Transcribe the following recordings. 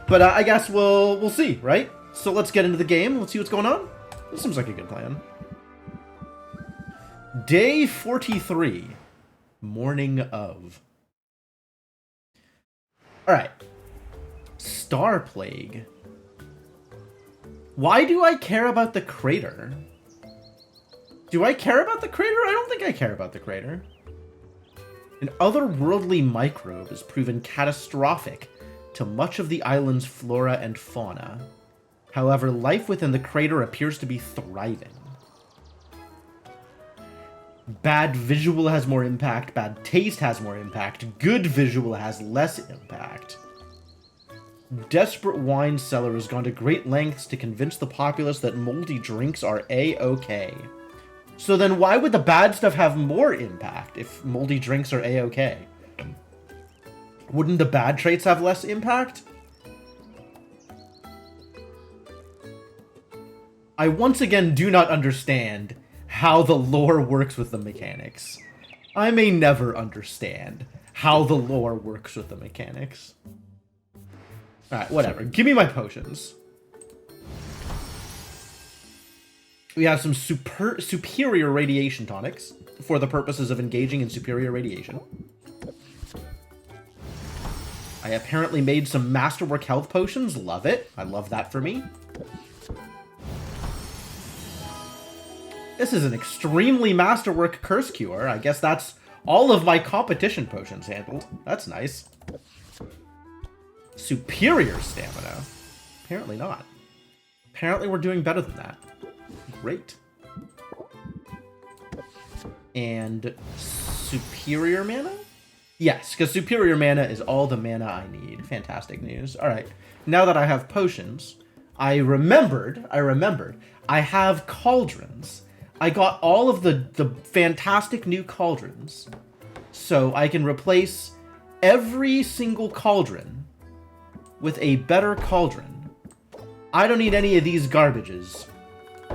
But I guess we'll see, right? So let's get into the game. Let's see what's going on. This seems like a good plan. Day 43. Morning of. Alright. Star Plague. Why do I care about the crater? Do I care about the crater? I don't think I care about the crater. An otherworldly microbe has proven catastrophic to much of the island's flora and fauna. However, life within the crater appears to be thriving. Bad visual has more impact, bad taste has more impact, good visual has less impact. Desperate wine seller has gone to great lengths to convince the populace that moldy drinks are A-okay. So then why would the bad stuff have more impact if moldy drinks are A-okay? Wouldn't the bad traits have less impact? I once again do not understand how the lore works with the mechanics. I may never understand how the lore works with the mechanics. Alright, whatever. Give me my potions. We have some superior radiation tonics for the purposes of engaging in superior radiation. I apparently made some masterwork health potions. Love it. I love that for me. This is an extremely masterwork curse cure. I guess that's all of my competition potions handled. That's nice. Superior stamina. Apparently not. Apparently we're doing better than that. Great. And superior mana? Yes, because superior mana is all the mana I need. Fantastic news. Alright, now that I have potions, I remembered, I have cauldrons. I got all of the fantastic new cauldrons, so I can replace every single cauldron with a better cauldron. I don't need any of these garbages.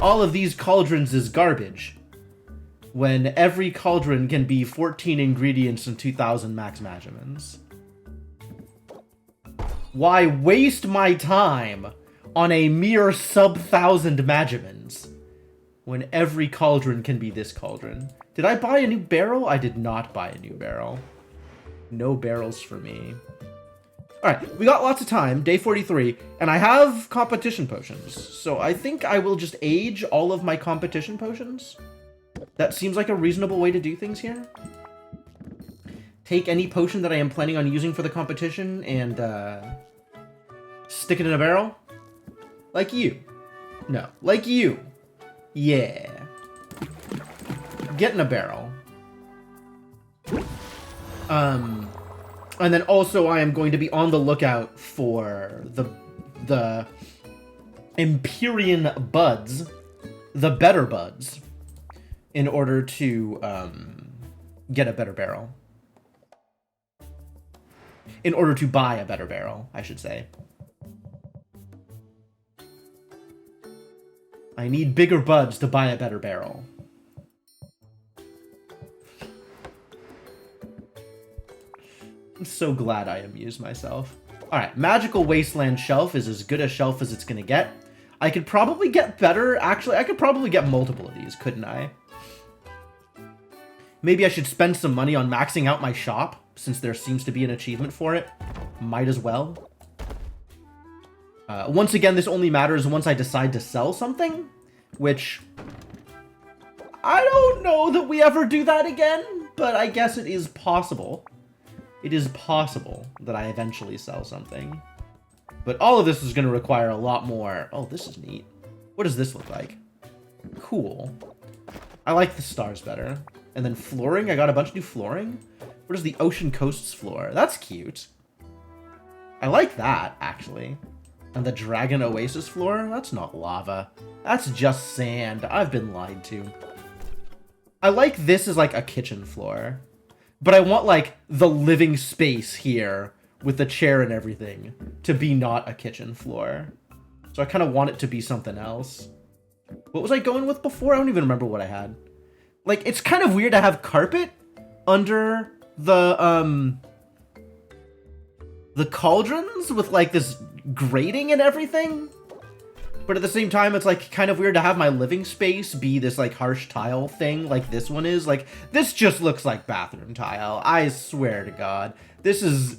All of these cauldrons is garbage, when every cauldron can be 14 ingredients and 2,000 max magimans. Why waste my time on a mere sub-1,000 magimans when every cauldron can be this cauldron? Did I buy a new barrel? I did not buy a new barrel. No barrels for me. Alright, we got lots of time, day 43, and I have competition potions. So I think I will just age all of my competition potions. That seems like a reasonable way to do things here. Take any potion that I am planning on using for the competition and stick it in a barrel. Like you. No, like you. Yeah. Get in a barrel. And then also I am going to be on the lookout for the Empyrean buds, the better buds, in order to get a better barrel. In order to buy a better barrel, I should say. I need bigger buds to buy a better barrel. I'm so glad I amused myself. Alright, Magical Wasteland Shelf is as good a shelf as it's gonna get. I could probably get better. Actually, I could probably get multiple of these, couldn't I? Maybe I should spend some money on maxing out my shop, since there seems to be an achievement for it. Might as well. Once again, this only matters once I decide to sell something, which I don't know that we ever do that again, but I guess it is possible. It is possible that I eventually sell something. But all of this is going to require a lot more. Oh, this is neat. What does this look like? Cool. I like the stars better. And then flooring. I got a bunch of new flooring. What is the Ocean Coasts floor? That's cute. I like that, actually. And the Dragon Oasis floor? That's not lava. That's just sand. I've been lied to. I like this as like a kitchen floor. But I want like the living space here with the chair and everything to be not a kitchen floor. So I kind of want it to be something else. What was I going with before? I don't even remember what I had. Like, it's kind of weird to have carpet under the the cauldrons with, like, this grating and everything. But at the same time, it's, like, kind of weird to have my living space be this, like, harsh tile thing like this one is. Like, this just looks like bathroom tile. I swear to God. This is...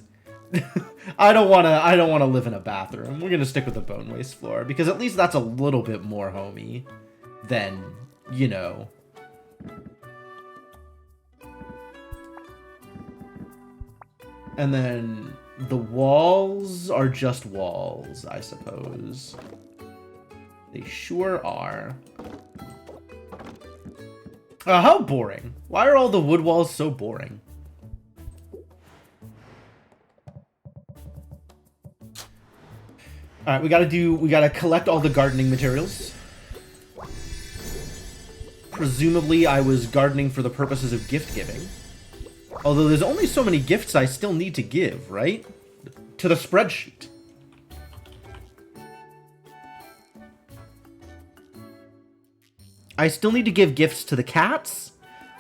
I don't want to live in a bathroom. We're going to stick with the bone waste floor, because at least that's a little bit more homey than, you know... And then the walls are just walls, I suppose. They sure are. How boring. Why are all the wood walls so boring? Alright, we gotta collect all the gardening materials. Presumably I was gardening for the purposes of gift giving. Although there's only so many gifts I still need to give, right? To the spreadsheet. I still need to give gifts to the cats,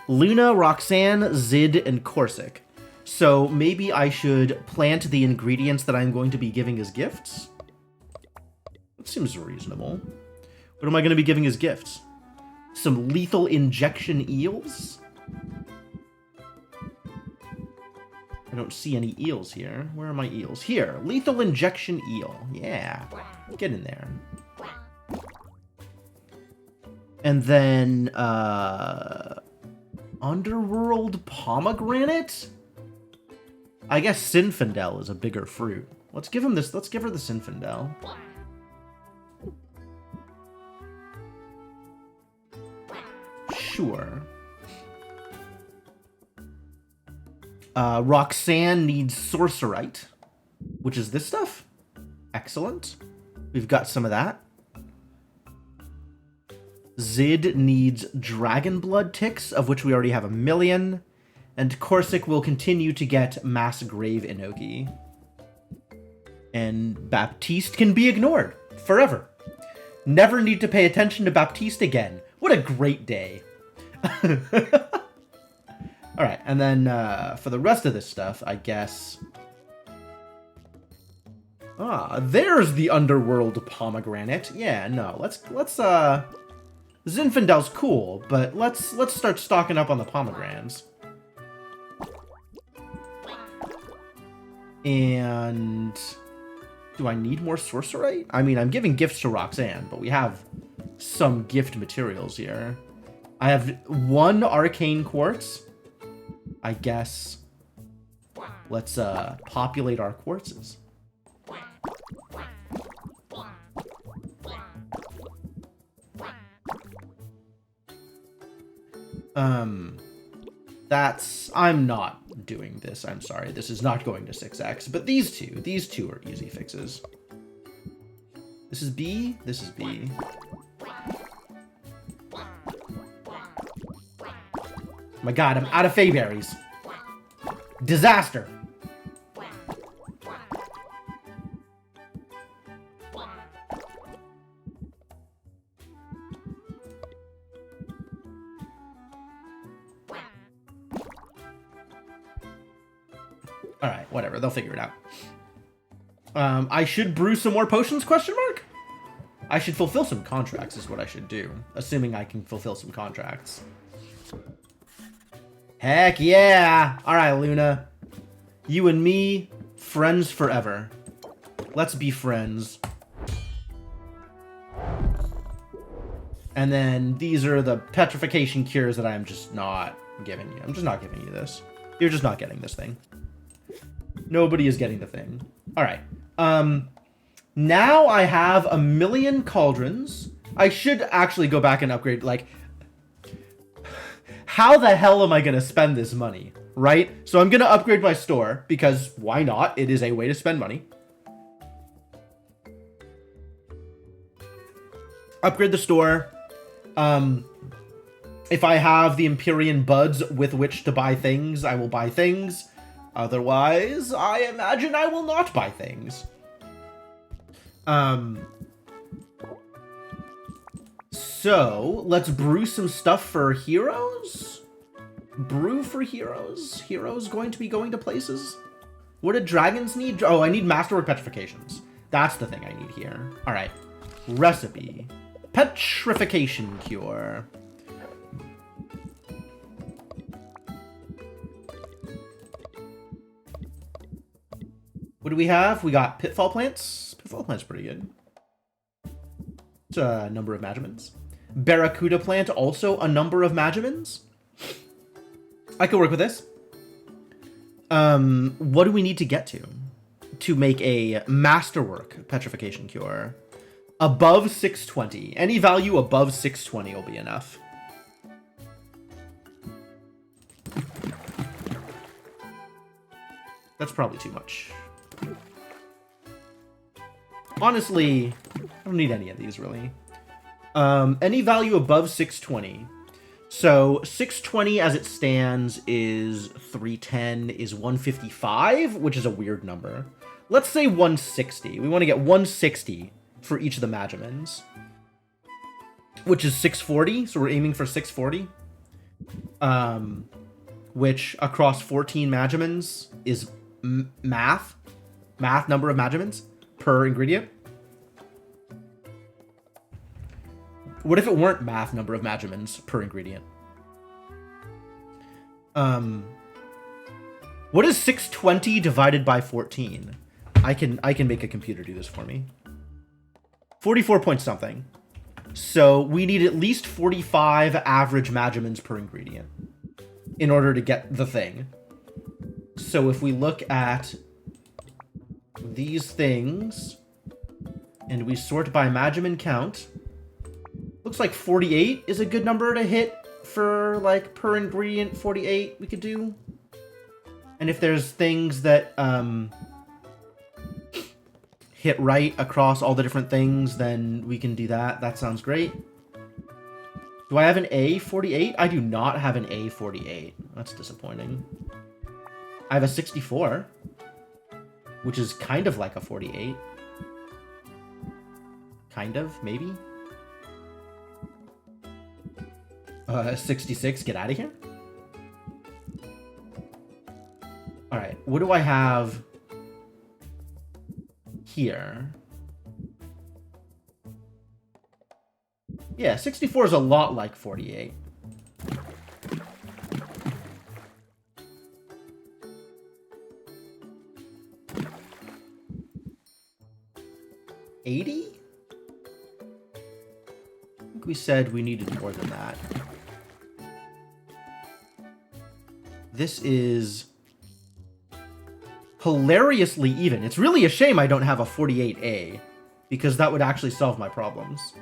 Luna, Roxanne, Zid, and Corsic. So maybe I should plant the ingredients that I'm going to be giving as gifts? That seems reasonable. What am I going to be giving as gifts? Some lethal injection eels? I don't see any eels here. Where are my eels? Here, lethal injection eel. Yeah, get in there. And then, Underworld pomegranate? I guess Sinfandel is a bigger fruit. Let's give him this. Let's give her the Sinfandel. Sure. Roxanne needs Sorcerite, which is this stuff. Excellent. We've got some of that. Zid needs Dragon Blood ticks, of which we already have 1 million. And Corsic will continue to get Mass Grave Inoki. And Baptiste can be ignored forever. Never need to pay attention to Baptiste again. What a great day. Alright, and then for the rest of this stuff, I guess... Ah, there's the Underworld pomegranate. Yeah, no, let's Zinfandel's cool, but let's start stocking up on the pomegranates. And do I need more Sorcerite? I mean, I'm giving gifts to Roxanne, but we have some gift materials here. I have 1 arcane quartz. I guess let's populate our quartzes. I'm not doing this. I'm sorry. This is not going to 6x, but these two are easy fixes. This is B, this is B. My God, I'm out of Feyberries. Disaster. Alright, whatever. They'll figure it out. I should brew some more potions, question mark? I should fulfill some contracts is what I should do. Assuming I can fulfill some contracts. Heck yeah! Alright, Luna. You and me, friends forever. Let's be friends. And then these are the petrification cures that I'm just not giving you. I'm just not giving you this. You're just not getting this thing. Nobody is getting the thing. Alright. Now I have 1 million cauldrons. I should actually go back and upgrade, like... How the hell am I going to spend this money, right? So I'm going to upgrade my store, because why not? It is a way to spend money. Upgrade the store. If I have the Empyrean buds with which to buy things, I will buy things. Otherwise, I imagine I will not buy things. So, let's brew some stuff for heroes? Brew for heroes? Heroes going to be going to places? What do dragons need? Oh, I need masterwork petrifications. That's the thing I need here. All right. Recipe. Petrification cure. What do we have? We got pitfall plants. Pitfall plant's pretty good. It's a number of magimins. Barracuda plant, also a number of magimins. I could work with this. What do we need to get to make a masterwork petrification cure? Above 620. Any value above 620 will be enough. That's probably too much. Honestly, I don't need any of these, really. Any value above 620. So 620 as it stands is 310, is 155, which is a weird number. Let's say 160. We want to get 160 for each of the magimins, which is 640. So we're aiming for 640. Which across 14 magimins is math number of magimins per ingredient. What if it weren't math number of magimins per ingredient? What is 620 divided by 14? I can make a computer do this for me. 44 point something. So we need at least 45 average magimins per ingredient in order to get the thing. So if we look at these things and we sort by magimin count, looks like 48 is a good number to hit for, like, per ingredient. 48 we could do. And if there's things that hit right across all the different things, then we can do that. That sounds great. Do I have an A48? I do not have an A48. That's disappointing. I have a 64, which is kind of like a 48. Kind of, maybe. 66, get out of here. All right, what do I have here? Yeah, 64 is a lot like 48. $80? I think we said we needed more than that. This is hilariously even. It's really a shame I don't have a 48A, because that would actually solve my problems.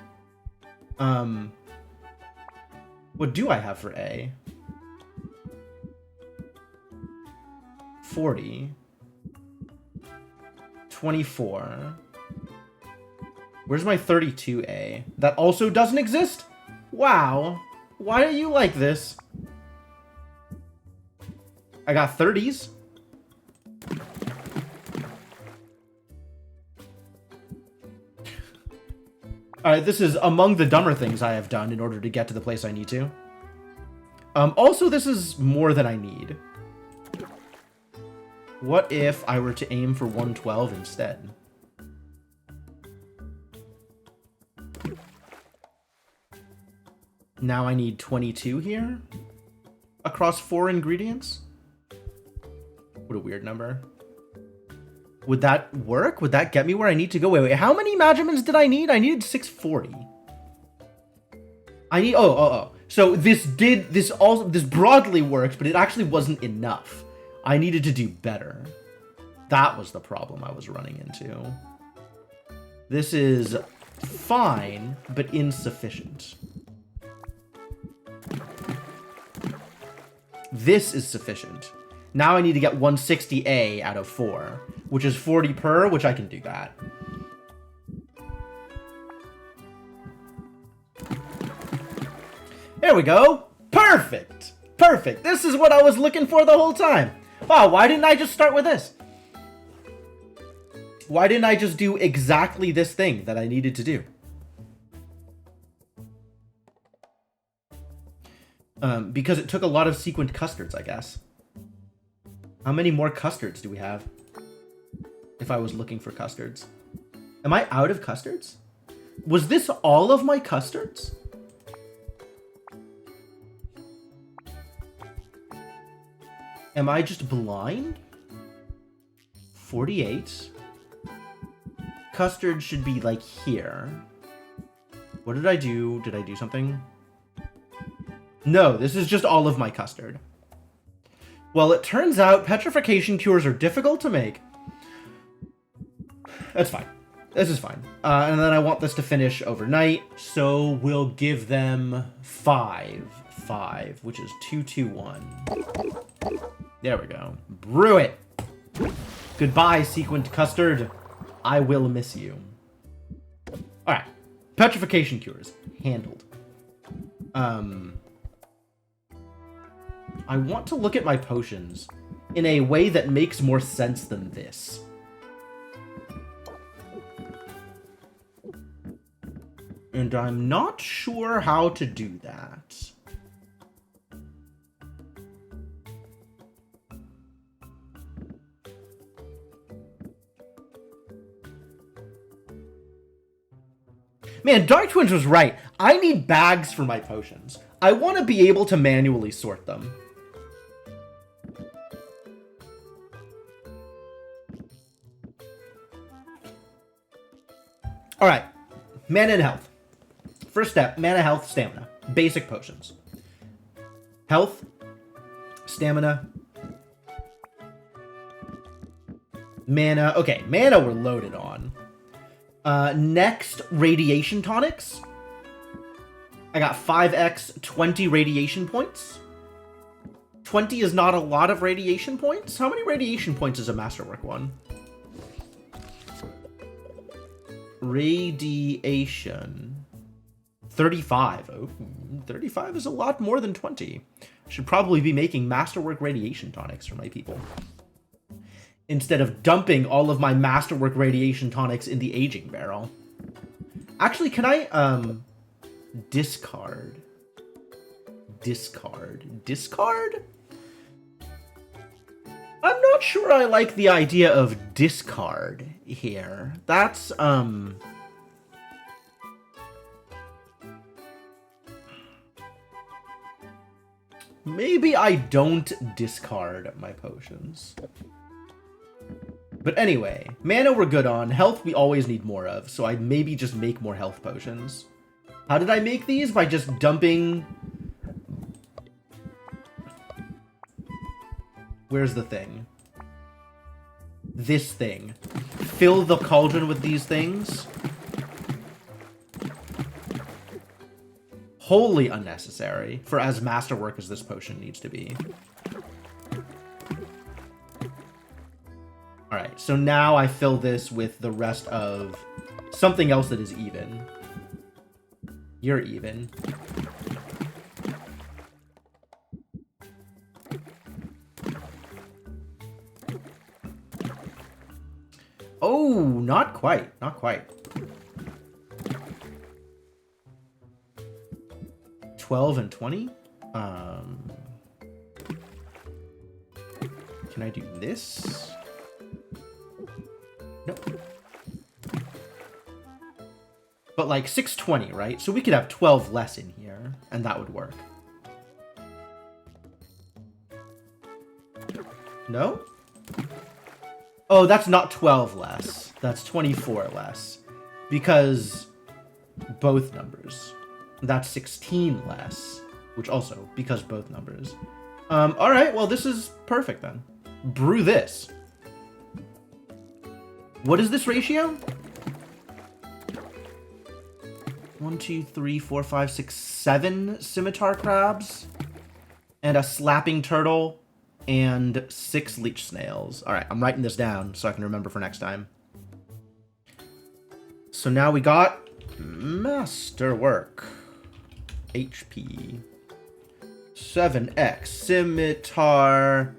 What do I have for A? 40. 24. Where's my 32A? That also doesn't exist? Wow. Why are you like this? I got 30s. Alright, this is among the dumber things I have done in order to get to the place I need to. Also, this is more than I need. What if I were to aim for 112 instead? Now I need 22 here? Across 4 ingredients? What a weird number. Would that work? Would that get me where I need to go? Wait, how many magimins did I need? I needed 640. I need, so this broadly worked, but it actually wasn't enough. I needed to do better. That was the problem I was running into. This is fine, but insufficient. This is sufficient. Now I need to get 160A out of 4, which is 40 per, which I can do that. There we go. Perfect. Perfect. This is what I was looking for the whole time. Wow, why didn't I just start with this? Why didn't I just do exactly this thing that I needed to do? Because it took a lot of sequined custards, I guess. How many more custards do we have? if I was looking for custards. Am I out of custards? Was this all of my custards? Am I just blind? 48. Custard should be like here. What did I do? Did I do something? No, this is just all of my custard. Well, it turns out petrification cures are difficult to make. That's fine. This is fine. And then I want this to finish overnight, so we'll give them 5, which is 2, 2, 1. There we go. Brew it. Goodbye, sequined custard. I will miss you. All right. Petrification cures. Handled. I want to look at my potions in a way that makes more sense than this. And I'm not sure how to do that. Man, Dark Twins was right. I need bags for my potions. I want to be able to manually sort them. Alright. Mana and health. First step, mana, health, stamina. Basic potions. Health. Stamina. Mana. Okay, mana we're loaded on. Next, radiation tonics. I got 5x 20 radiation points. 20 is not a lot of radiation points. How many radiation points is a Masterwork one? Radiation. 35. Oh, 35 is a lot more than 20. I should probably be making Masterwork radiation tonics for my people, instead of dumping all of my Masterwork radiation tonics in the aging barrel. Actually, can I, discard? Discard? I'm not sure I like the idea of discard here. That's, maybe I don't discard my potions. But anyway, mana we're good on. Health we always need more of, so I'd maybe just make more health potions. How did I make these? By just dumping... Where's the thing? This thing. Fill the cauldron with these things. Wholly unnecessary for as masterwork as this potion needs to be. Alright, so now I fill this with the rest of something else that is even. You're even. Oh, not quite. Not quite. 12 and 20? Can I do this? Nope. But like 620, right? So we could have 12 less in here, and that would work. No? Oh, that's not 12 less. That's 24 less. Because both numbers. That's 16 less. Which also, because both numbers. Alright, well this is perfect then. Brew this. What is this ratio? 1, 2, 3, 4, 5, 6, 7 scimitar crabs. And a slapping turtle. And 6 leech snails. Alright, I'm writing this down so I can remember for next time. So now we got Masterwork. HP. 7x. Scimitar.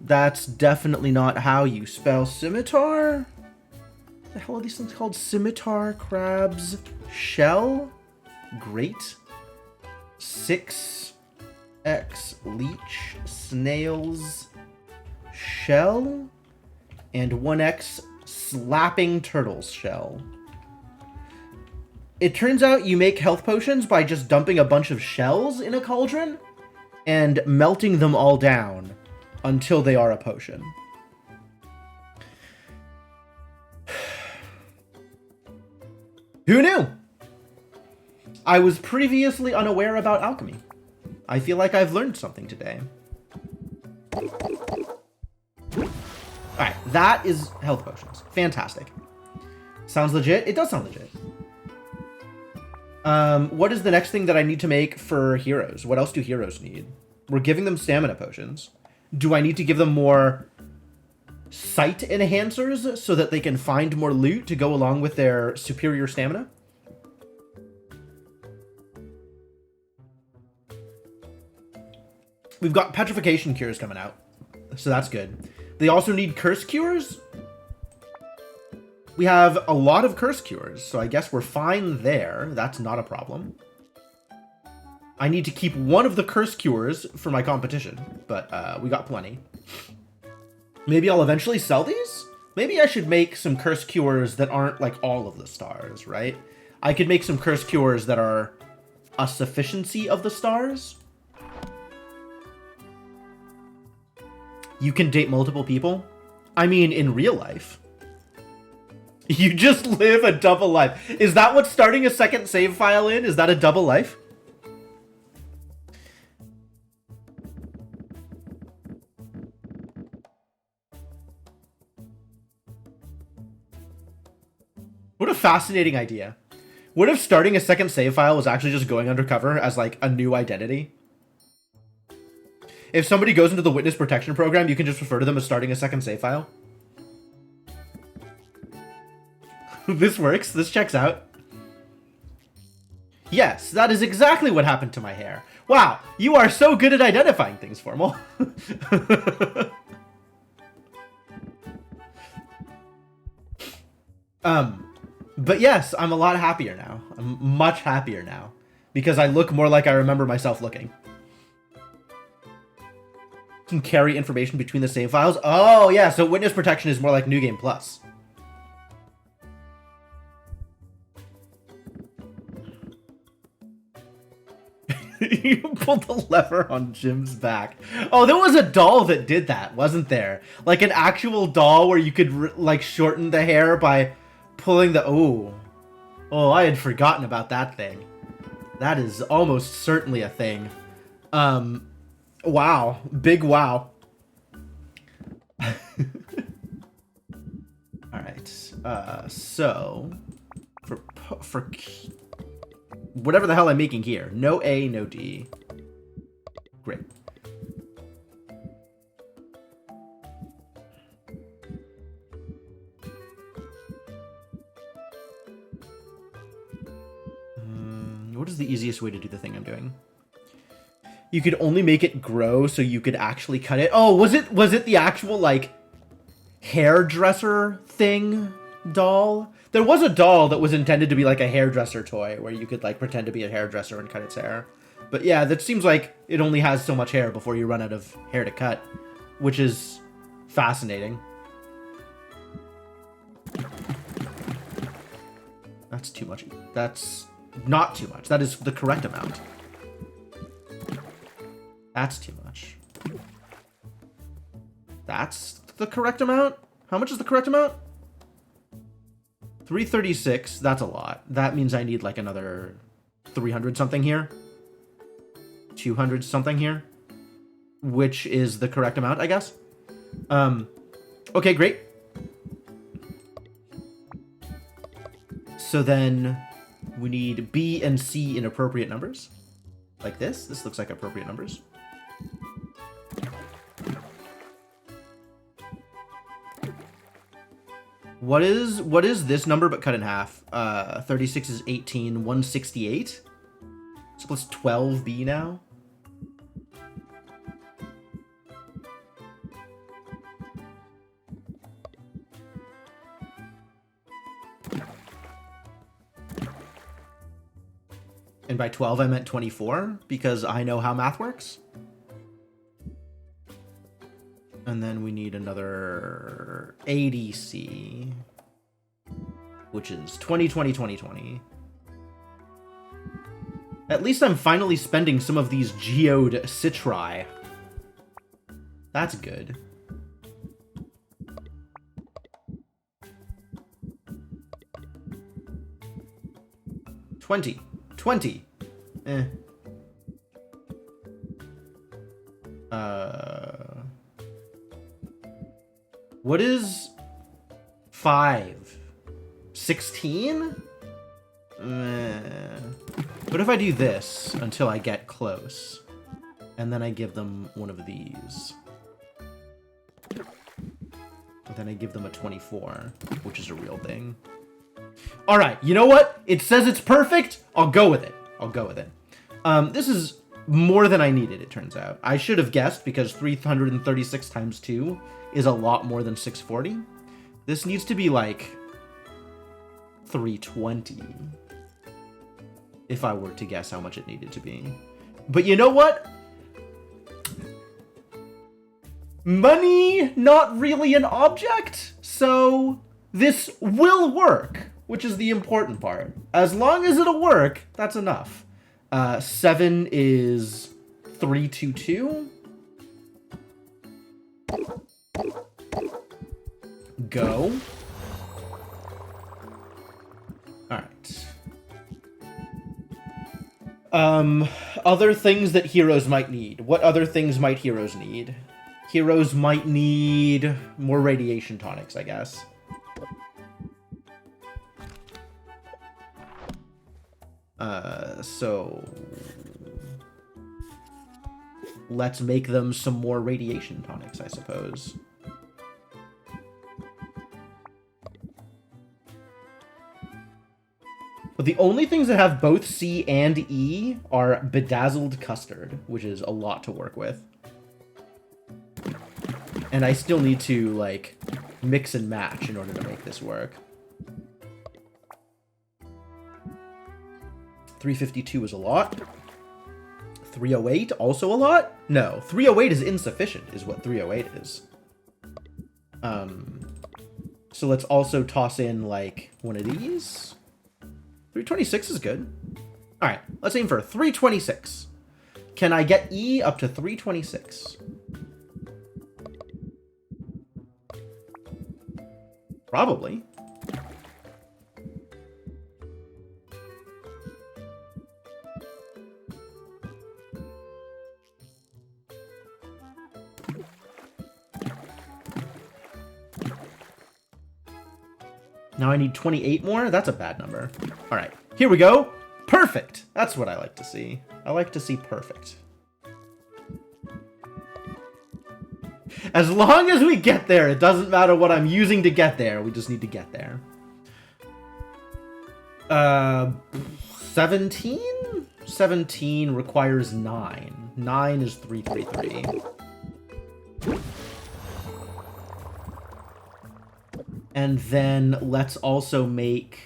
That's definitely not how you spell scimitar. The hell are these things called? Scimitar crabs. Shell. Great. 6x leech snails shell, and 1x Slapping turtle's shell. It turns out you make health potions by just dumping a bunch of shells in a cauldron and melting them all down until they are a potion. Who knew? I was previously unaware about alchemy. I feel like I've learned something today. Alright, that is health potions. Fantastic. Sounds legit? It does sound legit. What is the next thing that I need to make for heroes? What else do heroes need? We're giving them stamina potions. Do I need to give them more sight enhancers so that they can find more loot to go along with their superior stamina? We've got petrification cures coming out, so that's good. They also need curse cures. We have a lot of curse cures, so I guess we're fine there. That's not a problem. I need to keep one of the curse cures for my competition, but we got plenty. Maybe I'll eventually sell these? Maybe I should make some curse cures that aren't like all of the stars, right? I could make some curse cures that are a sufficiency of the stars. You can date multiple people? I mean, in real life. You just live a double life. Is that what starting a second save file in? Is that a double life? What a fascinating idea. What if starting a second save file was actually just going undercover as like a new identity? If somebody goes into the witness protection program, you can just refer to them as starting a second save file. This works. This checks out. Yes, that is exactly what happened to my hair. Wow, you are so good at identifying things, Formal. But yes, I'm a lot happier now. I'm much happier now. Because I look more like I remember myself looking. Can carry information between the save files. Oh, yeah, so witness protection is more like New Game Plus. You pulled the lever on Jim's back. Oh, there was a doll that did that, wasn't there? Like an actual doll where you could like shorten the hair by pulling the... Oh, I had forgotten about that thing. That is almost certainly a thing. Wow. Big wow. Alright. So... For... Whatever the hell I'm making here. No A, no D. Great. What is the easiest way to do the thing I'm doing? You could only make it grow so you could actually cut it. Oh, was it the actual, like, hairdresser thing doll? There was a doll that was intended to be like a hairdresser toy where you could like pretend to be a hairdresser and cut its hair. But yeah, that seems like it only has so much hair before you run out of hair to cut, which is fascinating. That's too much. That's not too much. That is the correct amount. That's too much. That's the correct amount? How much is the correct amount? 336, that's a lot. That means I need like another 300 something here. 200 something here. Which is the correct amount, I guess. Okay, great. So then we need B and C in appropriate numbers. Like this. This looks like appropriate numbers. What is this number but cut in half? 36 is 18, 168. So plus 12B now. And by 12 I meant 24 because I know how math works. And then we need another ADC, which is 20, 20, 20, 20. At least I'm finally spending some of these geode citri. That's good. $20. $20. Eh. What is 5? 16? What if I do this until I get close? And then I give them one of these. And then I give them a 24, which is a real thing. Alright, you know what? It says it's perfect. I'll go with it. I'll go with it. This is more than I needed, it turns out. I should have guessed, because 336 times 2 is a lot more than 640. This needs to be like 320. If I were to guess how much it needed to be. But you know what? Money, not really an object, so this will work, which is the important part. As long as it'll work, that's enough. 7 is 322. Go. Alright. Other things that heroes might need. What other things might heroes need? Heroes might need more radiation tonics, I guess. So let's make them some more radiation tonics, I suppose. But the only things that have both C and E are bedazzled custard, which is a lot to work with. And I still need to, like, mix and match in order to make this work. 352 is a lot. 308 also a lot? No, 308 is insufficient, is what 308 is. So let's also toss in, like, one of these. 326 is good. Alright, let's aim for 326. Can I get E up to 326? Probably. Now I need 28 more? That's a bad number. All right, here we go. Perfect. That's what I like to see. I like to see perfect. As long as we get there, it doesn't matter what I'm using to get there. We just need to get there. 17? 17 requires 9. 9 is 333. And then let's also make...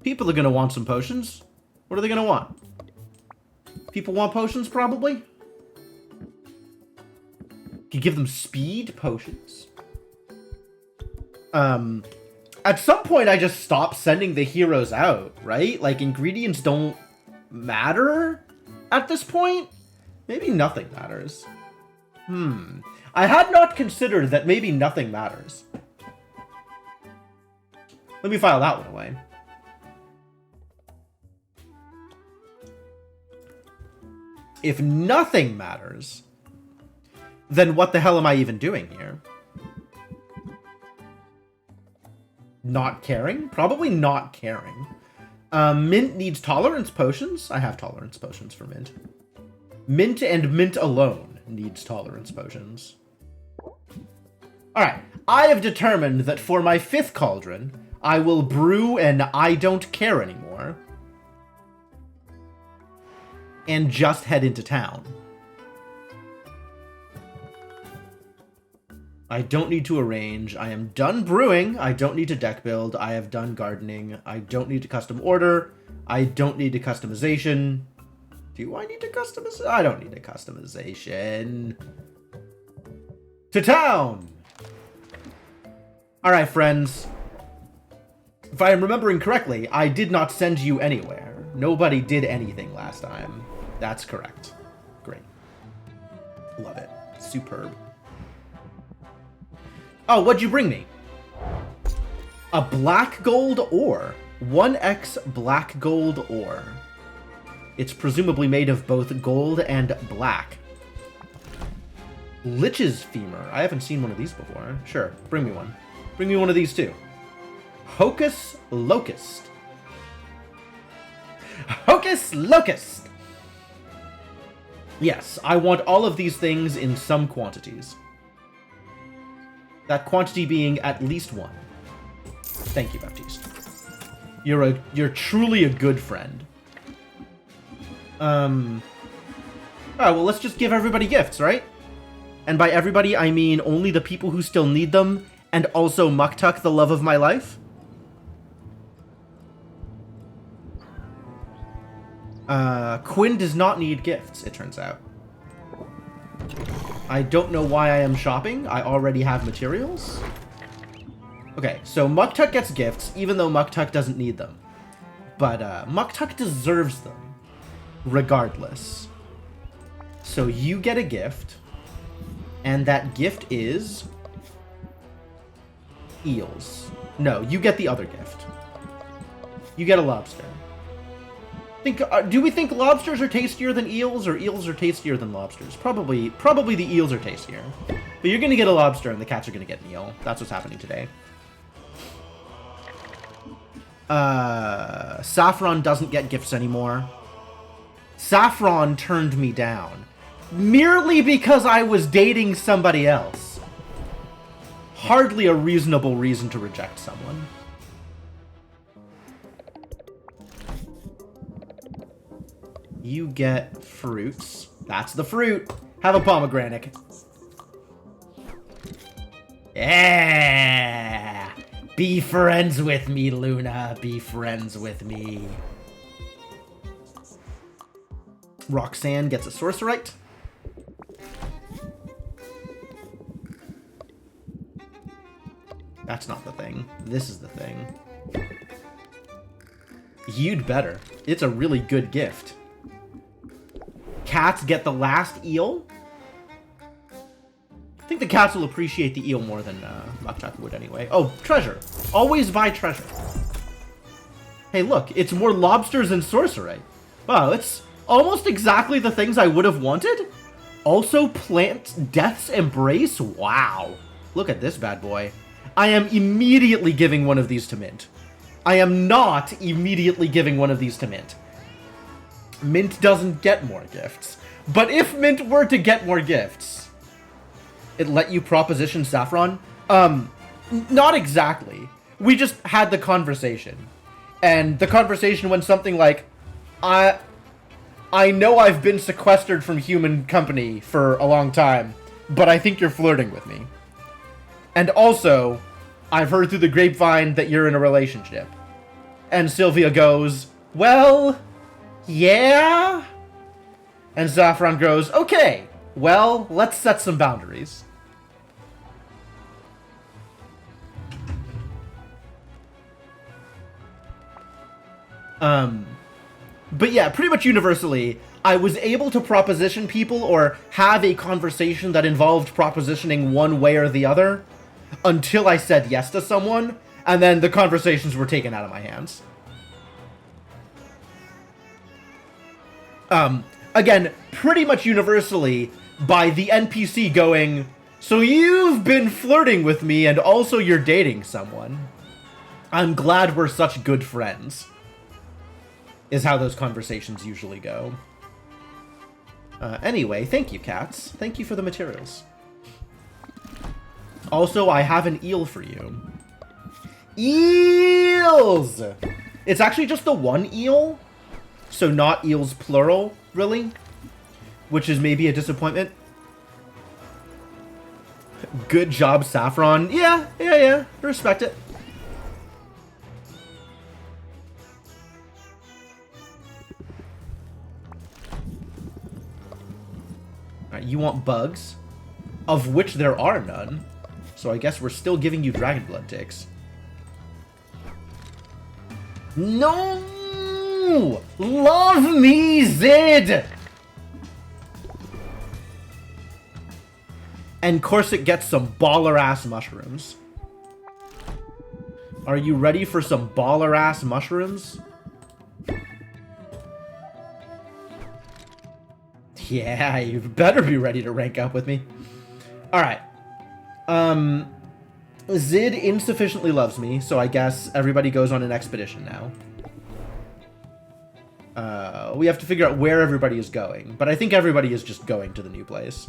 People are going to want some potions. What are they going to want? People want potions, probably? Could give them speed potions. At some point, I just stop sending the heroes out, right? Like, ingredients don't matter at this point? Maybe nothing matters. I had not considered that maybe nothing matters. Let me file that one away. If nothing matters, then what the hell am I even doing here? Not caring? Probably not caring. Mint needs tolerance potions. I have tolerance potions for Mint. Mint and Mint alone needs tolerance potions. Alright, I have determined that for my 5th cauldron, I will brew an I don't care anymore. And just head into town. I don't need to arrange. I am done brewing. I don't need to deck build. I have done gardening. I don't need to custom order. I don't need to customization. Do I need a customization? I don't need a customization. To town! Alright, friends. If I am remembering correctly, I did not send you anywhere. Nobody did anything last time. That's correct. Great. Love it. Superb. Oh, what'd you bring me? A black gold ore. 1x black gold ore. It's presumably made of both gold and black. Lich's femur. I haven't seen one of these before. Sure, bring me one. Bring me one of these too. Hocus Locust. Hocus Locust! Yes, I want all of these things in some quantities. That quantity being at least one. Thank you, Baptiste. You're truly a good friend. Alright, well, let's just give everybody gifts, right? And by everybody, I mean only the people who still need them, and also Muktuk, the love of my life. Quinn does not need gifts, it turns out. I don't know why I am shopping. I already have materials. Okay, so Muktuk gets gifts, even though Muktuk doesn't need them. But Muktuk deserves them, regardless. So you get a gift, and that gift is eels. No, you get the other gift. You get a lobster. Do we think lobsters are tastier than eels, or eels are tastier than lobsters? Probably the eels are tastier. But you're gonna get a lobster, and the cats are gonna get an eel. That's what's happening today. Saffron doesn't get gifts anymore. Saffron turned me down. Merely because I was dating somebody else. Hardly a reasonable reason to reject someone. You get fruits. That's the fruit. Have a pomegranate. Yeah! Be friends with me, Luna. Be friends with me. Roxanne gets a sorcerite. That's not the thing. This is the thing. You'd better. It's a really good gift. Cats get the last eel. I think the cats will appreciate the eel more than Muktuk would anyway. Oh, treasure. Always buy treasure. Hey, look. It's more lobsters and sorcerite. Wow, it's almost exactly the things I would have wanted. Also, plant Death's Embrace. Wow. Look at this bad boy. I am immediately giving one of these to Mint. I am not immediately giving one of these to Mint. Mint doesn't get more gifts. But if Mint were to get more gifts, it let you proposition Saffron? Not exactly. We just had the conversation. And the conversation went something like, I know I've been sequestered from human company for a long time, but I think you're flirting with me. And also, I've heard through the grapevine that you're in a relationship. And Sylvia goes, well, yeah? And Saffron goes, okay, well, let's set some boundaries. But yeah, pretty much universally, I was able to proposition people or have a conversation that involved propositioning one way or the other until I said yes to someone, and then the conversations were taken out of my hands. Again, pretty much universally, by the NPC going, so you've been flirting with me and also you're dating someone. I'm glad we're such good friends. Is how those conversations usually go. Anyway, thank you, cats. Thank you for the materials. Also, I have an eel for you. Eels! It's actually just the one eel. So not eels plural, really. Which is maybe a disappointment. Good job, Saffron. Yeah. Respect it. Alright, you want bugs, of which there are none. So I guess we're still giving you dragon blood ticks. No! Love me, Zid! And Corset gets some baller-ass mushrooms. Are you ready for some baller-ass mushrooms? Yeah, you better be ready to rank up with me. Alright. Zid insufficiently loves me, so I guess everybody goes on an expedition now. We have to figure out where everybody is going, but I think everybody is just going to the new place.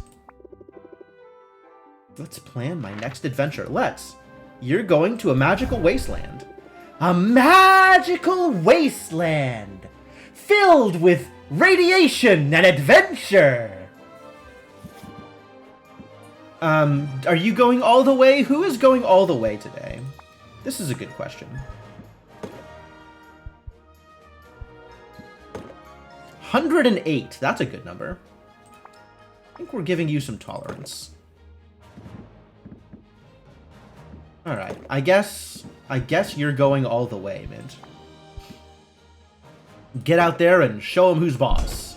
Let's plan my next adventure. Let's. You're going to a magical wasteland. A magical wasteland filled with radiation and adventure. Are you going all the way? Who is going all the way today? This is a good question. 108. That's a good number. I think we're giving you some tolerance. Alright, I guess you're going all the way, Mint. Get out there and show them who's boss.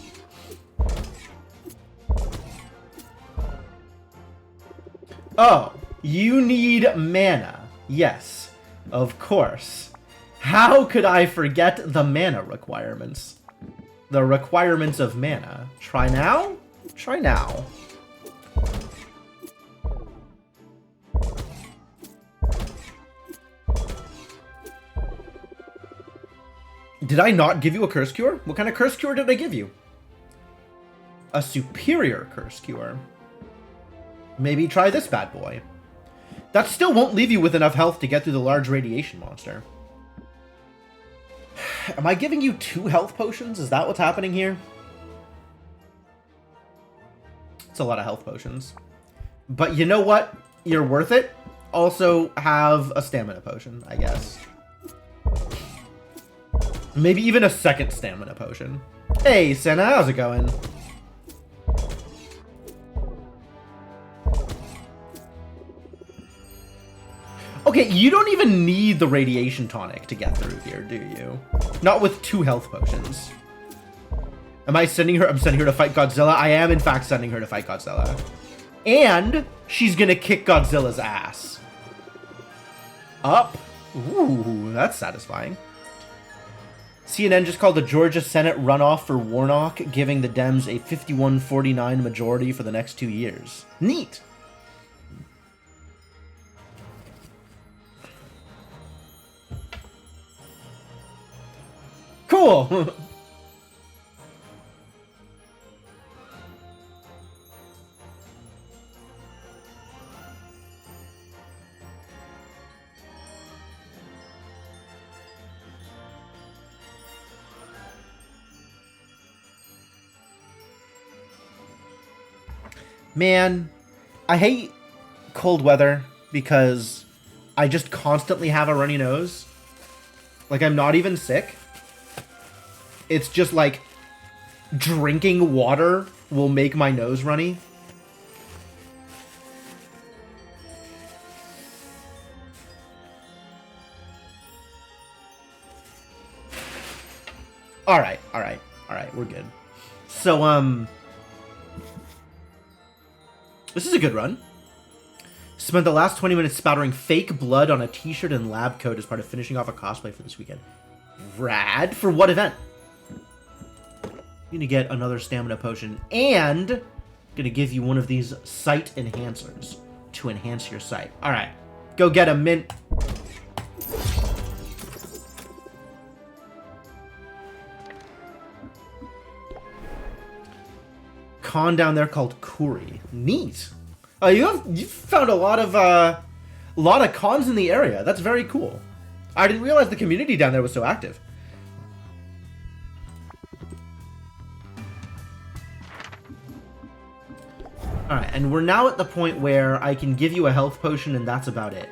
Oh, you need mana. Yes, of course. How could I forget the mana requirements? The requirements of mana. Try now? Try now. Did I not give you a curse cure? What kind of curse cure did I give you? A superior curse cure. Maybe try this bad boy. That still won't leave you with enough health to get through the large radiation monster. Am I giving you 2 health potions? Is that what's happening here? It's a lot of health potions. But you know what? You're worth it. Also have a stamina potion, I guess. Maybe even a second stamina potion. Hey, Senna, how's it going? Okay, you don't even need the radiation tonic to get through here, do you? Not with 2 health potions. Am I sending her? I'm sending her to fight Godzilla. I am, in fact, sending her to fight Godzilla. And she's gonna kick Godzilla's ass. Up. Ooh, that's satisfying. CNN just called the Georgia Senate runoff for Warnock, giving the Dems a 51-49 majority for the next 2 years. Neat. Cool. Man, I hate cold weather because I just constantly have a runny nose. Like, I'm not even sick. It's just like drinking water will make my nose runny. All right, we're good. So, this is a good run. Spent the last 20 minutes spattering fake blood on a t-shirt and lab coat as part of finishing off a cosplay for this weekend. Rad. For what event? Gonna get another stamina potion and gonna give you one of these sight enhancers to enhance your sight. All right, go get a Mint. Con down there called Kuri. Neat. You've found a lot of cons in the area. That's very cool. I didn't realize the community down there was so active. Alright, and we're now at the point where I can give you a health potion and that's about it.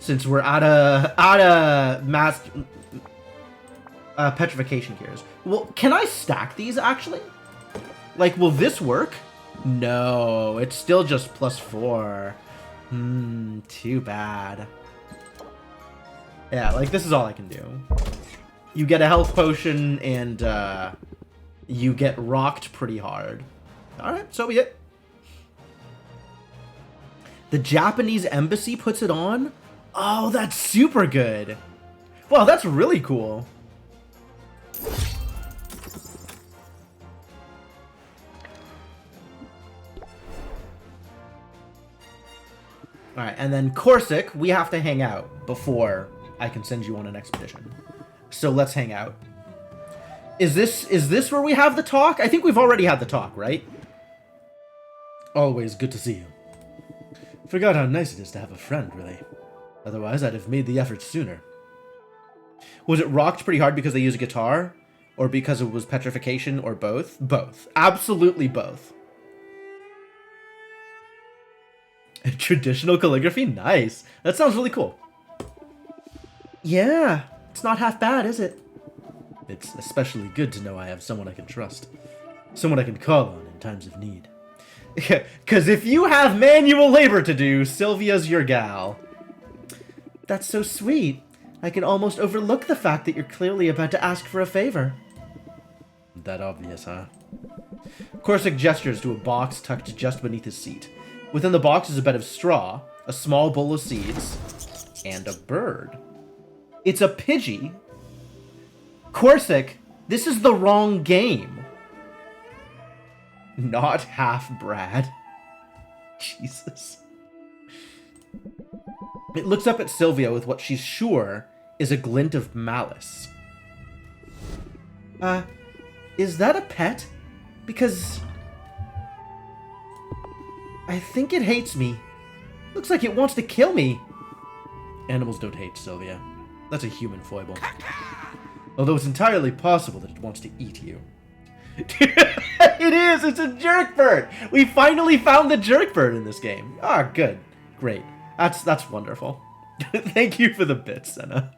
Since we're out of mass petrification cures. Well, can I stack these actually? Like, will this work? No, it's still just +4. Too bad. Yeah, like, this is all I can do. You get a health potion, and, you get rocked pretty hard. Alright, so be it. The Japanese embassy puts it on? Oh, that's super good. Wow, that's really cool. Alright, and then Corsic, we have to hang out before I can send you on an expedition. So let's hang out. Is this where we have the talk? I think we've already had the talk, right? Always good to see you. Forgot how nice it is to have a friend, really. Otherwise, I'd have made the effort sooner. Was it rocked pretty hard because they use a guitar? Or because it was petrification, or both? Both. Absolutely both. Traditional calligraphy? Nice. That sounds really cool. Yeah, it's not half bad, is it? It's especially good to know I have someone I can trust. Someone I can call on in times of need. Because if you have manual labor to do, Sylvia's your gal. That's so sweet. I can almost overlook the fact that you're clearly about to ask for a favor. That obvious, huh? Corsic gestures to a box tucked just beneath his seat. Within the box is a bed of straw, a small bowl of seeds, and a bird. It's a Pidgey. Corsic, this is the wrong game. Not half Brad. Jesus. It looks up at Sylvia with what she's sure is a glint of malice. Is that a pet? Because I think it hates me. Looks like it wants to kill me. Animals don't hate, Sylvia. That's a human foible. Although it's entirely possible that it wants to eat you. It is! It's a jerk bird! We finally found the jerk bird in this game. Ah, good. Great. That's wonderful. Thank you for the bit, Senna.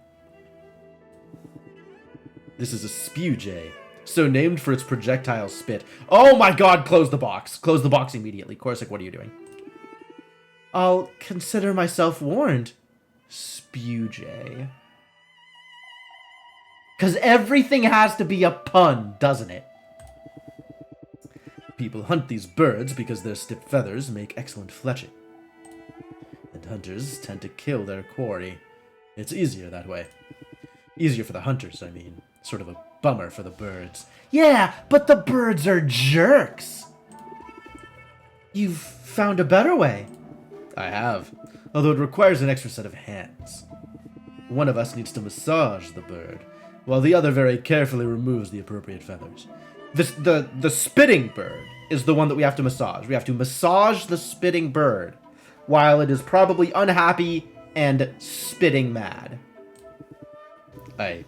This is a spew jay, so named for its projectile spit. Oh my god, close the box. Close the box immediately. Corsic, what are you doing? I'll consider myself warned. Spew jay. Because everything has to be a pun, doesn't it? People hunt these birds because their stiff feathers make excellent fletching. And hunters tend to kill their quarry. It's easier that way. Easier for the hunters, I mean. Sort of a bummer for the birds. Yeah, but the birds are jerks! You've found a better way. I have, although it requires an extra set of hands. One of us needs to massage the bird, while the other very carefully removes the appropriate feathers. The spitting bird is the one that we have to massage. We have to massage the spitting bird while it is probably unhappy and spitting mad. I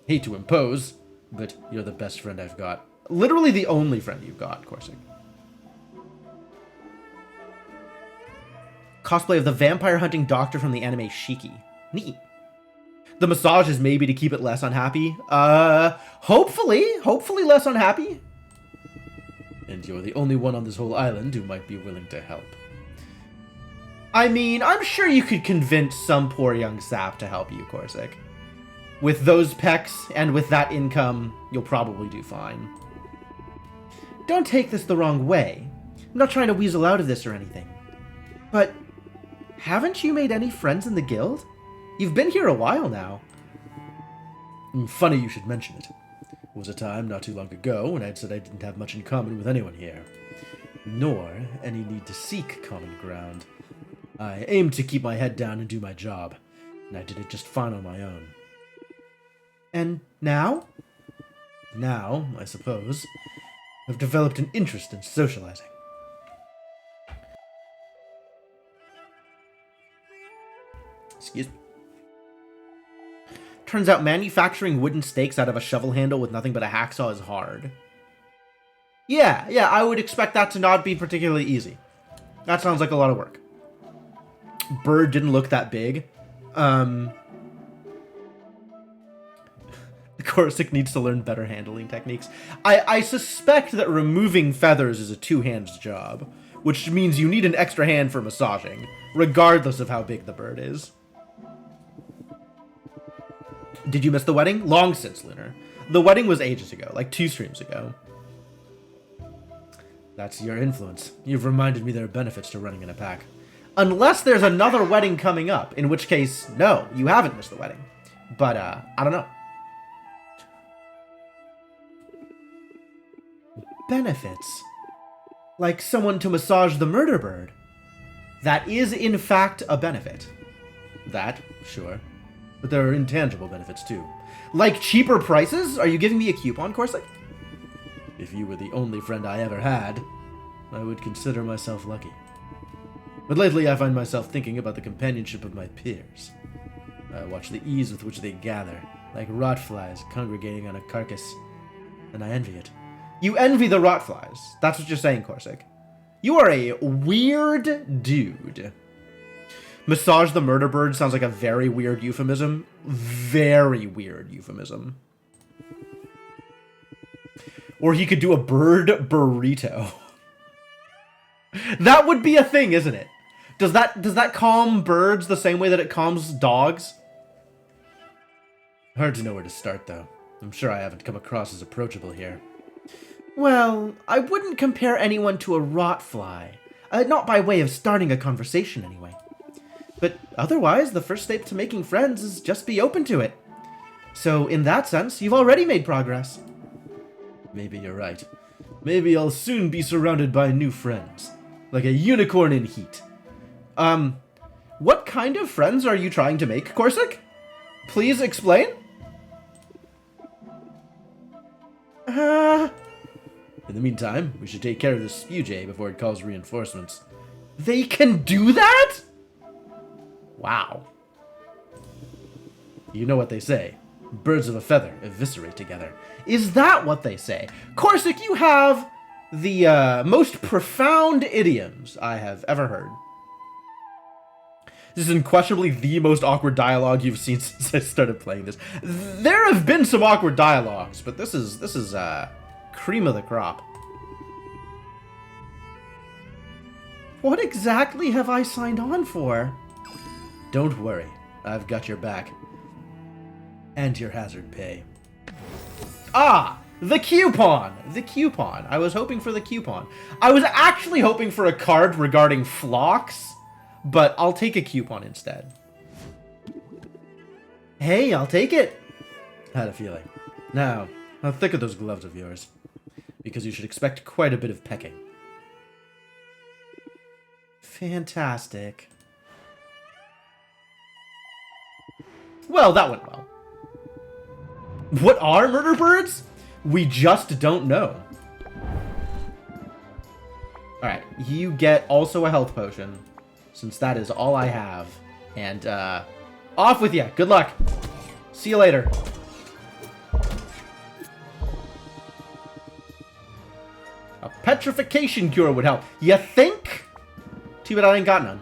hate to impose, but you're the best friend I've got. Literally the only friend you've got, Corsic. Cosplay of the vampire hunting doctor from the anime Shiki. Neat. The massage is maybe to keep it less unhappy. Hopefully less unhappy. And you're the only one on this whole island who might be willing to help. I mean, I'm sure you could convince some poor young sap to help you, Corsic. With those pecs and with that income, you'll probably do fine. Don't take this the wrong way. I'm not trying to weasel out of this or anything. But haven't you made any friends in the guild? You've been here a while now. Funny you should mention it. It was a time not too long ago when I'd said I didn't have much in common with anyone here. Nor any need to seek common ground. I aimed to keep my head down and do my job, and I did it just fine on my own. And now? Now, I suppose, I've developed an interest in socializing. Excuse me. Turns out manufacturing wooden stakes out of a shovel handle with nothing but a hacksaw is hard. Yeah, I would expect that to not be particularly easy. That sounds like a lot of work. Bird didn't look that big. The Corsic needs to learn better handling techniques. I suspect that removing feathers is a two-hands job, which means you need an extra hand for massaging, regardless of how big the bird is. Did you miss the wedding? Long since, Lunar. The wedding was ages ago, like 2 streams ago. That's your influence. You've reminded me there are benefits to running in a pack. Unless there's another wedding coming up, in which case, no, you haven't missed the wedding. But, I don't know. Benefits. Like someone to massage the murder bird. That is, in fact, a benefit. That, sure. But there are intangible benefits, too. Like cheaper prices? Are you giving me a coupon, Corsic? If you were the only friend I ever had, I would consider myself lucky. But lately I find myself thinking about the companionship of my peers. I watch the ease with which they gather, like rot flies congregating on a carcass, and I envy it. You envy the rot flies. That's what you're saying, Corsic. You are a weird dude. Massage the murder bird sounds like a very weird euphemism. Very weird euphemism. Or he could do a bird burrito. That would be a thing, isn't it? Does that calm birds the same way that it calms dogs? Hard to know where to start, though. I'm sure I haven't come across as approachable here. Well, I wouldn't compare anyone to a rot fly. Not by way of starting a conversation, anyway. But otherwise, the first step to making friends is just be open to it. So, in that sense, you've already made progress. Maybe you're right. Maybe I'll soon be surrounded by new friends. Like a unicorn in heat. What kind of friends are you trying to make, Corsic? Please explain? In the meantime, we should take care of this Spujay before it calls reinforcements. They can do that?! Wow. You know what they say. Birds of a feather eviscerate together. Is that what they say? Corsic, you have the most profound idioms I have ever heard. This is unquestionably the most awkward dialogue you've seen since I started playing this. There have been some awkward dialogues, but this is cream of the crop. What exactly have I signed on for? Don't worry, I've got your back. And your hazard pay. Ah! The coupon! The coupon. I was hoping for the coupon. I was actually hoping for a card regarding flocks, but I'll take a coupon instead. Hey, I'll take it! Had a feeling. Now, how thick are those gloves of yours? Because you should expect quite a bit of pecking. Fantastic. Well, that went well. What are murder birds? We just don't know. Alright, you get also a health potion, since that is all I have. And, off with you. Good luck. See you later. A petrification cure would help. You think? Too bad I ain't got none.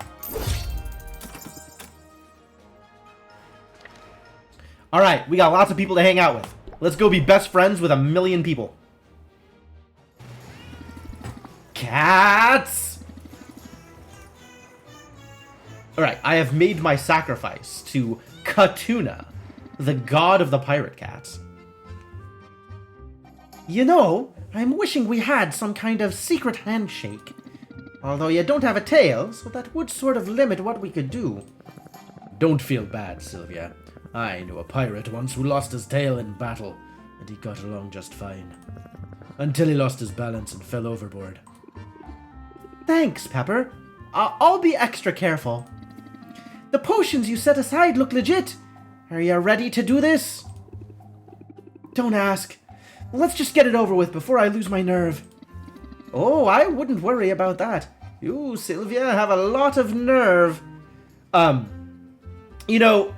Alright, we got lots of people to hang out with. Let's go be best friends with 1 million people. Cats! Alright, I have made my sacrifice to Katuna, the god of the pirate cats. You know, I'm wishing we had some kind of secret handshake. Although you don't have a tail, so that would sort of limit what we could do. Don't feel bad, Sylvia. I knew a pirate once who lost his tail in battle, and he got along just fine. Until he lost his balance and fell overboard. Thanks, Pepper. I'll be extra careful. The potions you set aside look legit. Are you ready to do this? Don't ask. Let's just get it over with before I lose my nerve. Oh, I wouldn't worry about that. You, Sylvia, have a lot of nerve. You know,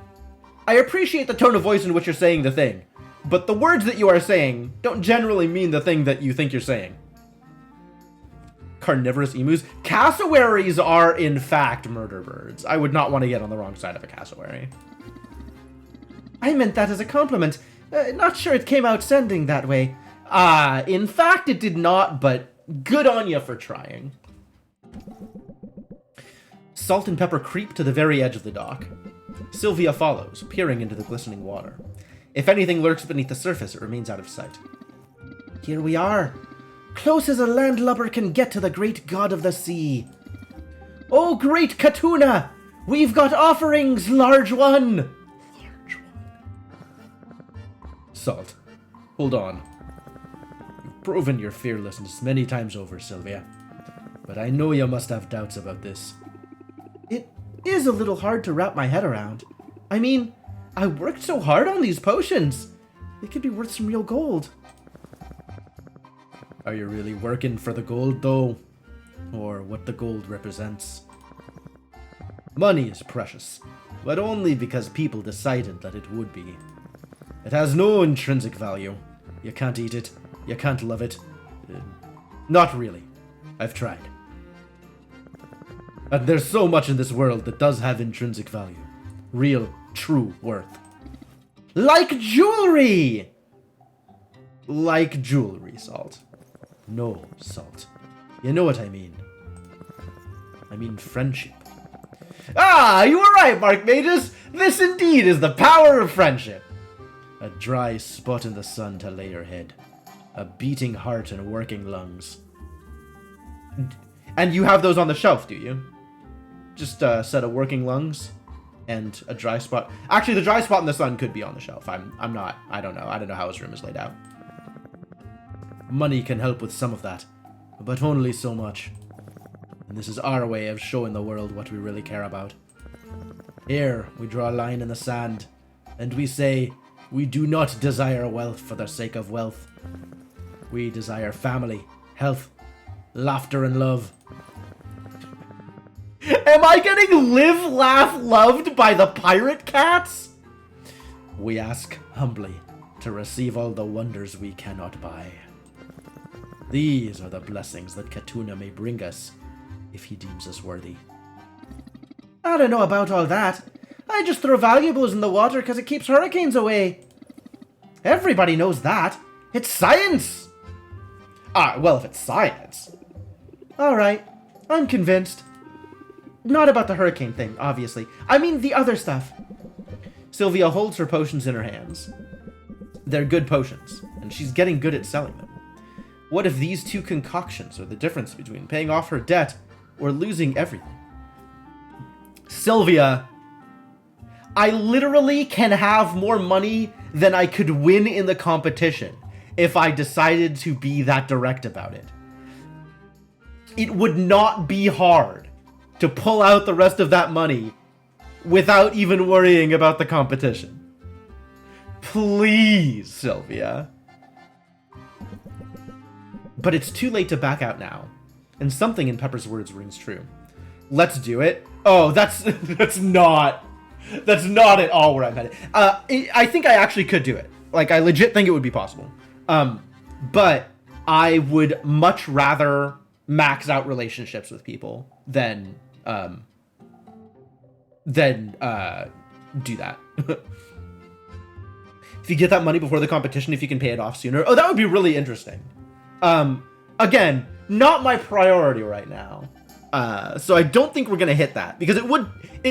I appreciate the tone of voice in which you're saying the thing, but the words that you are saying don't generally mean the thing that you think you're saying. Carnivorous emus? Cassowaries are, in fact, murder birds. I would not want to get on the wrong side of a cassowary. I meant that as a compliment. Not sure it came out sending that way. In fact it did not, but good on you for trying. Salt and Pepper creep to the very edge of the dock. Sylvia follows, peering into the glistening water. If anything lurks beneath the surface, it remains out of sight. Here we are, close as a landlubber can get to the great god of the sea. Oh, great Katuna! We've got offerings, large one! Large one. Salt, hold on. You've proven your fearlessness many times over, Sylvia. But I know you must have doubts about this. It is a little hard to wrap my head around. I mean, I worked so hard on these potions. They could be worth some real gold. Are you really working for the gold, though? Or what the gold represents? Money is precious, but only because people decided that it would be. It has no intrinsic value. You can't eat it. You can't love it. Not really. I've tried. And there's so much in this world that does have intrinsic value. Real, true worth. Like jewelry! Like jewelry, Salt. No, Salt. You know what I mean. I mean friendship. Ah, you were right, Mark Mages! This indeed is the power of friendship! A dry spot in the sun to lay your head. A beating heart and working lungs. And you have those on the shelf, do you? Just a set of working lungs and a dry spot. Actually, the dry spot in the sun could be on the shelf. I don't know. I don't know how his room is laid out. Money can help with some of that, but only so much. And this is our way of showing the world what we really care about. Here, we draw a line in the sand, and we say, we do not desire wealth for the sake of wealth. We desire family, health, laughter, and love. Am I getting live, laugh, loved by the pirate cats? We ask humbly to receive all the wonders we cannot buy. These are the blessings that Katuna may bring us, if he deems us worthy. I don't know about all that. I just throw valuables in the water because it keeps hurricanes away. Everybody knows that. It's science! Well, if it's science. Alright, I'm convinced. Not about the hurricane thing, obviously. I mean the other stuff. Sylvia holds her potions in her hands. They're good potions, and she's getting good at selling them. What if these two concoctions are the difference between paying off her debt or losing everything? Sylvia, I literally can have more money than I could win in the competition if I decided to be that direct about it. It would not be hard to pull out the rest of that money without even worrying about the competition. Please, Sylvia. But it's too late to back out now, and something in Pepper's words rings true. Let's do it. Oh, that's not at all where I'm headed. I think I actually could do it. Like, I legit think it would be possible. But I would much rather max out relationships with people than do that. If you get that money before the competition, if you can pay it off sooner, oh, that would be really interesting. Again, not my priority right now. So I don't think we're gonna hit that because it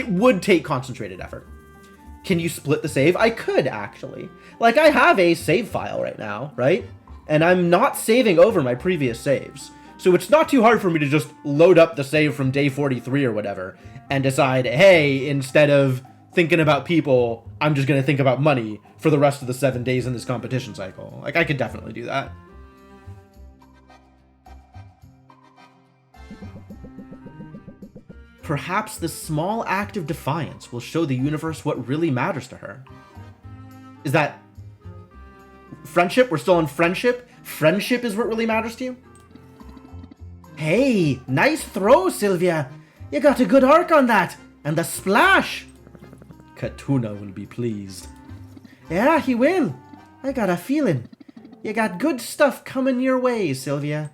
would take concentrated effort. Can you split the save? I could actually. Like, I have a save file right now, right? And I'm not saving over my previous saves. So it's not too hard for me to just load up the save from day 43 or whatever and decide, hey, instead of thinking about people, I'm just gonna think about money for the rest of the 7 days in this competition cycle. Like, I could definitely do that. Perhaps this small act of defiance will show the universe what really matters to her. Is that friendship? We're still on friendship? Friendship is what really matters to you? Hey, nice throw, Sylvia. You got a good arc on that. And the splash. Katuna will be pleased. Yeah, he will. I got a feeling. You got good stuff coming your way, Sylvia.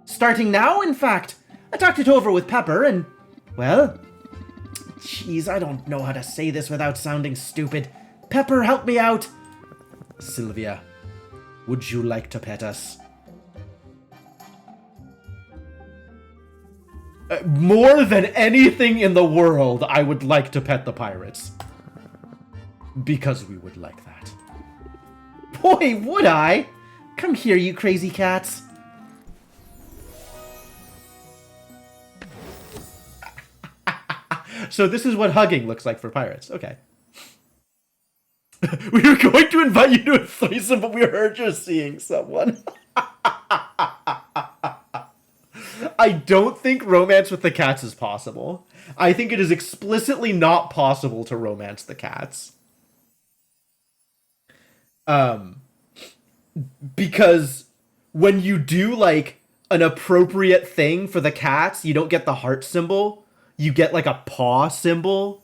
Starting now, in fact. I talked it over with Pepper and... well, jeez, I don't know how to say this without sounding stupid. Pepper, help me out. Sylvia, would you like to pet us? More than anything in the world, I would like to pet the pirates. Because we would like that. Boy, would I! Come here, you crazy cats. So this is what hugging looks like for pirates. Okay. We were going to invite you to a threesome, but we heard you're seeing someone. I don't think romance with the cats is possible. I think it is explicitly not possible to romance the cats. Because when you do, like, an appropriate thing for the cats, you don't get the heart symbol. You get, like, a paw symbol.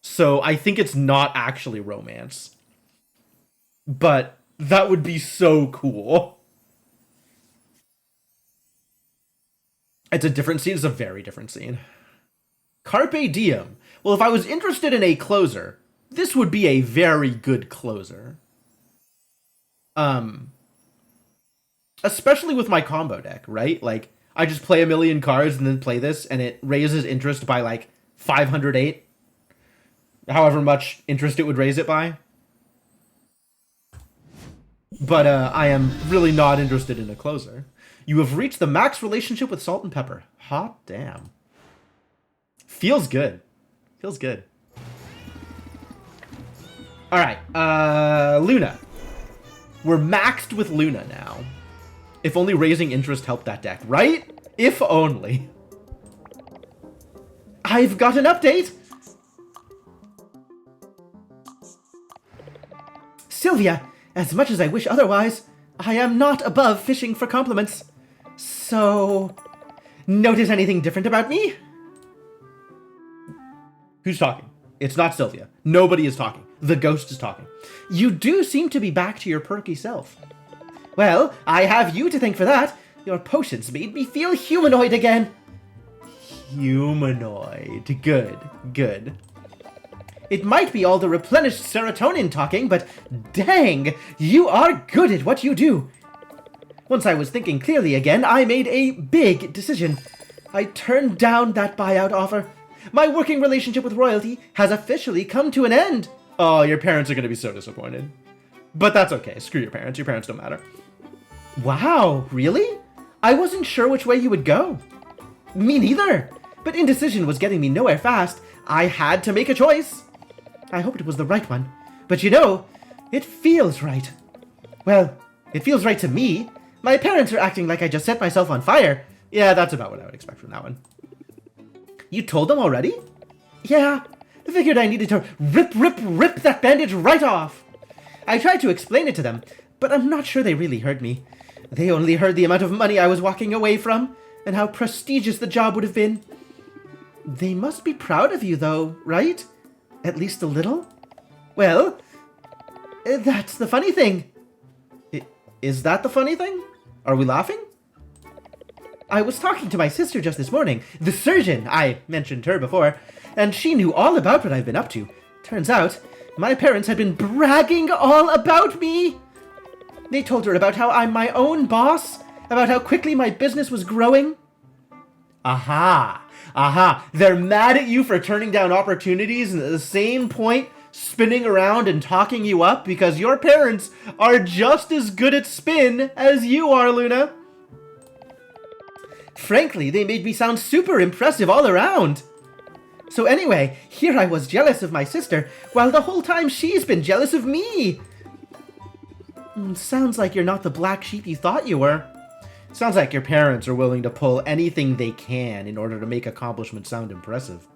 So I think it's not actually romance. But that would be so cool. It's a different scene. It's a very different scene. Carpe diem. Well, if I was interested in a closer, this would be a very good closer. Especially with my combo deck, right? Like, I just play a million cards and then play this, and it raises interest by, like, 508. However much interest it would raise it by. But, I am really not interested in a closer. You have reached the max relationship with Salt and Pepper. Hot damn. Feels good. Feels good. Alright, Luna. We're maxed with Luna now. If only raising interest helped that deck, right? If only. I've got an update! Sylvia, as much as I wish otherwise, I am not above fishing for compliments. So, notice anything different about me? Who's talking? It's not Sylvia. Nobody is talking. The ghost is talking. You do seem to be back to your perky self. Well, I have you to thank for that. Your potions made me feel humanoid again. Humanoid. Good, good. It might be all the replenished serotonin talking, but dang, you are good at what you do. Once I was thinking clearly again, I made a big decision. I turned down that buyout offer. My working relationship with royalty has officially come to an end. Oh, your parents are going to be so disappointed. But that's okay. Screw your parents. Your parents don't matter. Wow, really? I wasn't sure which way you would go. Me neither. But indecision was getting me nowhere fast. I had to make a choice. I hoped it was the right one. But you know, it feels right. Well, it feels right to me. My parents are acting like I just set myself on fire. Yeah, that's about what I would expect from that one. You told them already? Yeah. I figured I needed to rip that bandage right off. I tried to explain it to them, but I'm not sure they really heard me. They only heard the amount of money I was walking away from, and how prestigious the job would have been. They must be proud of you, though, right? At least a little? Well, that's the funny thing. Is that the funny thing? Are we laughing? I was talking to my sister just this morning, the surgeon. I mentioned her before, and she knew all about what I've been up to. Turns out, my parents had been bragging all about me. They told her about how I'm my own boss, about how quickly my business was growing. Aha! Aha! They're mad at you for turning down opportunities, and at the same point, spinning around and talking you up because your parents are just as good at spin as you are, Luna. Frankly, they made me sound super impressive all around. So anyway, here I was jealous of my sister, while the whole time she's been jealous of me. Sounds like you're not the black sheep you thought you were. Sounds like your parents are willing to pull anything they can in order to make accomplishments sound impressive.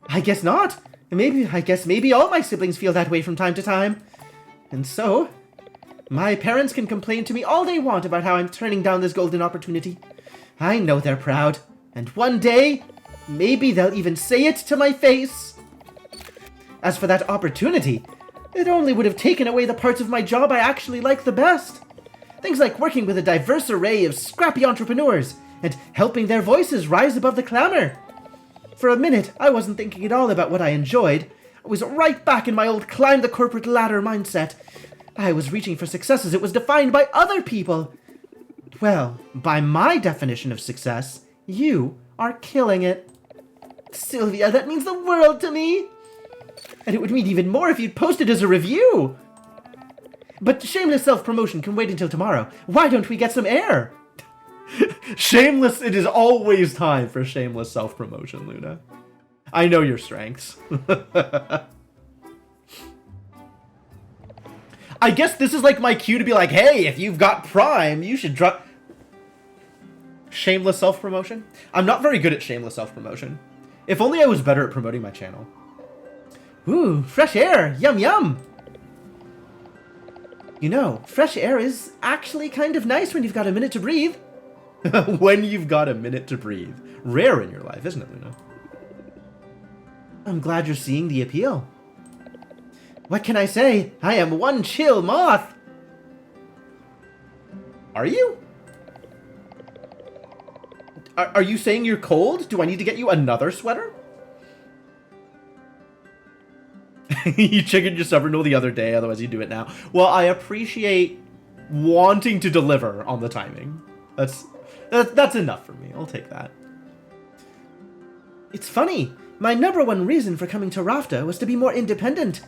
I guess not. I guess maybe all my siblings feel that way from time to time. And so, my parents can complain to me all they want about how I'm turning down this golden opportunity. I know they're proud. And one day, maybe they'll even say it to my face. As for that opportunity, it only would have taken away the parts of my job I actually like the best. Things like working with a diverse array of scrappy entrepreneurs and helping their voices rise above the clamor. For a minute, I wasn't thinking at all about what I enjoyed. I was right back in my old climb the corporate ladder mindset. I was reaching for success as it was defined by other people. Well, by my definition of success, you are killing it. Sylvia, that means the world to me. And it would mean even more if you'd post it as a review. But shameless self-promotion can wait until tomorrow. Why don't we get some air? Shameless, it is always time for shameless self-promotion, Luna. I know your strengths. I guess this is like my cue to be like, hey, if you've got Prime, you should drop... Shameless self-promotion? I'm not very good at shameless self-promotion. If only I was better at promoting my channel. Ooh, fresh air! Yum yum! You know, fresh air is actually kind of nice when you've got a minute to breathe. When you've got a minute to breathe. Rare in your life, isn't it, Luna? I'm glad you're seeing the appeal. What can I say? I am one chill moth! Are you? Are you saying you're cold? Do I need to get you another sweater? You chickened your stubborn no the other day, otherwise you do it now. Well, I appreciate wanting to deliver on the timing. That's enough for me. I'll take that. It's funny. My #1 reason for coming to Rafta was to be more independent.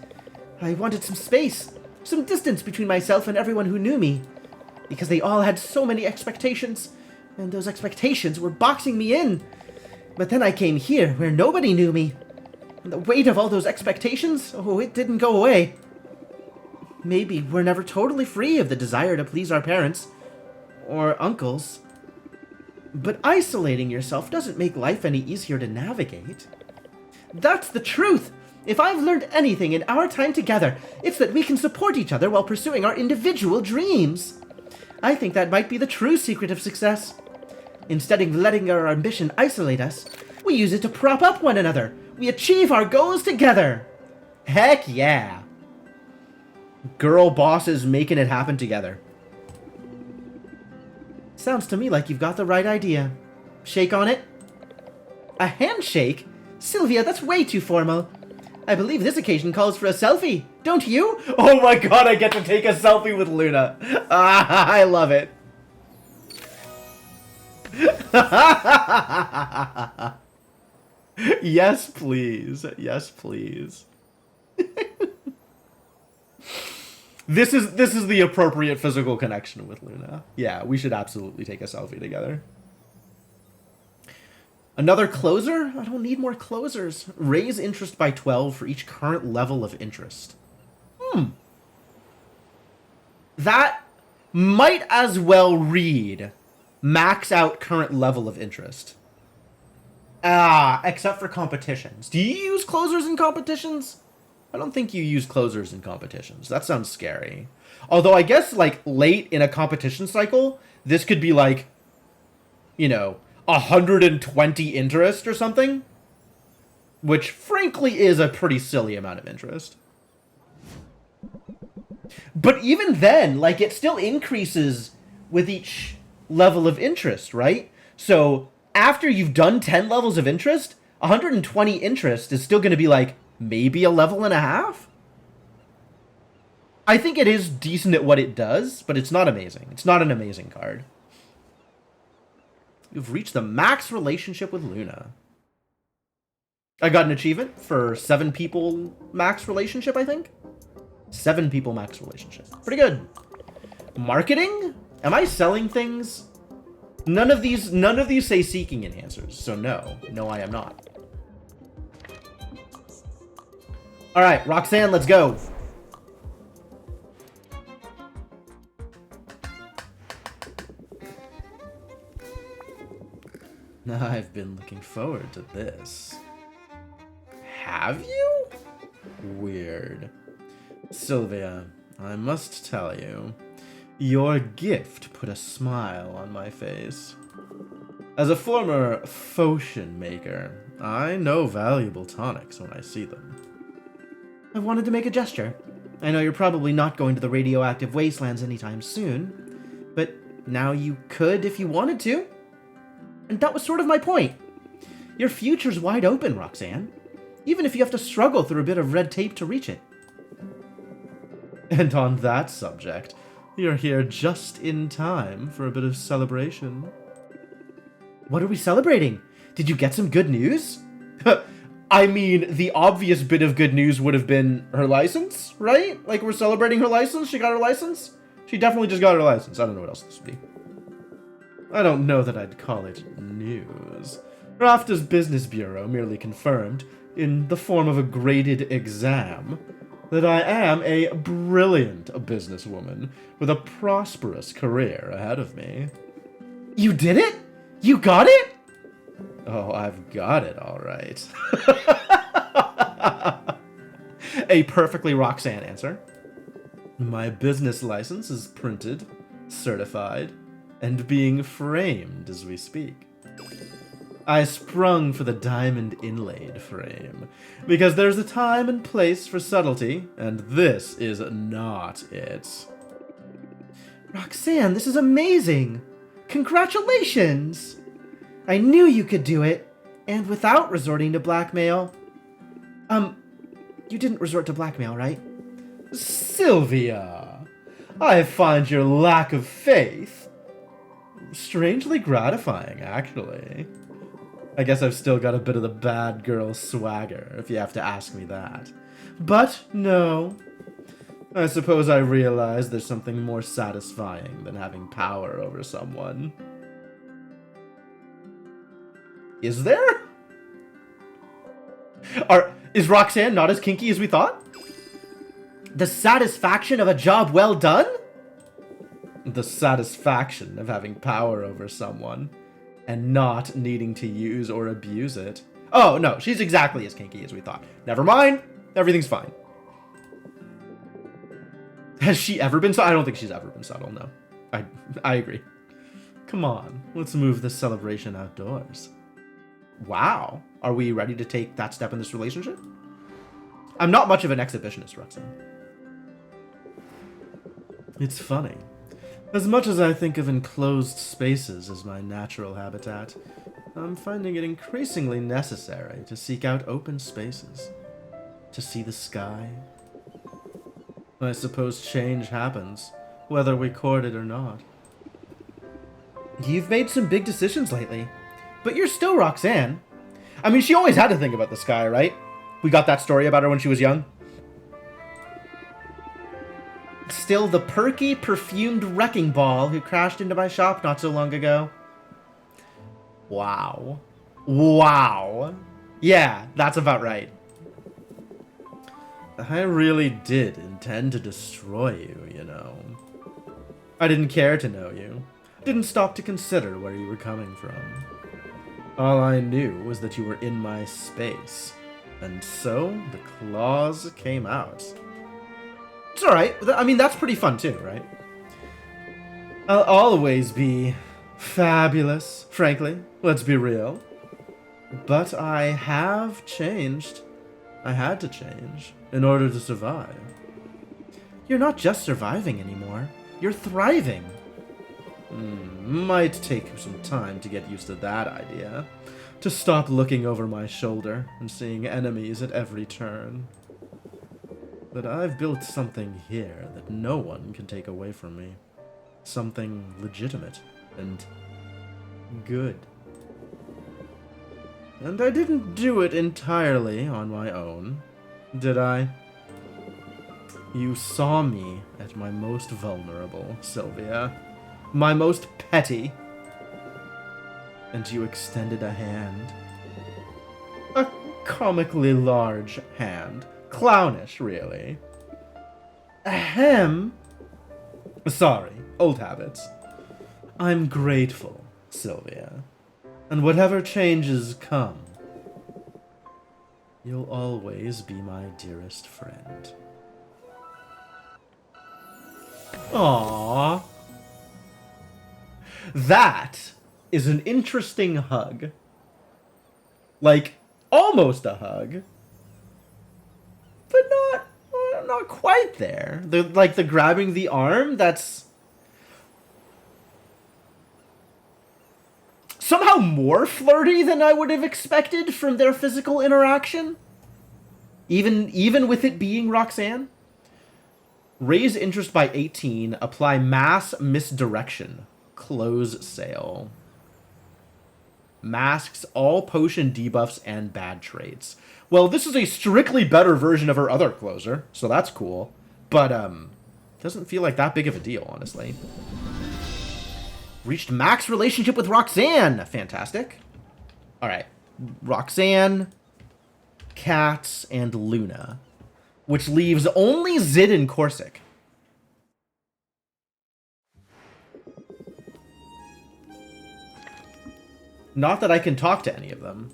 I wanted some space, some distance between myself and everyone who knew me. Because they all had so many expectations, and those expectations were boxing me in. But then I came here, where nobody knew me. And the weight of all those expectations, oh, it didn't go away. Maybe we're never totally free of the desire to please our parents. Or uncles. But isolating yourself doesn't make life any easier to navigate. That's the truth! If I've learned anything in our time together, it's that we can support each other while pursuing our individual dreams. I think that might be the true secret of success. Instead of letting our ambition isolate us, we use it to prop up one another. We achieve our goals together. Heck yeah. Girl bosses making it happen together. Sounds to me like you've got the right idea. Shake on it? A handshake? Sylvia, that's way too formal. I believe this occasion calls for a selfie, don't you? Oh my god, I get to take a selfie with Luna. I love it. Yes, please. Yes, please. This is the appropriate physical connection with Luna. Yeah, we should absolutely take a selfie together. Another closer? I don't need more closers. Raise interest by 12 for each current level of interest. That might as well read max out current level of interest. Except for competitions. Do you use closers in competitions? I don't think you use closers in competitions. That sounds scary. Although I guess, like, late in a competition cycle, this could be like, you know, 120 interest or something. Which, frankly, is a pretty silly amount of interest. But even then, like, it still increases with each level of interest, right? So, after you've done 10 levels of interest, 120 interest is still going to be, like, maybe a level and a half? I think it is decent at what it does, but it's not amazing. It's not an amazing card. You've reached the max relationship with Luna. I got an achievement for 7 people max relationship, I think. 7 people max relationship. Pretty good. Marketing? Am I selling things? None of these say seeking enhancers, so no. No, I am not. Alright, Roxanne, let's go. I've been looking forward to this. Have you? Weird. Sylvia, I must tell you, your gift put a smile on my face. As a former potion maker, I know valuable tonics when I see them. I wanted to make a gesture. I know you're probably not going to the radioactive wastelands anytime soon, but now you could if you wanted to. And that was sort of my point. Your future's wide open, Roxanne. even if you have to struggle through a bit of red tape to reach it. And on that subject, you're here just in time for a bit of celebration. What are we celebrating? Did you get some good news? I mean, the obvious bit of good news would have been her license, right? Like, we're celebrating her license? She got her license? She definitely just got her license. I don't know what else this would be. I don't know that I'd call it news. Rafta's business bureau merely confirmed, in the form of a graded exam, that I am a brilliant businesswoman with a prosperous career ahead of me. You did it? You got it? Oh, I've got it, all right. A perfectly Roxanne answer. My business license is printed, certified, and being framed as we speak. I sprung for the diamond inlaid frame, because there's a time and place for subtlety, and this is not it. Roxanne, this is amazing! Congratulations! I knew you could do it, and without resorting to blackmail. You didn't resort to blackmail, right? Sylvia, I find your lack of faith strangely gratifying, actually. I guess I've still got a bit of the bad girl swagger, if you have to ask me that. But no. I suppose I realize there's something more satisfying than having power over someone. Is there? Is Roxanne not as kinky as we thought? The satisfaction of a job well done? The satisfaction of having power over someone and not needing to use or abuse it. Oh, no, she's exactly as kinky as we thought. Never mind. Everything's fine. Has she ever been subtle? I don't think she's ever been subtle, no. I agree. Come on, let's move this celebration outdoors. Wow. Are we ready to take that step in this relationship? I'm not much of an exhibitionist, Roxanne. It's funny. As much as I think of enclosed spaces as my natural habitat, I'm finding it increasingly necessary to seek out open spaces. To see the sky. I suppose change happens, whether we court it or not. You've made some big decisions lately, but you're still Roxanne. I mean, she always had to think about the sky, right? We got that story about her when she was young. Still the perky, perfumed wrecking ball who crashed into my shop not so long ago. Wow. Wow. Yeah, that's about right. I really did intend to destroy you, you know. I didn't care to know you. Didn't stop to consider where you were coming from. All I knew was that you were in my space. And so, the claws came out. It's alright. I mean, that's pretty fun too, right? I'll always be fabulous, frankly. Let's be real. But I have changed. I had to change in order to survive. You're not just surviving anymore. You're thriving. Might take some time to get used to that idea. To stop looking over my shoulder and seeing enemies at every turn. But I've built something here that no one can take away from me. Something legitimate and good. And I didn't do it entirely on my own, did I? You saw me at my most vulnerable, Sylvia. My most petty. And you extended a hand. A comically large hand. Clownish, really. Ahem. Sorry, old habits. I'm grateful, Sylvia. And whatever changes come, you'll always be my dearest friend. Aww. That is an interesting hug. Like, almost a hug. But not quite there. The grabbing the arm, that's somehow more flirty than I would have expected from their physical interaction. Even with it being Roxanne? Raise interest by 18. Apply mass misdirection. Close sale. Masks all potion debuffs and bad traits. Well, this is a strictly better version of her other closer, so that's cool. But, doesn't feel like that big of a deal, honestly. Reached max relationship with Roxanne! Fantastic. Alright. Roxanne, Cats, and Luna. Which leaves only Zid and Corsic. Not that I can talk to any of them.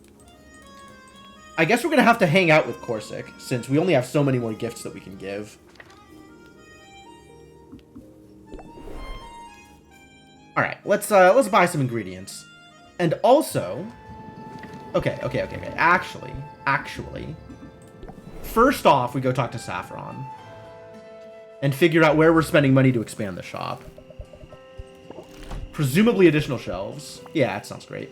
I guess we're going to have to hang out with Corsic, since we only have so many more gifts that we can give. Alright, let's buy some ingredients. And also... Okay. Actually... First off, we go talk to Saffron. And figure out where we're spending money to expand the shop. Presumably additional shelves. Yeah, that sounds great.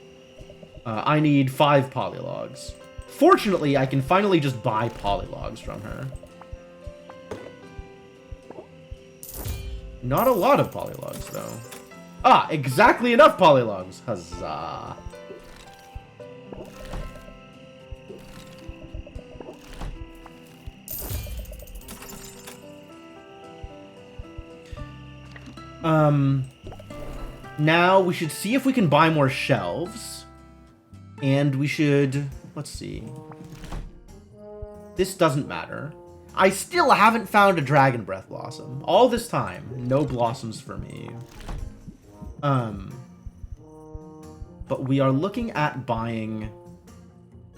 I need 5 polylogs. Fortunately, I can finally just buy polylogs from her. Not a lot of polylogs, though. Ah, exactly enough polylogs. Huzzah. Now we should see if we can buy more shelves. And we should... Let's see. This doesn't matter. I still haven't found a Dragon Breath Blossom. All this time, no blossoms for me. But we are looking at buying...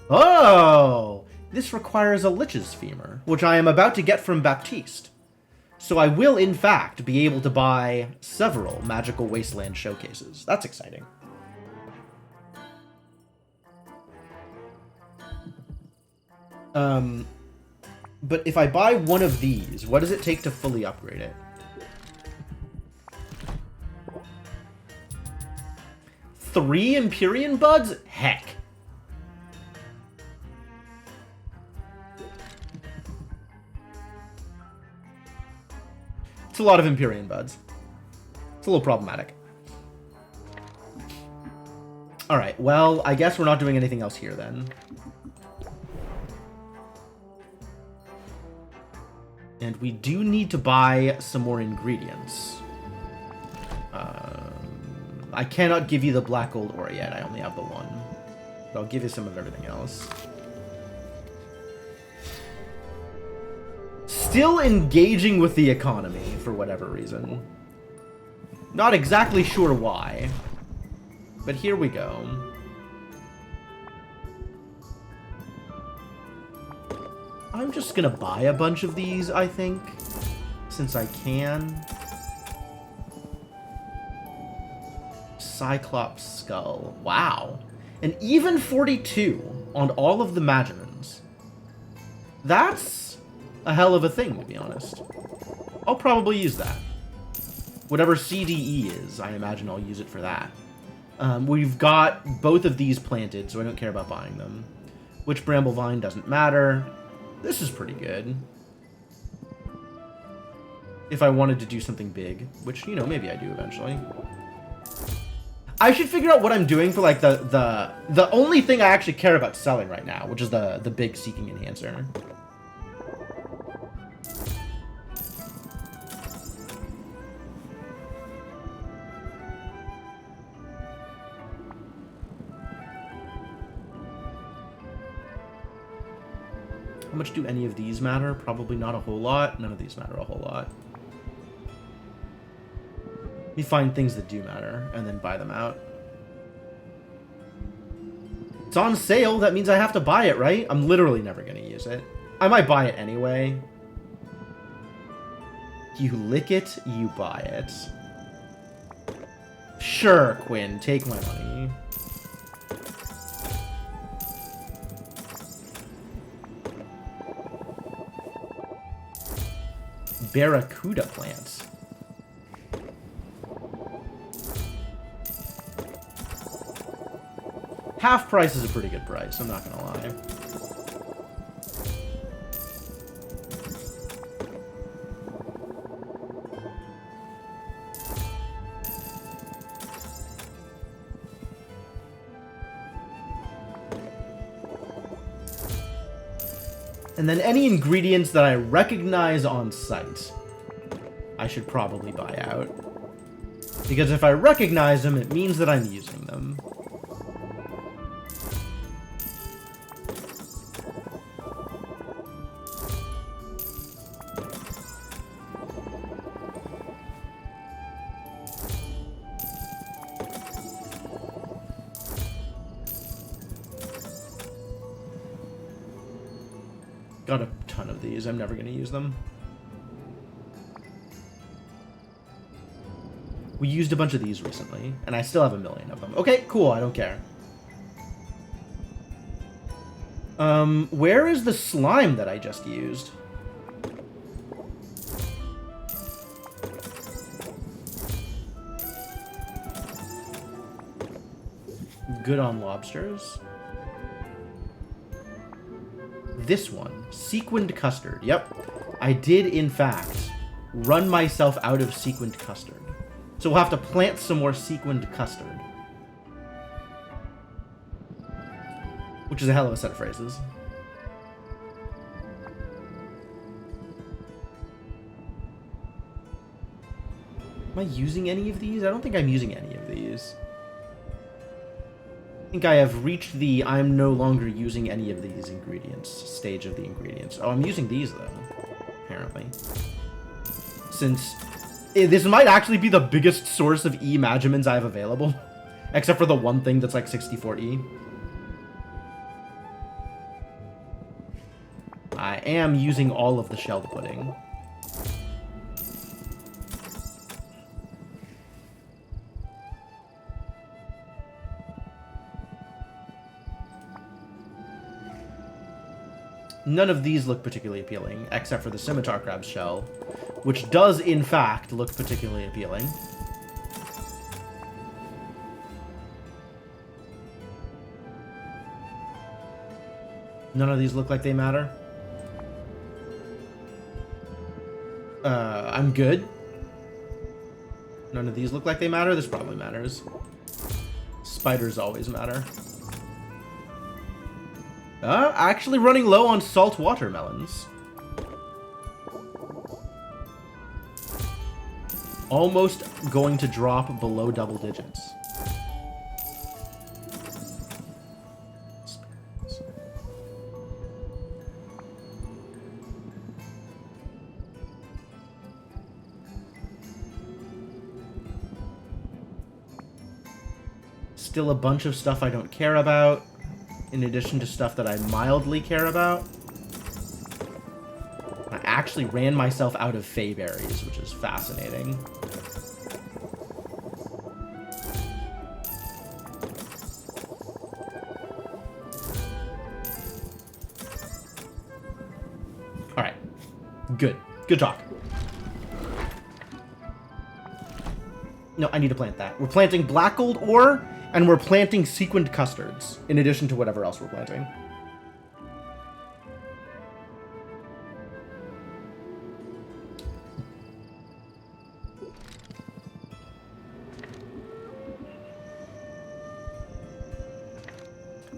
Oh! This requires a Lich's Femur, which I am about to get from Baptiste. So I will, in fact, be able to buy several Magical Wasteland showcases. That's exciting. But if I buy one of these, what does it take to fully upgrade it? 3 Empyrean Buds? Heck. It's a lot of Empyrean Buds. It's a little problematic. Alright, well, I guess we're not doing anything else here then. And we do need to buy some more ingredients. I cannot give you the black gold ore yet. I only have the one. But I'll give you some of everything else. Still engaging with the economy for whatever reason. Not exactly sure why. But here we go. I'm just gonna buy a bunch of these, I think, since I can. Cyclops Skull. Wow. And even 42 on all of the Magimans. That's a hell of a thing, to be honest. I'll probably use that. Whatever CDE is, I imagine I'll use it for that. We've got both of these planted, so I don't care about buying them. Which Bramblevine doesn't matter. This is pretty good. If I wanted to do something big, which, you know, maybe I do eventually. I should figure out what I'm doing for, like, the only thing I actually care about selling right now, which is the big Seeking Enhancer. How much do any of these matter? Probably not a whole lot. None of these matter a whole lot. Let me find things that do matter, and then buy them out. It's on sale, that means I have to buy it, right? I'm literally never going to use it. I might buy it anyway. You lick it, you buy it. Sure, Quinn, take my money. Barracuda plants. Half price is a pretty good price, I'm not gonna lie. And then any ingredients that I recognize on sight, I should probably buy out. Because if I recognize them, it means that I'm using them. Got a ton of these. I'm never going to use them. We used a bunch of these recently, and I still have a million of them. Okay, cool. I don't care. Where is the slime that I just used? Good on lobsters. This one, sequined custard. Yep, I did in fact run myself out of sequined custard. So we'll have to plant some more sequined custard. Which is a hell of a set of phrases. Am I using any of these? I don't think I'm using any of these. I think I have reached the I'm no longer using any of these ingredients stage of the ingredients. Oh, I'm using these though, apparently. Since this might actually be the biggest source of E-Magimins I have available. Except for the one thing that's like 64E. I am using all of the shelled pudding. None of these look particularly appealing, except for the scimitar crab shell, which does, in fact, look particularly appealing. None of these look like they matter. I'm good. None of these look like they matter. This probably matters. Spiders always matter. Actually running low on salt watermelons. Almost going to drop below double digits. Still a bunch of stuff I don't care about, in addition to stuff that I mildly care about. I actually ran myself out of fey berries, which is fascinating. Alright. Good. Good talk. No, I need to plant that. We're planting black gold ore, and we're planting sequined custards, in addition to whatever else we're planting.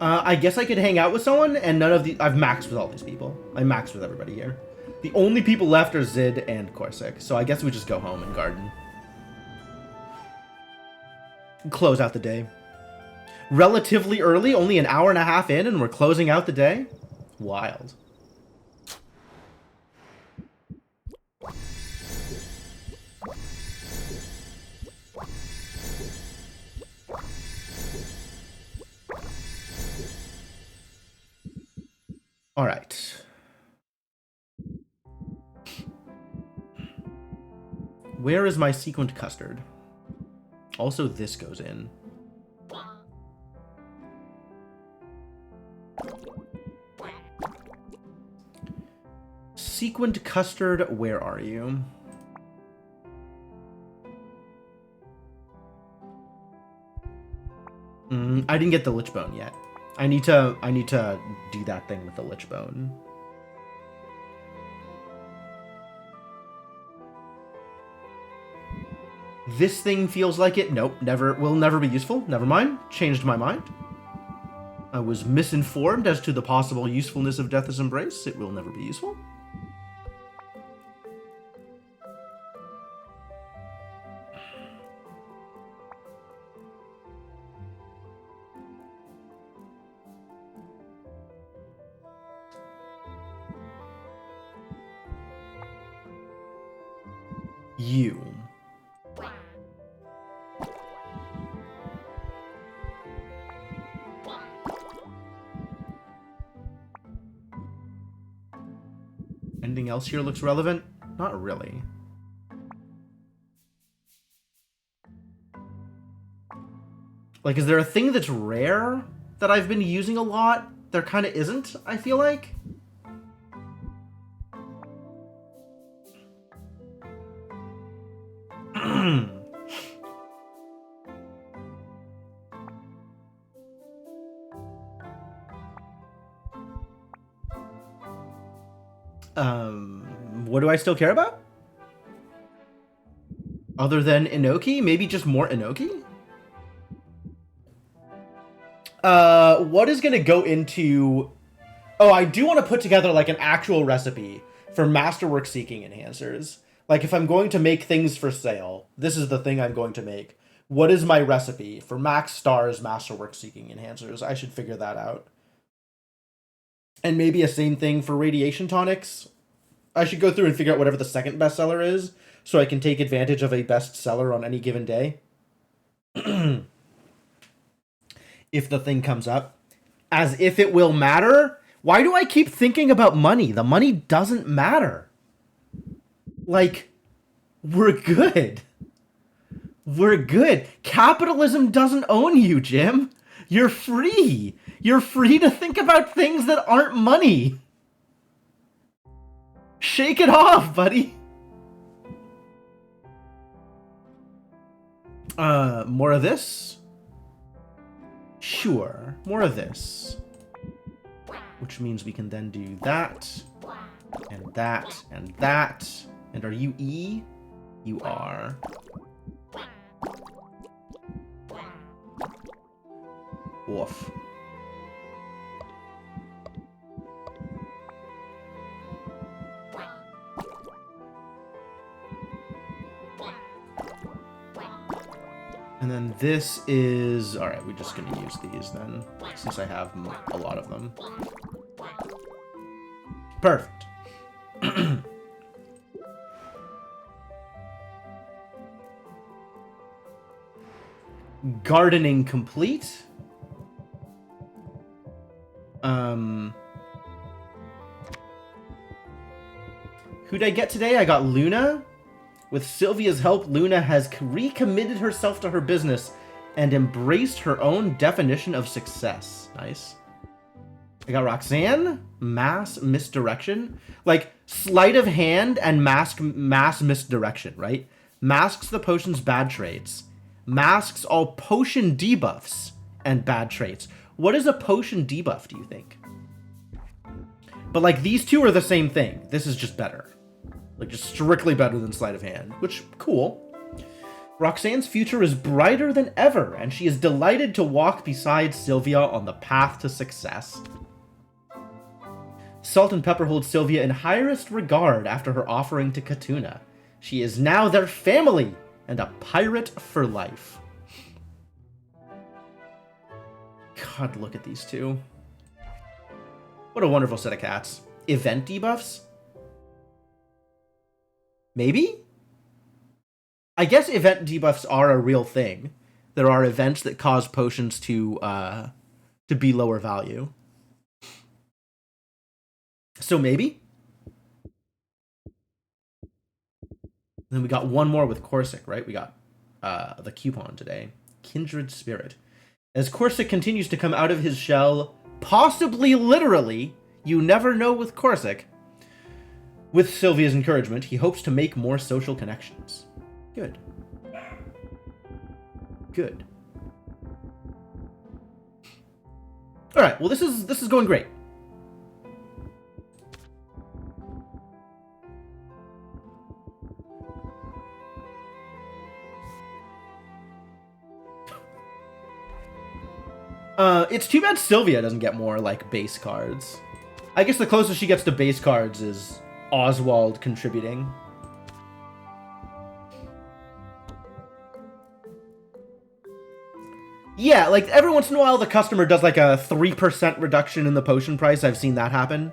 I guess I could hang out with someone, and none of the... I've maxed with all these people. I maxed with everybody here. The only people left are Zid and Corsic, so I guess we just go home and garden. Close out the day. Relatively early, only an hour and a half in, and we're closing out the day? Wild. All right. Where is my sequined custard? Also, this goes in. Sequined custard, where are you? I didn't get the lich bone yet. I need to do that thing with the lich bone. This thing feels like it. Nope, never will never be useful. Never mind. Changed my mind. I was misinformed as to the possible usefulness of Death's Embrace. It will never be useful. You. Anything else here looks relevant? Not really. Like, is there a thing that's rare that I've been using a lot? There kind of isn't, I feel like. What do I still care about? Other than Inoki? Maybe just more Inoki? What is gonna go into... Oh, I do want to put together, like, an actual recipe for Masterwork Seeking Enhancers. Like, if I'm going to make things for sale, this is the thing I'm going to make. What is my recipe for Max Star's Masterwork Seeking Enhancers? I should figure that out. And maybe a same thing for Radiation Tonics. I should go through and figure out whatever the second bestseller is, so I can take advantage of a bestseller on any given day. If the thing comes up. As if it will matter? Why do I keep thinking about money? The money doesn't matter. Like, we're good. We're good. Capitalism doesn't own you, Jim. You're free. You're free to think about things that aren't money. Shake it off, buddy. More of this? Sure, more of this. Which means we can then do that, and that, and that. And are you E? You are. Woof. And then this is... Alright, we're just going to use these then, since I have a lot of them. Perfect. Gardening complete. Who'd I get today? I got Luna. With Sylvia's help, Luna has recommitted herself to her business and embraced her own definition of success. Nice. I got Roxanne. Mass misdirection. Like, sleight of hand and mass misdirection, right? Masks the potion's bad traits. Masks all potion debuffs and bad traits. What is a potion debuff, do you think? But, like, these two are the same thing. This is just better. Like, just strictly better than sleight of hand, which, cool. Roxanne's future is brighter than ever, and she is delighted to walk beside Sylvia on the path to success. Salt and Pepper hold Sylvia in highest regard after her offering to Katuna. She is now their family, and a pirate for life. God, look at these two. What a wonderful set of cats. Event debuffs? Maybe? I guess event debuffs are a real thing. There are events that cause potions to be lower value. So maybe? Then we got one more with Corsic, right? We got the coupon today. Kindred Spirit. As Corsic continues to come out of his shell, possibly literally, you never know with Corsic, with Sylvia's encouragement, he hopes to make more social connections. Good. Good. All right. Well, this is going great. It's too bad Sylvia doesn't get more, like, base cards. I guess the closest she gets to base cards is Oswald contributing. Yeah, like, every once in a while the customer does, like, a 3% reduction in the potion price. I've seen that happen.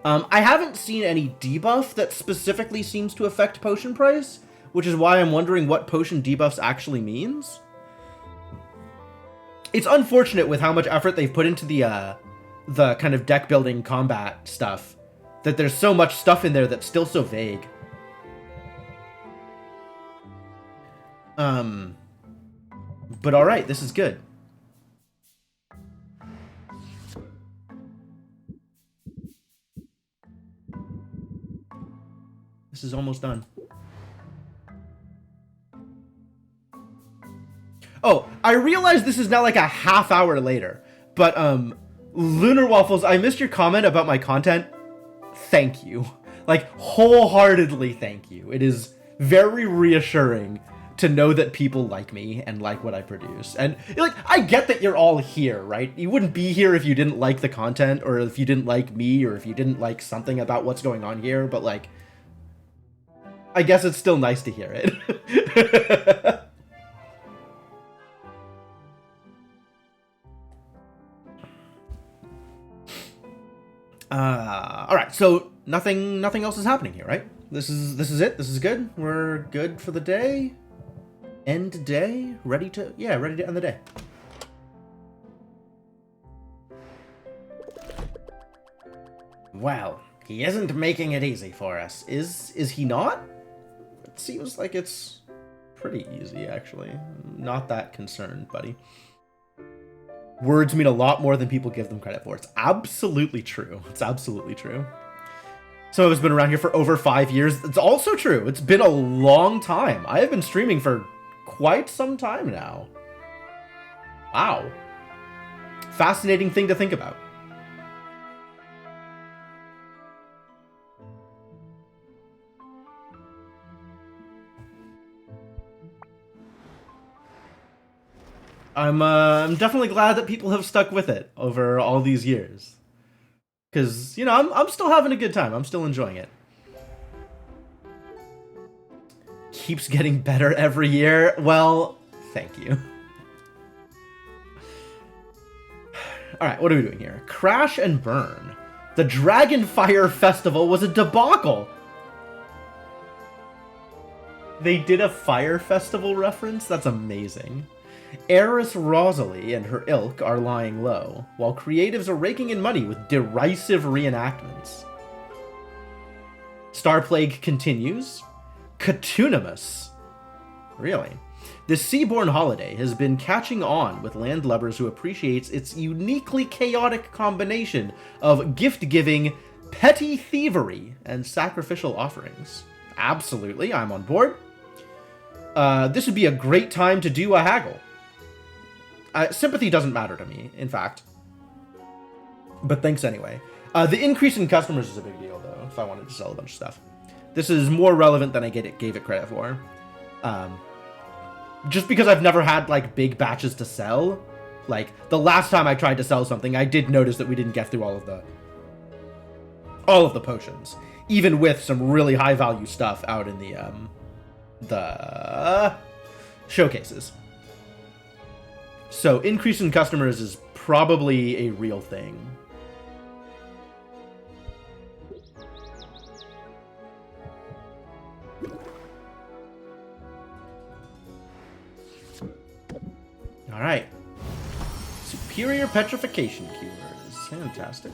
I haven't seen any debuff that specifically seems to affect potion price, which is why I'm wondering what potion debuffs actually means. It's unfortunate with how much effort they've put into the kind of deck building combat stuff, that there's so much stuff in there that's still so vague. But alright, this is good. This is almost done. Oh, I realize this is now like a half hour later, but Lunar Waffles, I missed your comment about my content. Thank you. Like, wholeheartedly thank you. It is very reassuring to know that people like me and like what I produce. And, like, I get that you're all here, right? You wouldn't be here if you didn't like the content, or if you didn't like me, or if you didn't like something about what's going on here, but, like, I guess it's still nice to hear it. All right, so nothing else is happening here, right? This is it. This is good. We're good for the day. End day. Ready to end the day. Well, he isn't making it easy for us. Is he not? It seems like it's pretty easy, actually. I'm not that concerned, buddy. Words mean a lot more than people give them credit for. It's absolutely true. It's absolutely true. Some of us have been around here for over 5 years. It's also true. It's been a long time. I have been streaming for quite some time now. Wow. Fascinating thing to think about. I'm definitely glad that people have stuck with it over all these years. Because, you know, I'm still having a good time. I'm still enjoying it. Keeps getting better every year. Well, thank you. Alright, what are we doing here? Crash and burn. The Dragonfire Festival was a debacle. They did a fire festival reference? That's amazing. Heiress Rosalie and her ilk are lying low, while creatives are raking in money with derisive reenactments. Star Plague continues. Potionomics. Really? The Seaborn holiday has been catching on with landlubbers who appreciates its uniquely chaotic combination of gift-giving, petty thievery, and sacrificial offerings. Absolutely, I'm on board. This would be a great time to do a haggle. Sympathy doesn't matter to me, in fact. But thanks anyway. The increase in customers is a big deal, though, if I wanted to sell a bunch of stuff. This is more relevant than I gave it credit for. Just because I've never had, like, big batches to sell. Like, the last time I tried to sell something, I did notice that we didn't get through all of the potions. Even with some really high-value stuff out in the showcases. So, increase in customers is probably a real thing. Alright. Superior petrification cures. Fantastic.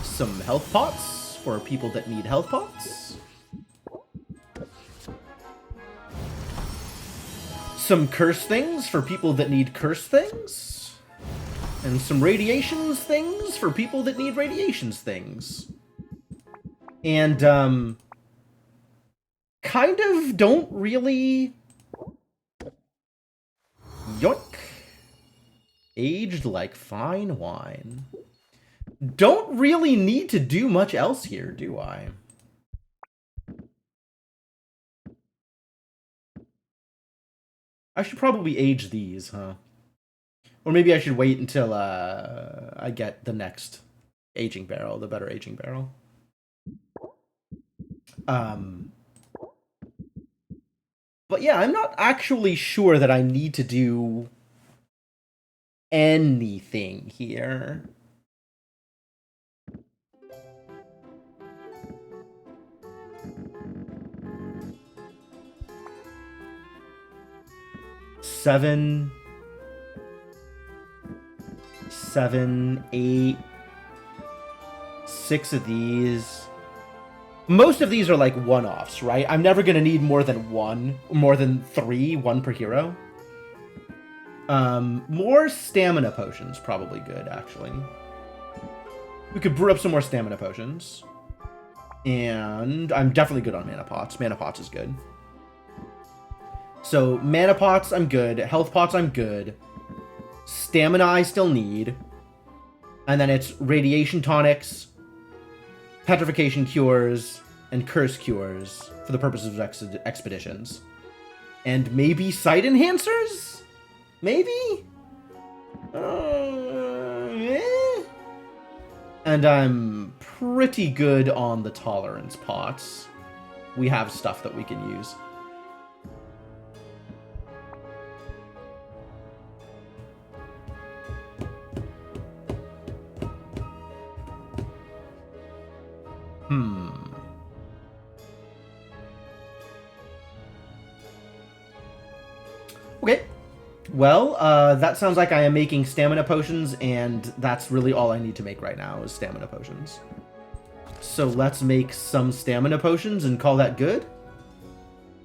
Some health pots for people that need health pots. Some curse things for people that need curse things. And some radiations things for people that need radiations things. And, kind of don't really... Yoink. Aged like fine wine. Don't really need to do much else here, do I? I should probably age these, huh? Or maybe I should wait until I get the next aging barrel, the better aging barrel. But yeah, I'm not actually sure that I need to do anything here. Seven, 8, 6 of these. Most of these are like one-offs, right? I'm never gonna need more than 3, 1 per hero. More stamina potions, probably good, actually. We could brew up some more stamina potions. And I'm definitely good on mana pots. Mana pots is good. So, mana pots, I'm good. Health pots, I'm good. Stamina, I still need. And then it's radiation tonics, petrification cures, and curse cures for the purposes of expeditions. And maybe sight enhancers? Maybe? And I'm pretty good on the tolerance pots. We have stuff that we can use. Okay. Well, that sounds like I am making stamina potions, and that's really all I need to make right now is stamina potions. So let's make some stamina potions and call that good.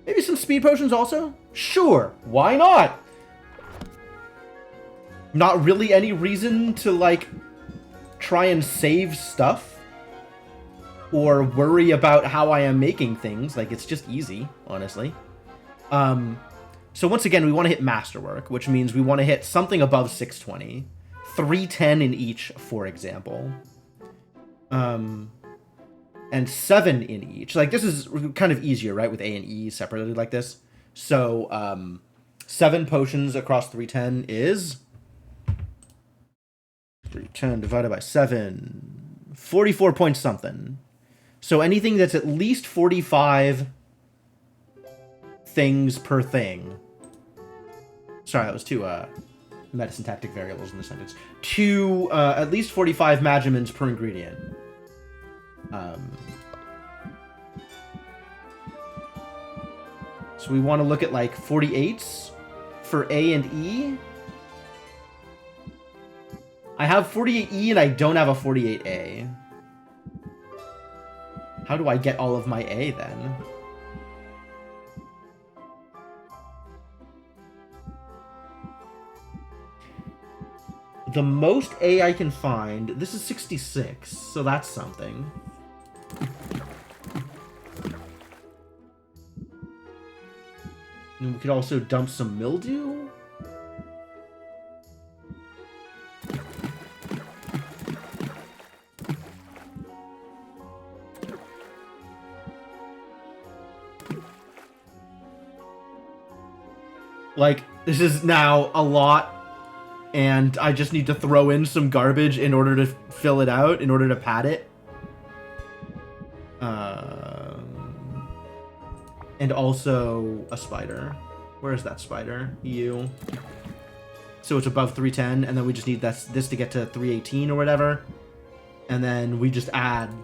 Maybe some speed potions also? Sure, why not? Not really any reason to, like, try and save stuff or worry about how I am making things. Like, it's just easy, honestly. So once again, we want to hit Masterwork, which means we want to hit something above 620. 310 in each, for example. And 7 in each. Like, this is kind of easier, right, with A and E separated like this. So, 7 potions across 310 is... 310 divided by 7. 44 point something. So anything that's at least 45 things per thing. Sorry, that was 2 medicine tactic variables in the sentence. 2, at least 45 magimins per ingredient. So we want to look at like 48s for A and E. I have 48E and I don't have a 48A. How do I get all of my A then? The most A I can find, this is 66, so that's something. And we could also dump some mildew. Like, this is now a lot, and I just need to throw in some garbage in order to fill it out, in order to pad it. And also a spider. Where is that spider? You. So it's above 310, and then we just need this to get to 318 or whatever. And then we just add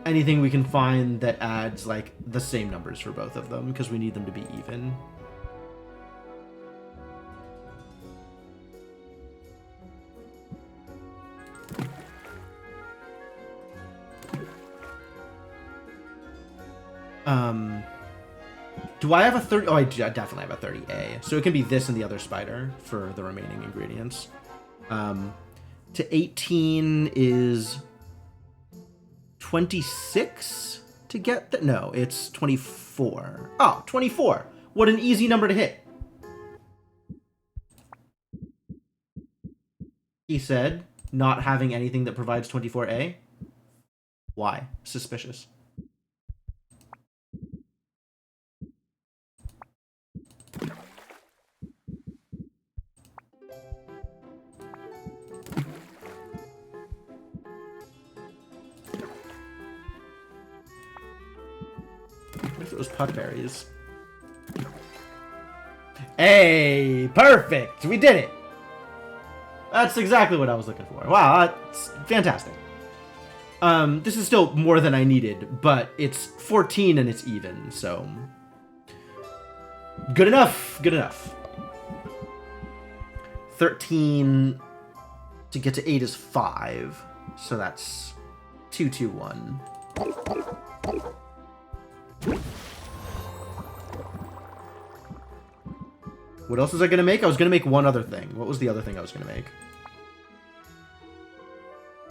anything we can find that adds, like, the same numbers for both of them, because we need them to be even. Do I have a 30? Oh, I definitely have a 30A. So it can be this and the other spider for the remaining ingredients. To 18 is 26 to get that? No, it's 24. Oh, 24. What an easy number to hit. He said, not having anything that provides 24A. Why? Suspicious. What if it was putberries? Hey, perfect! We did it! That's exactly what I was looking for. Wow, that's fantastic. This is still more than I needed, but it's 14 and it's even, so... Good enough, good enough. 13 to get to 8 is 5, so that's 2, 2, 1. What else was I gonna make? I was gonna make one other thing. What was the other thing I was gonna make?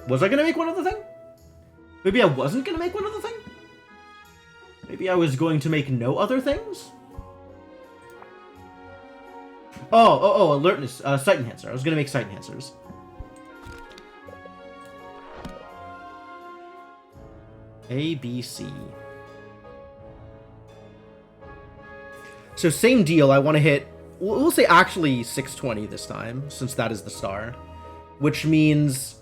Was I gonna make one other thing? Maybe I wasn't gonna make one other thing? Maybe I was going to make no other things? Oh, alertness, sight enhancer. I was gonna make sight enhancers. A, B, C. So same deal, I want to hit, we'll say actually 620 this time, since that is the star. Which means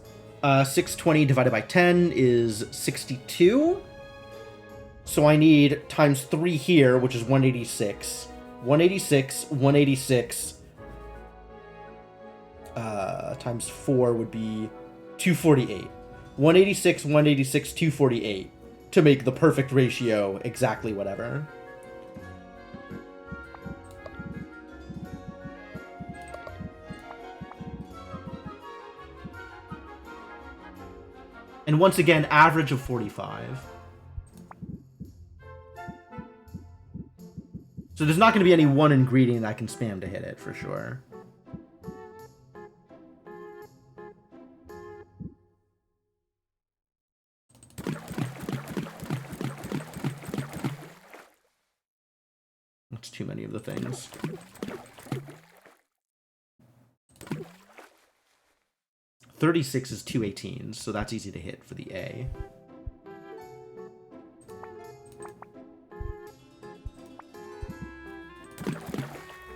620 divided by 10 is 62. So I need times 3 here, which is 186. 186, 186, times 4 would be 248. 186, 186, 248 to make the perfect ratio exactly whatever. And once again, average of 45. So there's not going to be any one ingredient I can spam to hit it, for sure. That's too many of the things. $36 is 218s, so that's easy to hit for the A.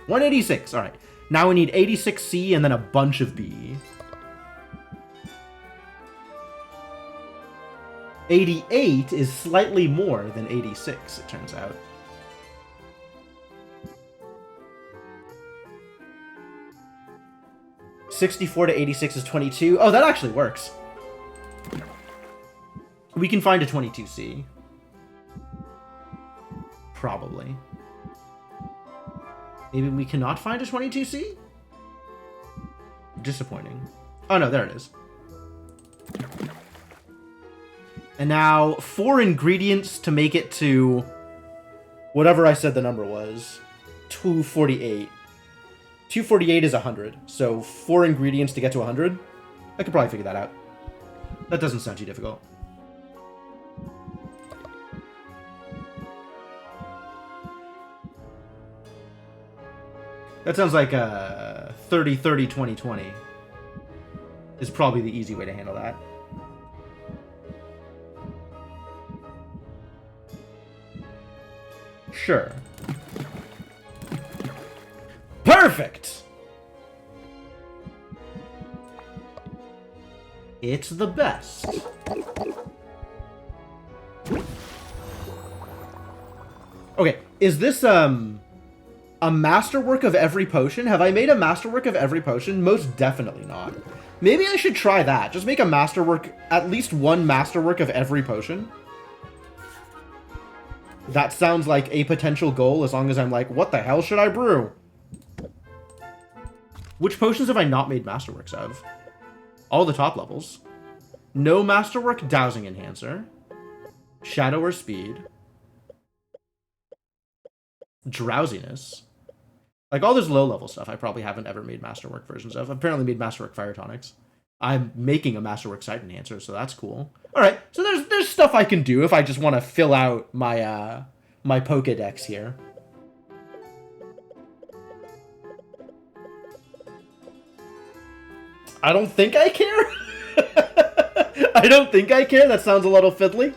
$186. All right. Now we need 86C and then a bunch of B. 88 is slightly more than 86, it turns out. $64 to 86 is 22. Oh, that actually works. We can find a 22C. Probably. Maybe we cannot find a 22C? Disappointing. Oh no, there it is. And now 4 ingredients to make it to whatever I said the number was. 248. 248 is 100. So 4 ingredients to get to 100. I could probably figure that out. That doesn't sound too difficult. That sounds like 30, 30, 20, 20 is probably the easy way to handle that. Sure. Perfect! It's the best. Okay, is this, a masterwork of every potion? Have I made a masterwork of every potion? Most definitely not. Maybe I should try that. Just make a masterwork, at least one masterwork of every potion. That sounds like a potential goal, as long as I'm like, what the hell should I brew? Which potions have I not made masterworks of? All the top levels. No masterwork dowsing enhancer. Shadow or speed. Drowsiness. Like, all this low-level stuff I probably haven't ever made Masterwork versions of. I've apparently made Masterwork Fire Tonics. I'm making a Masterwork Sight Enhancer, so that's cool. Alright, so there's stuff I can do if I just want to fill out my, my Pokedex here. I don't think I care? I don't think I care? That sounds a little fiddly.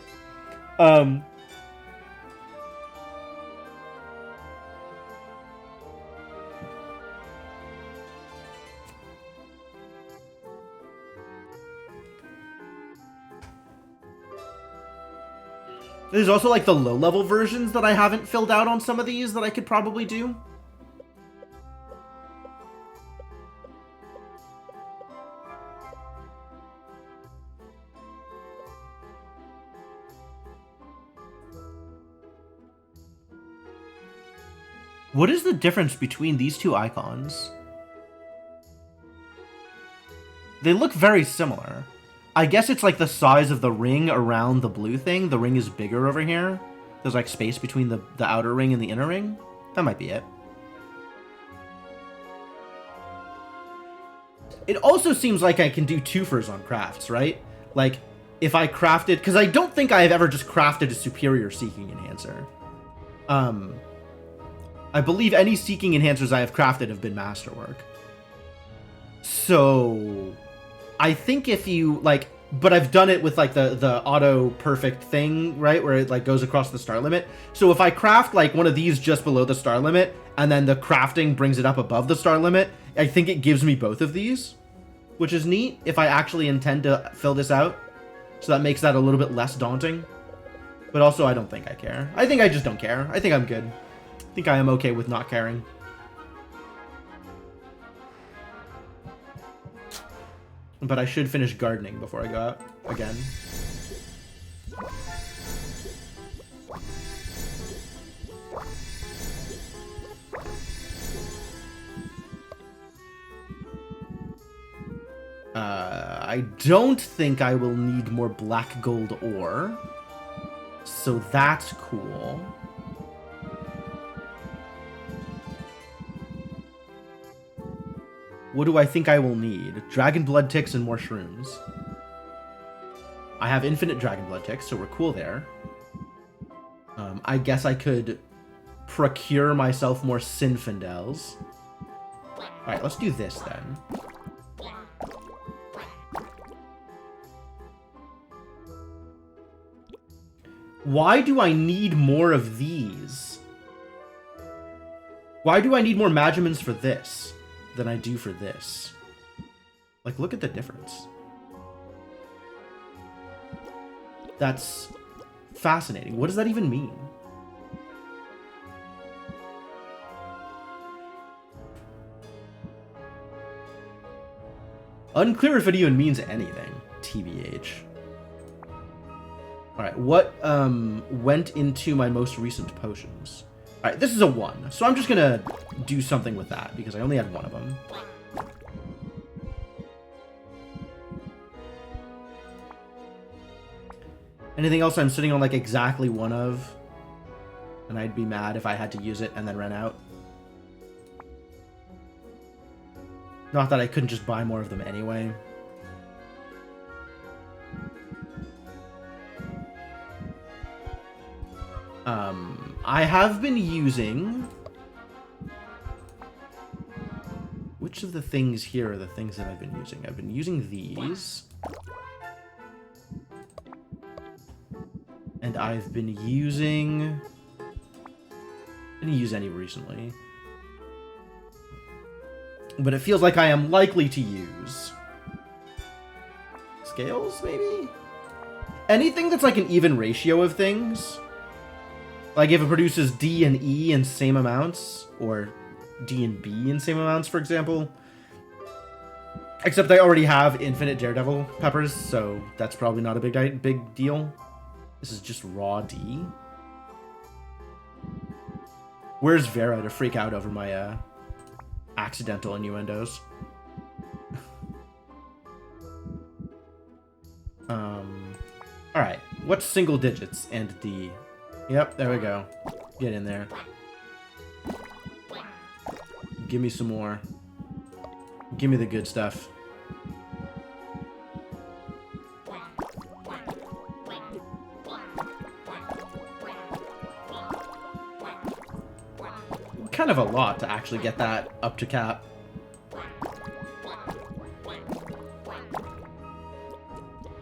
There's also like the low-level versions that I haven't filled out on some of these that I could probably do. What is the difference between these two icons? They look very similar. I guess it's like the size of the ring around the blue thing. The ring is bigger over here. There's like space between the outer ring and the inner ring. That might be it. It also seems like I can do twofers on crafts, right? Like, if I crafted... Because I don't think I have ever just crafted a superior seeking enhancer. I believe any seeking enhancers I have crafted have been masterwork. So... I think if you, like... But I've done it with, like, the auto-perfect thing, right? Where it, like, goes across the star limit. So if I craft, like, one of these just below the star limit, and then the crafting brings it up above the star limit, I think it gives me both of these. Which is neat, if I actually intend to fill this out. So that makes that a little bit less daunting. But also, I don't think I care. I think I just don't care. I think I'm good. I think I am okay with not caring. But I should finish gardening before I go out again. I don't think I will need more black gold ore. So that's cool. What do I think I will need? Dragon blood ticks and more shrooms. I have infinite dragon blood ticks, so we're cool there. I guess I could procure myself more Sinfindels. Alright, let's do this then. Why do I need more of these? Why do I need more Magimans for this than I do for this? Like, look at the difference. That's fascinating. What does that even mean? Unclear if it even means anything, TBH. Alright, what went into my most recent potions? Alright, this is a 1, so I'm just gonna do something with that, because I only had one of them. Anything else I'm sitting on, like, exactly one of? And I'd be mad if I had to use it and then ran out. Not that I couldn't just buy more of them anyway. I have been using... Which of the things here are the things that I've been using? I've been using these. And I've been using... I didn't use any recently. But it feels like I am likely to use... Scales, maybe? Anything that's like an even ratio of things. Like if it produces D and E in same amounts, or D and B in same amounts, for example. Except I already have infinite Daredevil peppers, so that's probably not a big deal. This is just raw D. Where's Vera to freak out over my accidental innuendos? Alright, what's single digits and D? Yep, there we go. Get in there. Give me some more. Give me the good stuff. Kind of a lot to actually get that up to cap.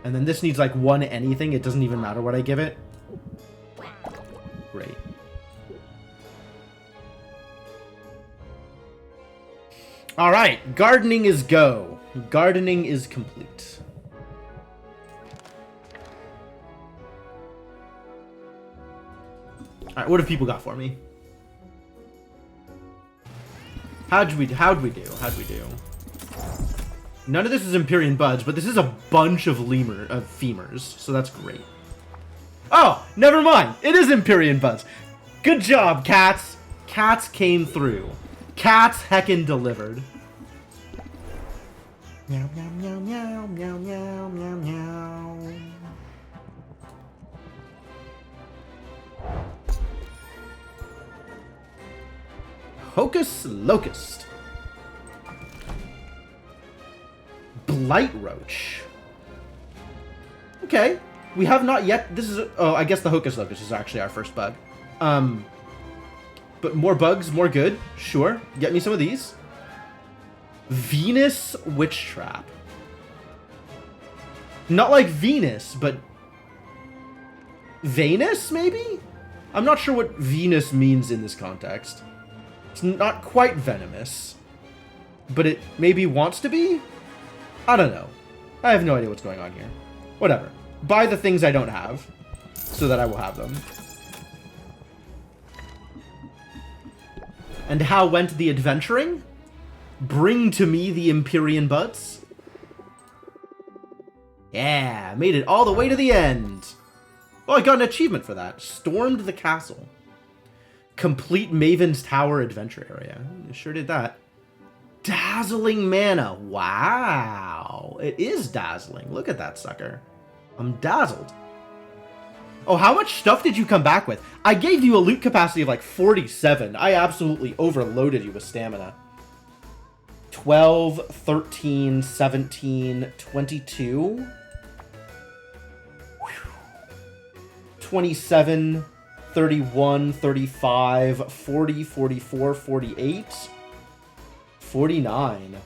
And then this needs like one anything. It doesn't even matter what I give it. Great. All right, gardening is go. Gardening is complete. Alright, what have people got for me? How'd we do? How'd we do? None of this is Empyrean Buds, but this is a bunch of femurs, so that's great. Oh, never mind. It is Empyrean Buds. Good job, cats. Cats came through. Cats heckin' delivered. Meow, meow, meow, meow, meow, meow, meow, meow. Hocus Locust. Blight Roach. Okay. We have not yet... This is... Oh, I guess the Hocus Locust is actually our first bug. But more bugs, more good. Sure. Get me some of these. Venus Witch Trap. Not like Venus, but... Venus, maybe? I'm not sure what Venus means in this context. It's not quite venomous. But it maybe wants to be? I don't know. I have no idea what's going on here. Whatever. Buy the things I don't have, so that I will have them. And how went the adventuring? Bring to me the Empyrean Buds. Yeah, made it all the way to the end. Oh, I got an achievement for that. Stormed the castle. Complete Maven's Tower adventure area. Sure did that. Dazzling mana. Wow. It is dazzling. Look at that sucker. I'm dazzled. Oh, how much stuff did you come back with? I gave you a loot capacity of like 47. I absolutely overloaded you with stamina. 12, 13, 17, 22. 27, 31, 35, 40, 44, 48, 49.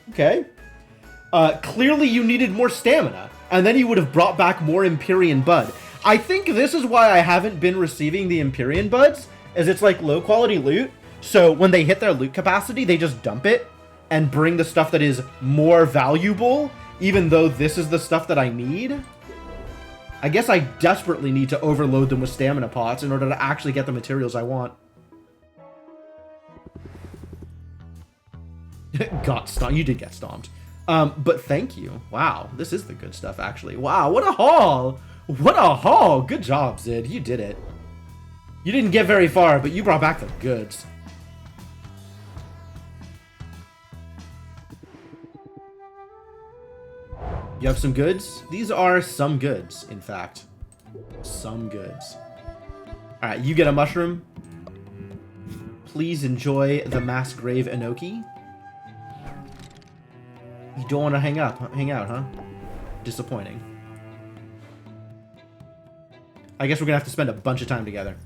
Okay. Clearly you needed more stamina, and then you would have brought back more Empyrean Bud. I think this is why I haven't been receiving the Empyrean Buds, is it's like low quality loot, so when they hit their loot capacity, they just dump it and bring the stuff that is more valuable, even though this is the stuff that I need. I guess I desperately need to overload them with stamina pots in order to actually get the materials I want. Got stomped. You did get stomped. But thank you. Wow, this is the good stuff, actually. Wow, what a haul! What a haul! Good job, Zid. You did it. You didn't get very far, but you brought back the goods. You have some goods? These are some goods, in fact. Some goods. Alright, you get a mushroom. Please enjoy the mass grave enoki. You don't want to hang out, huh? Disappointing. I guess we're gonna have to spend a bunch of time together.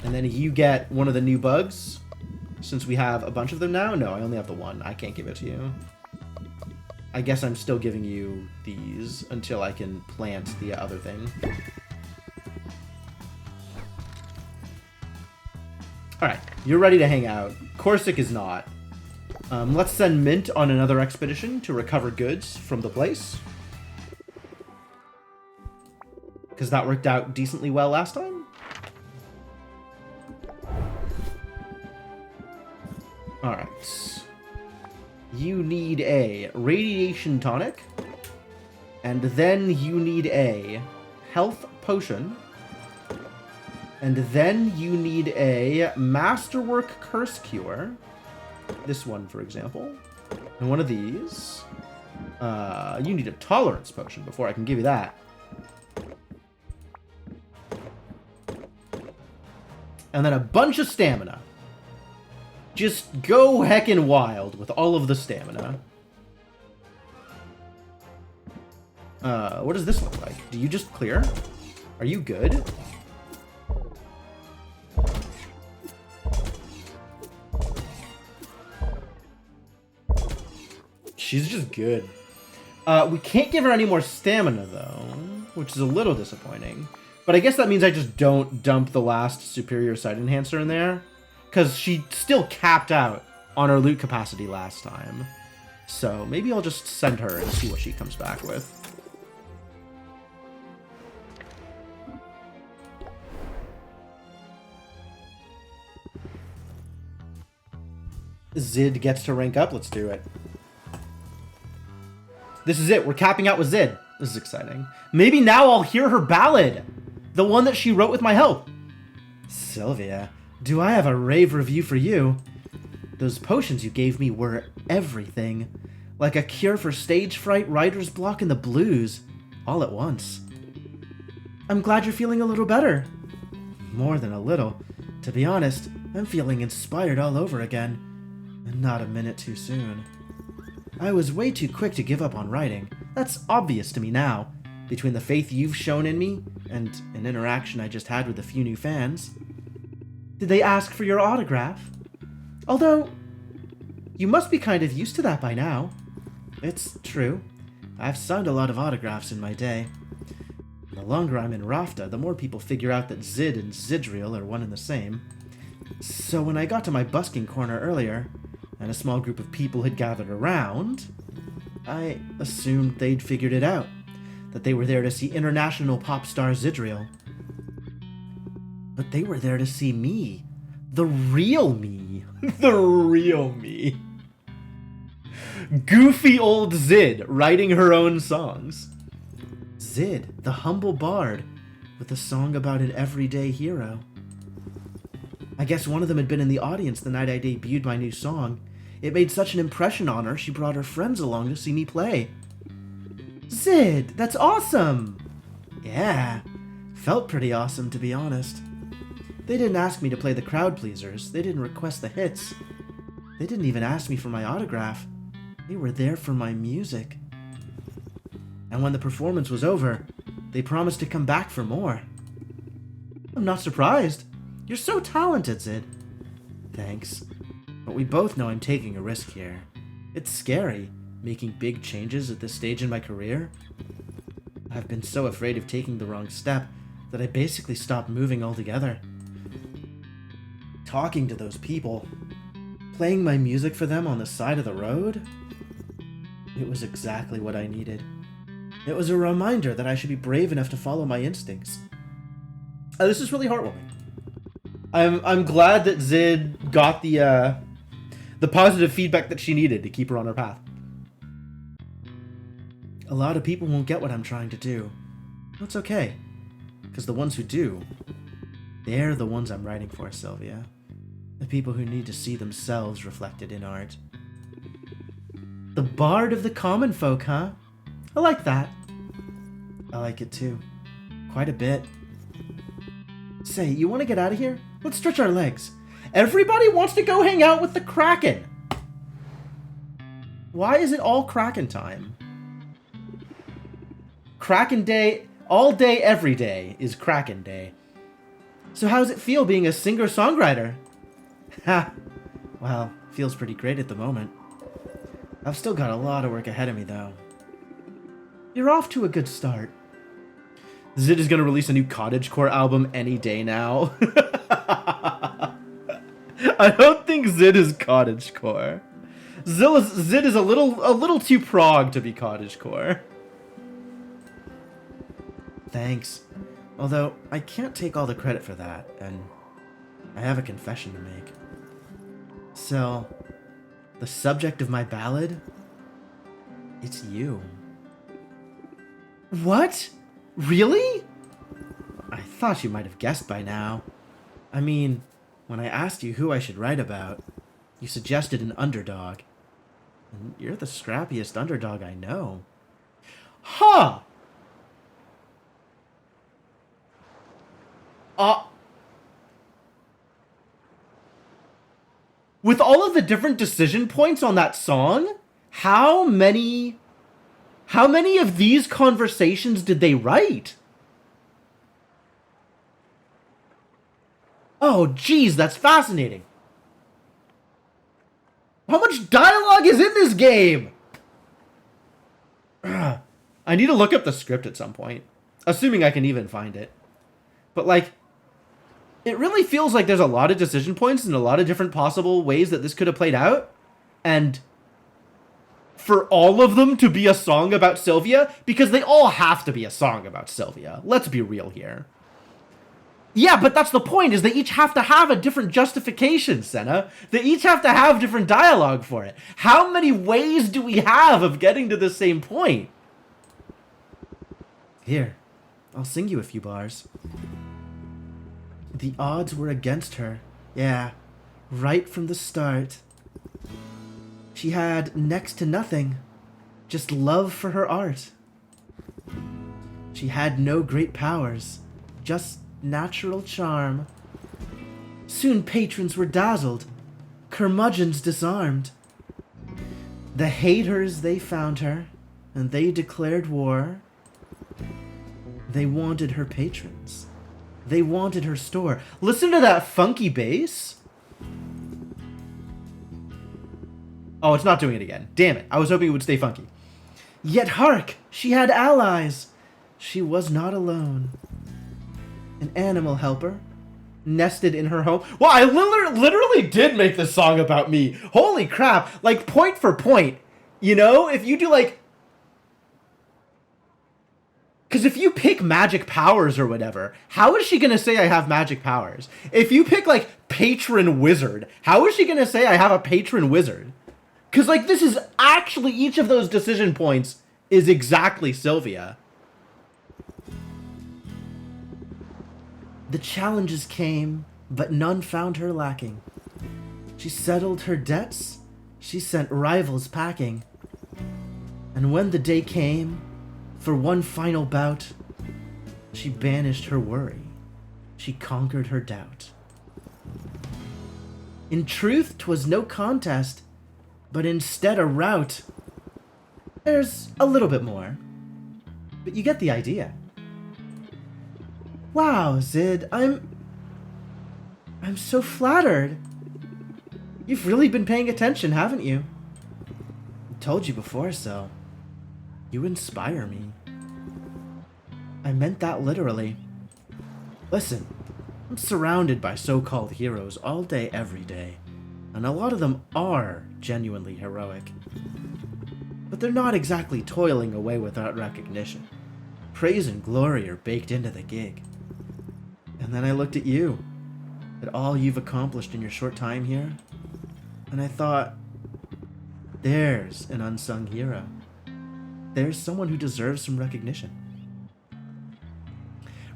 And then you get one of the new bugs. Since we have a bunch of them now? No, I only have the one. I can't give it to you. I guess I'm still giving you these until I can plant the other thing. Alright, you're ready to hang out. Corsic is not. Let's send Mint on another expedition to recover goods from the place. Because that worked out decently well last time. Alright. You need a radiation tonic. And then you need a health potion. And then you need a masterwork curse cure. This one, for example. And one of these. You need a tolerance potion before I can give you that. And then a bunch of stamina. Just go heckin' wild with all of the stamina. What does this look like? Do you just clear? Are you good? She's just good. We can't give her any more stamina, though, which is a little disappointing. But I guess that means I just don't dump the last superior sight enhancer in there. Because she still capped out on her loot capacity last time. So maybe I'll just send her and see what she comes back with. Zid gets to rank up. Let's do it. This is it. We're capping out with Zid. This is exciting. Maybe now I'll hear her ballad. The one that she wrote with my help. Sylvia, do I have a rave review for you? Those potions you gave me were everything. Like a cure for stage fright, writer's block, and the blues. All at once. I'm glad you're feeling a little better. More than a little. To be honest, I'm feeling inspired all over again. And not a minute too soon. I was way too quick to give up on writing. That's obvious to me now. Between the faith you've shown in me, and an interaction I just had with a few new fans. Did they ask for your autograph? Although, you must be kind of used to that by now. It's true. I've signed a lot of autographs in my day. The longer I'm in Rafta, the more people figure out that Zid and Zidriel are one and the same. So when I got to my busking corner earlier, and a small group of people had gathered around, I assumed they'd figured it out. That they were there to see international pop star Zidriel. But they were there to see me. The real me. The real me. Goofy old Zid writing her own songs. Zid, the humble bard, with a song about an everyday hero. I guess one of them had been in the audience the night I debuted my new song. It made such an impression on her, she brought her friends along to see me play. Zid, that's awesome! Yeah, felt pretty awesome, to be honest. They didn't ask me to play the crowd pleasers. They didn't request the hits. They didn't even ask me for my autograph. They were there for my music. And when the performance was over, they promised to come back for more. I'm not surprised. You're so talented, Zid. Thanks. But we both know I'm taking a risk here. It's scary, making big changes at this stage in my career. I've been so afraid of taking the wrong step that I basically stopped moving altogether. Talking to those people, playing my music for them on the side of the road, it was exactly what I needed. It was a reminder that I should be brave enough to follow my instincts. This is really heartwarming. I'm glad that Zid got the positive feedback that she needed to keep her on her path. A lot of people won't get what I'm trying to do. That's okay, because the ones who do, they're the ones I'm writing for, Sylvia. The people who need to see themselves reflected in art. The bard of the common folk, huh? I like that. I like it too. Quite a bit. Say, you want to get out of here? Let's stretch our legs. Everybody wants to go hang out with the Kraken. Why is it all Kraken time? Kraken Day, all day, every day is Kraken Day. So how does it feel being a singer-songwriter? Ha! Well, feels pretty great at the moment. I've still got a lot of work ahead of me, though. You're off to a good start. Zid is going to release a new cottagecore album any day now. I don't think Zid is cottagecore. Zid is a little too prog to be cottagecore. Thanks. Although, I can't take all the credit for that, and I have a confession to make. So, the subject of my ballad? It's you. What? Really? I thought you might have guessed by now. I mean, when I asked you who I should write about, you suggested an underdog. And you're the scrappiest underdog I know. Huh! With all of the different decision points on that song, how many of these conversations did they write? Oh, geez, that's fascinating. How much dialogue is in this game? I need to look up the script at some point, assuming I can even find it. But, like, it really feels like there's a lot of decision points and a lot of different possible ways that this could have played out. And for all of them to be a song about Sylvia, because they all have to be a song about Sylvia. Let's be real here. Yeah, but that's the point, is they each have to have a different justification, Senna. They each have to have different dialogue for it. How many ways do we have of getting to the same point? Here, I'll sing you a few bars. The odds were against her. Yeah, right from the start. She had next to nothing, just love for her art. She had no great powers, just natural charm. Soon patrons were dazzled, curmudgeons disarmed. The haters, they found her, and they declared war. They wanted her patrons. They wanted her store. Listen to that funky bass. Oh, it's not doing it again. Damn it. I was hoping it would stay funky. Yet hark, she had allies. She was not alone. An animal helper, nested in her home. Well, I literally did make this song about me. Holy crap. Like, point for point. You know, if you do, like... Because if you pick magic powers or whatever, how is she going to say I have magic powers? If you pick, like, patron wizard, how is she going to say I have a patron wizard? Because, like, this is actually, each of those decision points is exactly Sylvia. The challenges came, but none found her lacking. She settled her debts, she sent rivals packing. And when the day came, for one final bout, she banished her worry, she conquered her doubt. In truth, 'twas no contest, but instead a rout. There's a little bit more, but you get the idea. Wow, Zid, I'm so flattered. You've really been paying attention, haven't you? I told you before, so you inspire me. I meant that literally. Listen, I'm surrounded by so-called heroes all day, every day, and a lot of them are genuinely heroic. But they're not exactly toiling away without recognition. Praise and glory are baked into the gig. And then I looked at you, at all you've accomplished in your short time here, and I thought, there's an unsung hero. There's someone who deserves some recognition.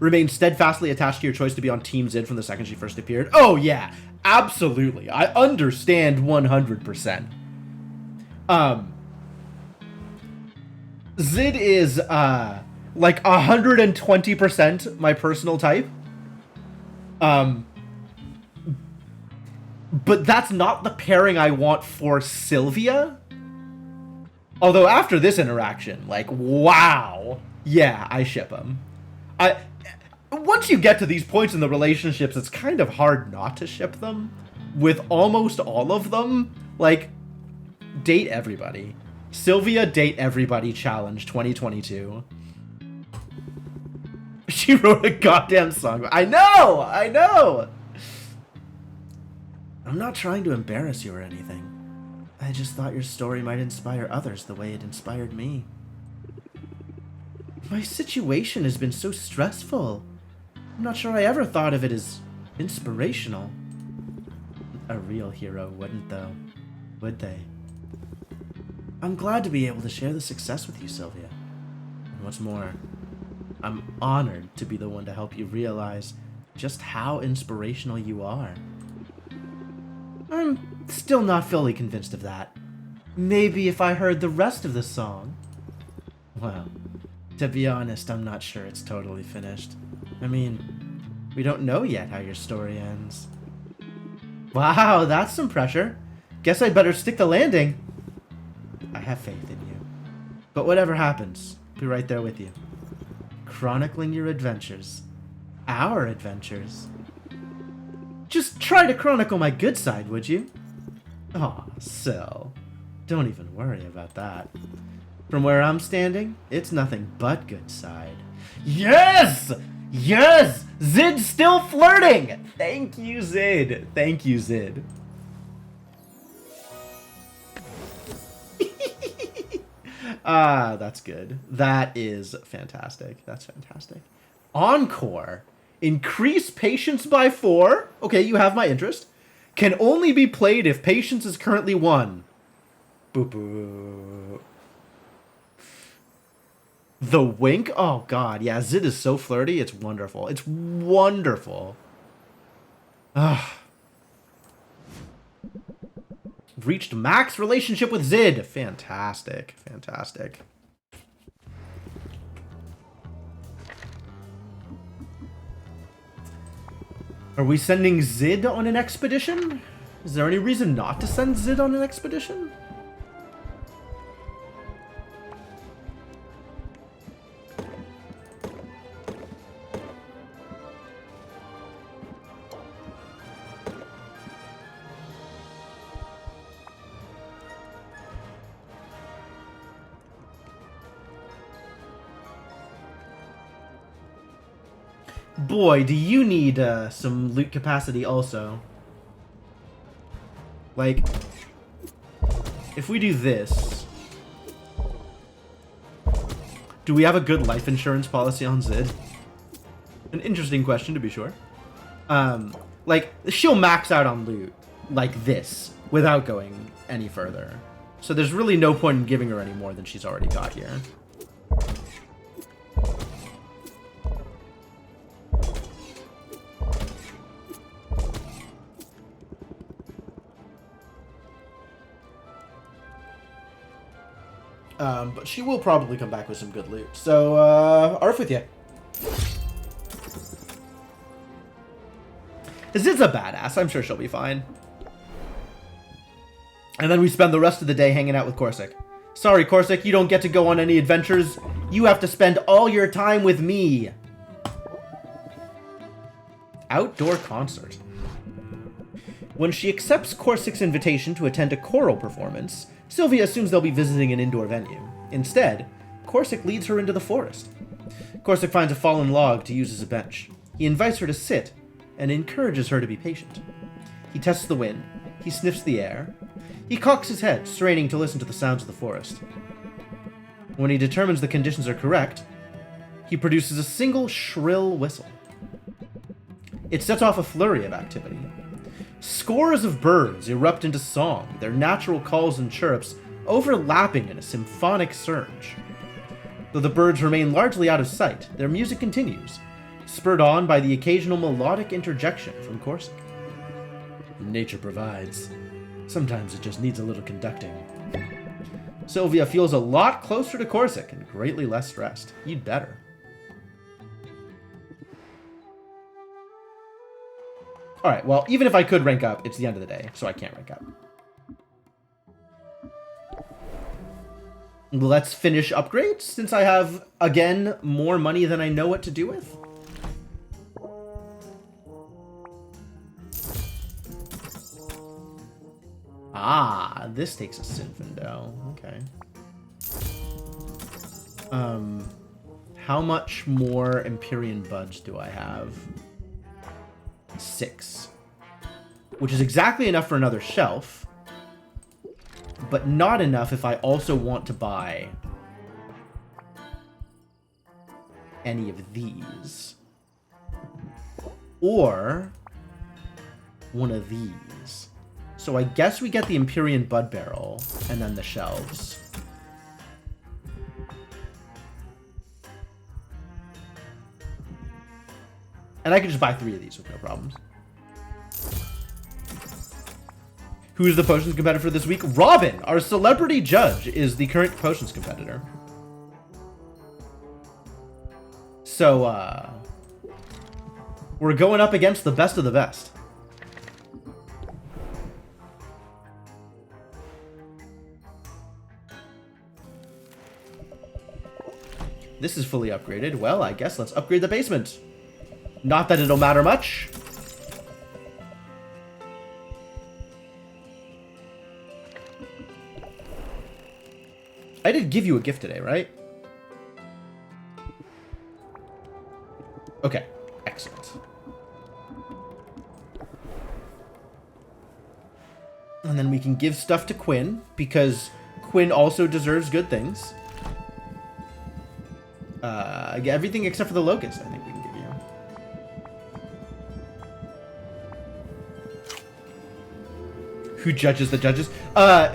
Remain steadfastly attached to your choice to be on Team Zid from the second she first appeared. Oh yeah, absolutely. I understand 100%. Zid is, like 120% my personal type. But that's not the pairing I want for Sylvia. Although after this interaction, like, wow. Yeah, I ship them. Once you get to these points in the relationships, it's kind of hard not to ship them. With almost all of them. Like, date everybody. Sylvia Date Everybody Challenge 2022. She wrote a goddamn song. I know! I'm not trying to embarrass you or anything. I just thought your story might inspire others the way it inspired me. My situation has been so stressful. I'm not sure I ever thought of it as inspirational. A real hero wouldn't, though, would they? I'm glad to be able to share the success with you, Sylvia. And what's more, I'm honored to be the one to help you realize just how inspirational you are. I'm still not fully convinced of that. Maybe if I heard the rest of the song. Well, to be honest, I'm not sure it's totally finished. I mean, we don't know yet how your story ends. Wow, that's some pressure. Guess I'd better stick the landing. I have faith in you. But whatever happens, I'll be right there with you. Chronicling your adventures. Our adventures. Just try to chronicle my good side, would you? Aw, Syl. Don't even worry about that. From where I'm standing, it's nothing but good side. Yes! Yes! Zid's still flirting! Thank you, Zid. Thank you, Zid. Ah, that's good. That is fantastic. That's fantastic. Encore. Increase patience by 4. Okay, you have my interest. Can only be played if patience is currently 1. Boop boop. The wink? Oh god, yeah, Zid is so flirty, it's wonderful. It's wonderful. Ugh. Reached max relationship with Zid. Fantastic. Fantastic. Are we sending Zid on an expedition? Is there any reason not to send Zid on an expedition? Boy, do you need some loot capacity also. Like, if we do this... Do we have a good life insurance policy on Zid? An interesting question, to be sure. Like, she'll max out on loot like this without going any further. So there's really no point in giving her any more than she's already got here. But she will probably come back with some good loot. So, Arf with you. Zid's a badass. I'm sure she'll be fine. And then we spend the rest of the day hanging out with Corsic. Sorry, Corsic, you don't get to go on any adventures. You have to spend all your time with me. Outdoor concert. When she accepts Corsic's invitation to attend a choral performance, Sylvia assumes they'll be visiting an indoor venue. Instead, Corsic leads her into the forest. Corsic finds a fallen log to use as a bench. He invites her to sit and encourages her to be patient. He tests the wind. He sniffs the air. He cocks his head, straining to listen to the sounds of the forest. When he determines the conditions are correct, he produces a single shrill whistle. It sets off a flurry of activity. Scores of birds erupt into song, their natural calls and chirps overlapping in a symphonic surge. Though the birds remain largely out of sight, their music continues, spurred on by the occasional melodic interjection from Corsic. Nature provides. Sometimes it just needs a little conducting. Sylvia feels a lot closer to Corsic and greatly less stressed. You'd better. Alright, well, even if I could rank up, it's the end of the day, so I can't rank up. Let's finish upgrades, since I have, again, more money than I know what to do with. Ah, this takes a Sinfindo. Okay. How much more Empyrean Buds do I have? 6. Which is exactly enough for another shelf, but not enough if I also want to buy any of these. Or one of these. So I guess we get the Empyrean Bud Barrel and then the shelves. And I could just buy 3 of these with no problems. Who's the potions competitor for this week? Robin, our celebrity judge, is the current potions competitor. So, we're going up against the best of the best. This is fully upgraded. Well, I guess let's upgrade the basement. Not that it'll matter much. I did give you a gift today, right? Okay, excellent. And then we can give stuff to Quinn, because Quinn also deserves good things. Everything except for the locust, I think we can give you. Who judges the judges?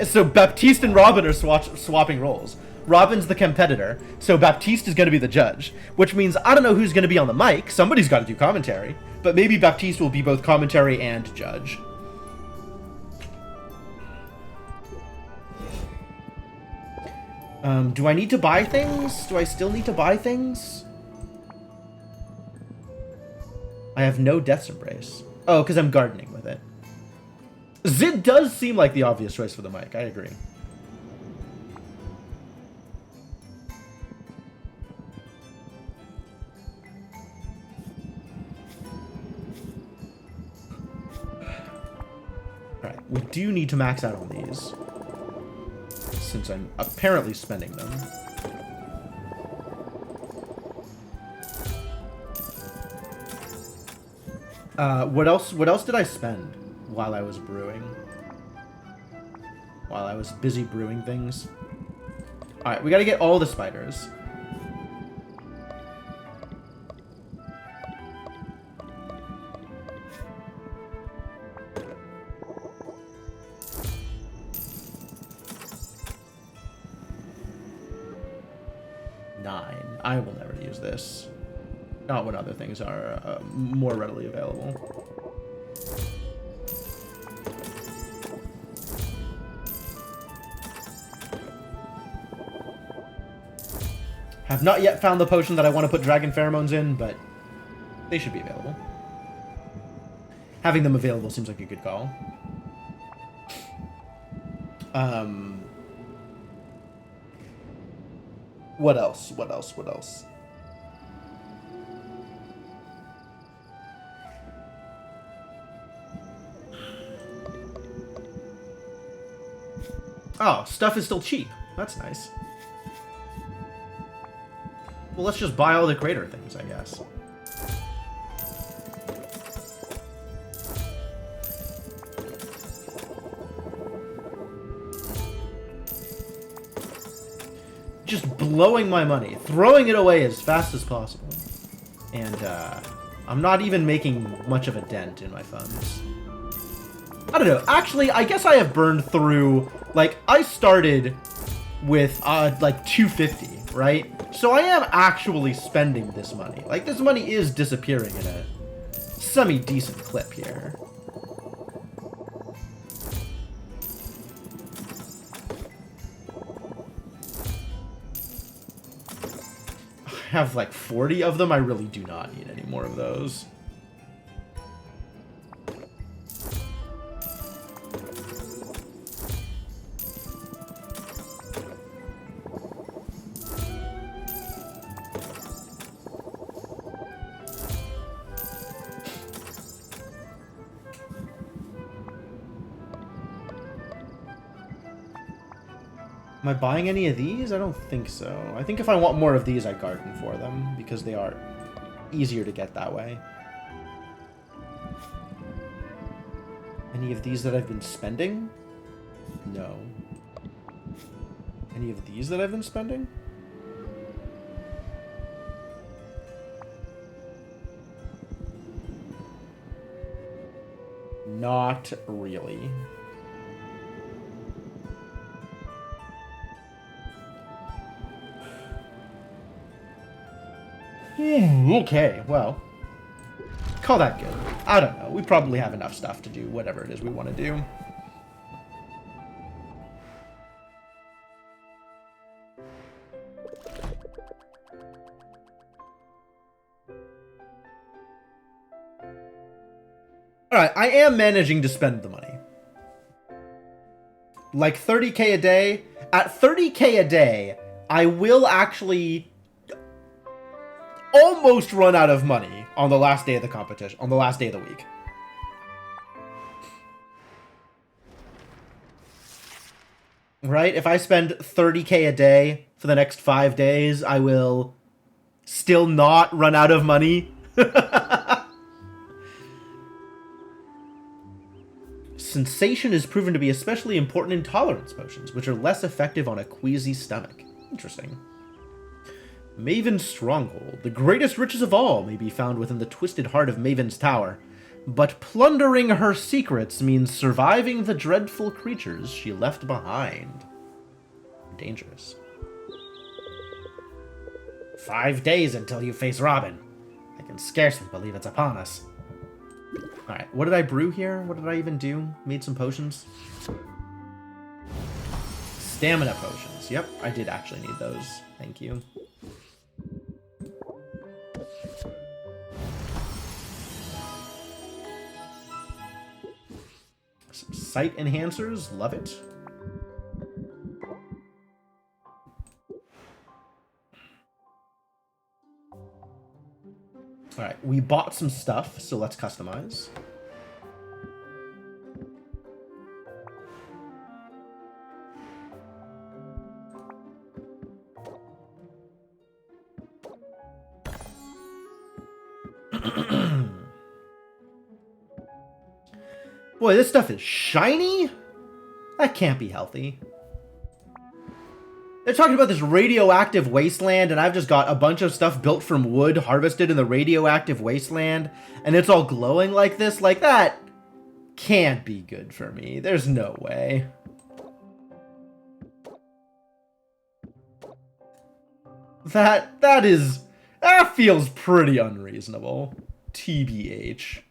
So Baptiste and Robin are swapping roles. Robin's the competitor, so Baptiste is going to be the judge, which means I don't know who's going to be on the mic. Somebody's got to do commentary, but maybe Baptiste will be both commentary and judge. Do I need to buy things? Do I still need to buy things? I have no Death's Embrace. Oh, because I'm gardening with it. Zid does seem like the obvious choice for the mic. I agree. Alright, we do need to max out on these, since I'm apparently spending them. What else did I spend while I was brewing? While I was busy brewing things? Alright, we gotta get all the spiders. I will never use this. Not when other things are more readily available. Have not yet found the potion that I want to put dragon pheromones in, but they should be available. Having them available seems like a good call. What else? What else? What else? Oh, stuff is still cheap. That's nice. Well, let's just buy all the greater things, I guess. Just blowing my money, throwing it away as fast as possible. And I'm not even making much of a dent in my funds. I don't know. Actually, I guess I have burned through, like, I started with like 250, right? So I am actually spending this money. Like, this money is disappearing in a semi-decent clip here. I have like 40 of them. I really do not need any more of those. Am I buying any of these? I don't think so. I think if I want more of these, I garden for them, because they are easier to get that way. Any of these that I've been spending? No. Any of these that I've been spending? Not really. Okay, well, call that good. I don't know. We probably have enough stuff to do whatever it is we want to do. Alright, I am managing to spend the money. Like 30k a day. At 30k a day, I will actually almost run out of money on the last day of the competition, on the last day of the week. Right? If I spend 30k a day for the next 5 days, I will still not run out of money. Sensation is proven to be especially important in tolerance potions, which are less effective on a queasy stomach. Interesting. Maven's Stronghold. The greatest riches of all may be found within the twisted heart of Maven's Tower. but plundering her secrets means surviving the dreadful creatures she left behind. Dangerous. 5 days until you face Robin. I can scarcely believe it's upon us. Alright, what did I brew here? What did I even do? Made some potions? Stamina potions. Yep, I did actually need those. Thank you. Some sight enhancers. Love it. Alright, we bought some stuff, so let's customize. Boy, this stuff is shiny? That can't be healthy. They're talking about this radioactive wasteland, and I've just got a bunch of stuff built from wood harvested in the radioactive wasteland, and it's all glowing like this. Like, that can't be good for me. There's no way. That feels pretty unreasonable. TBH.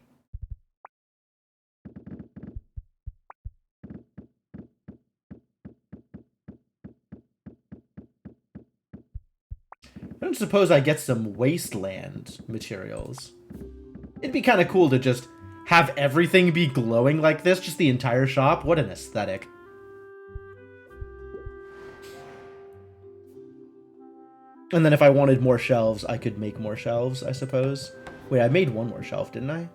I don't suppose I get some wasteland materials. It'd be kind of cool to just have everything be glowing like this, just the entire shop. What an aesthetic. And then if I wanted more shelves, I could make more shelves, I suppose. Wait, I made one more shelf, didn't I?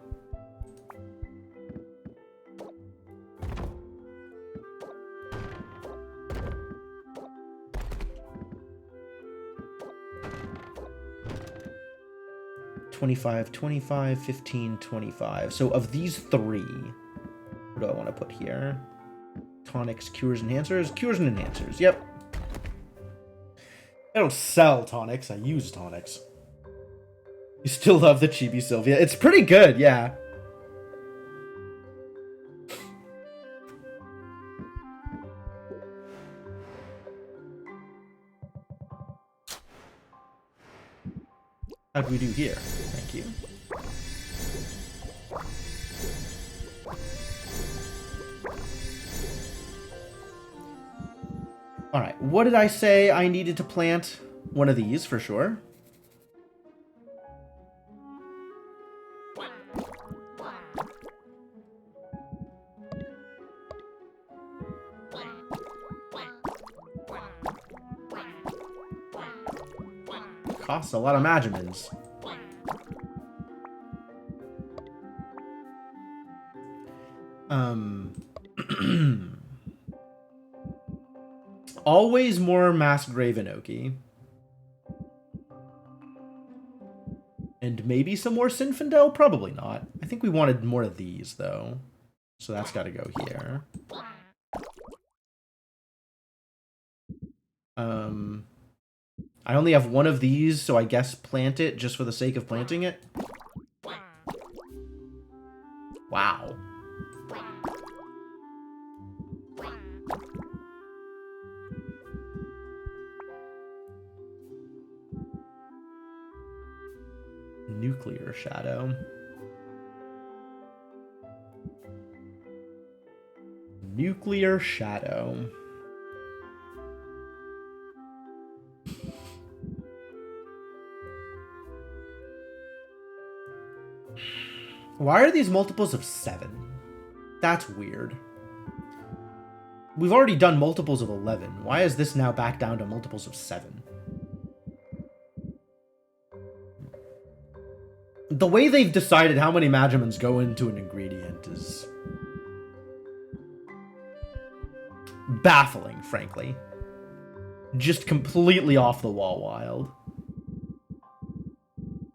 $25, $25, $15, $25. So of these three, what do I want to put here? Tonics, cures, enhancers? Cures and enhancers, yep. I don't sell tonics, I use tonics. You still love the Chibi Sylvia? It's pretty good, yeah. How'd we do here? Thank you. Alright, what did I say I needed to plant? One of these, for sure. Costs a lot of Magimins. Always more Masked Ravenoki. And maybe some more Sinfandel? Probably not. I think we wanted more of these, though. So that's got to go here. I only have one of these, so I guess plant it just for the sake of planting it. Wow. Nuclear Shadow. Nuclear Shadow. Why are these multiples of 7? That's weird. We've already done multiples of 11. Why is this now back down to multiples of 7? The way they've decided how many Magimons go into an ingredient is baffling, frankly. Just completely off the wall wild.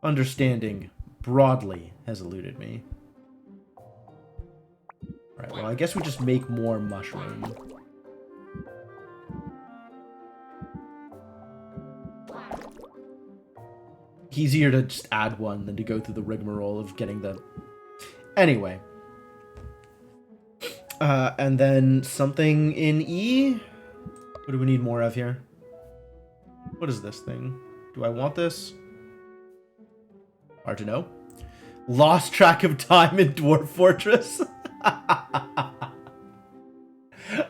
Understanding broadly has eluded me. Alright, well, I guess we just make more mushroom. Easier to just add one than to go through the rigmarole of getting the Anyway. And then something in E. What do we need more of here? What is this thing? Do I want this? Hard to know. Lost track of time in Dwarf Fortress.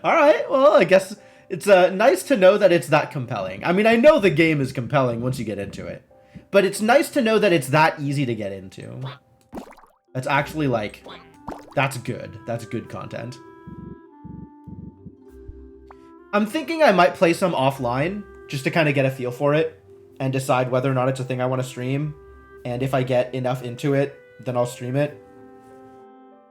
Alright, well, I guess it's nice to know that it's that compelling. I mean, I know the game is compelling once you get into it. But it's nice to know that it's that easy to get into. That's actually, like... That's good. That's good content. I'm thinking I might play some offline, just to kind of get a feel for it, and decide whether or not it's a thing I want to stream. And if I get enough into it, then I'll stream it.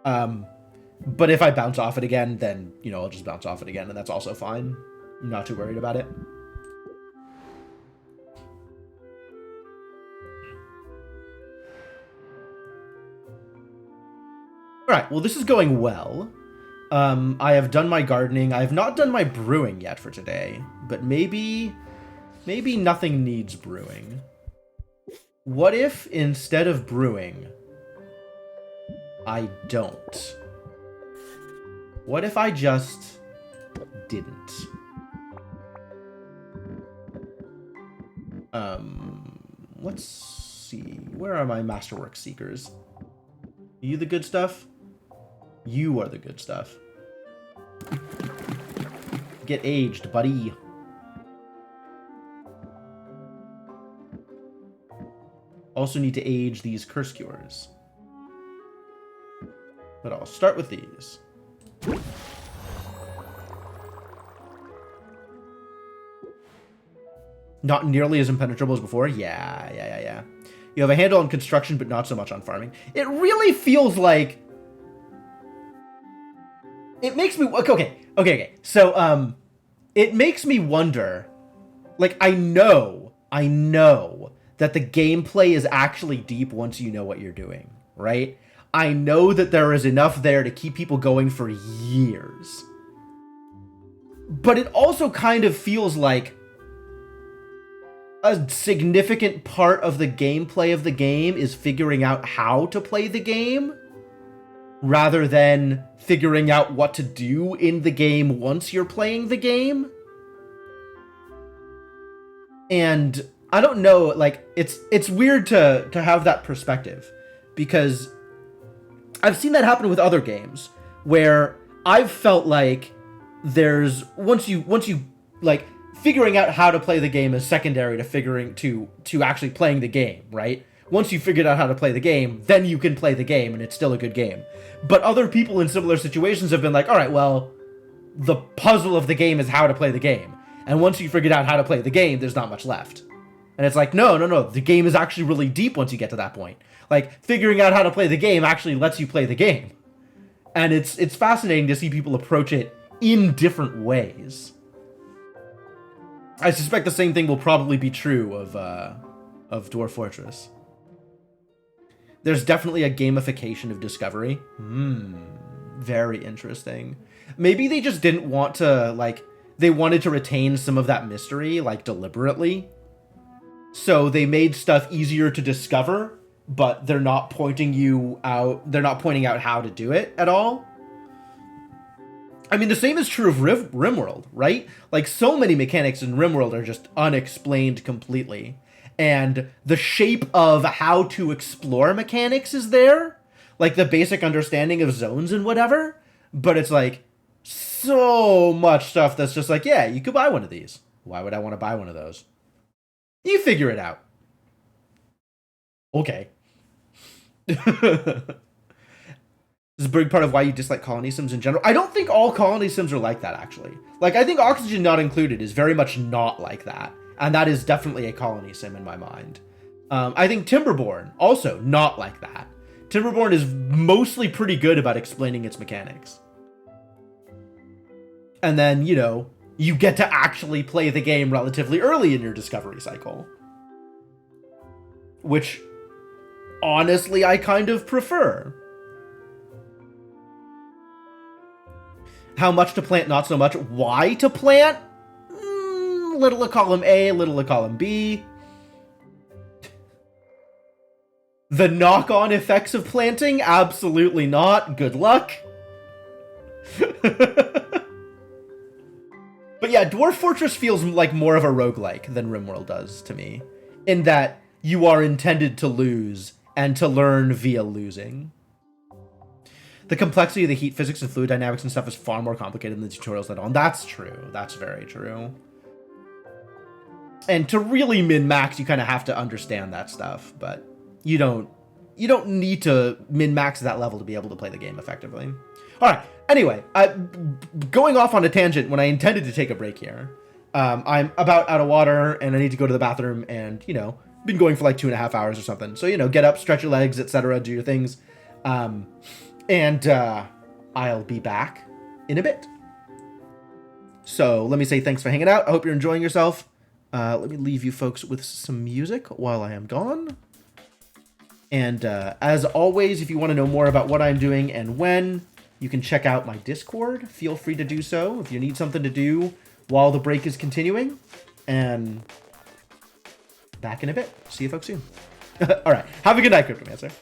But if I bounce off it again, then, you know, I'll just bounce off it again, and that's also fine. I'm not too worried about it. Alright, well, this is going well. I have done my gardening. I have not done my brewing yet for today, but maybe nothing needs brewing. What if, instead of brewing, I don't? What if I just didn't? Let's see. Where are my masterwork seekers? Are you the good stuff? You are the good stuff. Get aged, buddy. Also need to age these curse cures. But I'll start with these. Not nearly as impenetrable as before? Yeah. You have a handle on construction, but not so much on farming. It really feels like... It makes me... Okay. So, it makes me wonder... Like, I know that the gameplay is actually deep once you know what you're doing, right? I know that there is enough there to keep people going for years. But it also kind of feels like a significant part of the gameplay of the game is figuring out how to play the game, rather than figuring out what to do in the game once you're playing the game. And I don't know, like, it's weird to have that perspective, because I've seen that happen with other games where I've felt like there's once you like, figuring out how to play the game is secondary to actually playing the game, right? Once you figured out how to play the game, then you can play the game and it's still a good game. But other people in similar situations have been like, all right, well, the puzzle of the game is how to play the game. And once you figured out how to play the game, there's not much left. And it's like, no. The game is actually really deep once you get to that point. Like, figuring out how to play the game actually lets you play the game. And it's fascinating to see people approach it in different ways. I suspect the same thing will probably be true of Dwarf Fortress. There's definitely a gamification of discovery. Very interesting. Maybe they just didn't want to, like, they wanted to retain some of that mystery, like, deliberately. So they made stuff easier to discover, but they're not pointing out how to do it at all. I mean, the same is true of RimWorld, right? Like, so many mechanics in RimWorld are just unexplained completely. And the shape of how to explore mechanics is there. Like, the basic understanding of zones and whatever. But it's like, so much stuff that's just like, yeah, you could buy one of these. Why would I want to buy one of those? You figure it out. Okay. This is a big part of why you dislike colony sims in general. I don't think all colony sims are like that, actually. Like, I think Oxygen Not Included is very much not like that. And that is definitely a colony sim in my mind. I think Timberborn, also not like that. Timberborn is mostly pretty good about explaining its mechanics. And then, you know, you get to actually play the game relatively early in your discovery cycle. Which, honestly, I kind of prefer. How much to plant, not so much. Why to plant? Little of column A, little of column B. The knock-on effects of planting? Absolutely not. Good luck. But yeah, Dwarf Fortress feels like more of a roguelike than RimWorld does to me, in that you are intended to lose and to learn via losing. The complexity of the heat physics and fluid dynamics and stuff is far more complicated than the tutorials let on. That's true. That's very true. And to really min-max, you kind of have to understand that stuff, but you don't need to min-max that level to be able to play the game effectively. All right. Anyway, going off on a tangent when I intended to take a break here. I'm about out of water and I need to go to the bathroom, and been going for like 2.5 hours or something. So get up, stretch your legs, etc., do your things, and I'll be back in a bit. So let me say thanks for hanging out. I hope you're enjoying yourself. Let me leave you folks with some music while I am gone. And as always, if you want to know more about what I'm doing and when, you can check out my Discord. Feel free to do so if you need something to do while the break is continuing. And back in a bit. See you folks soon. All right. Have a good night, Cryptomancer.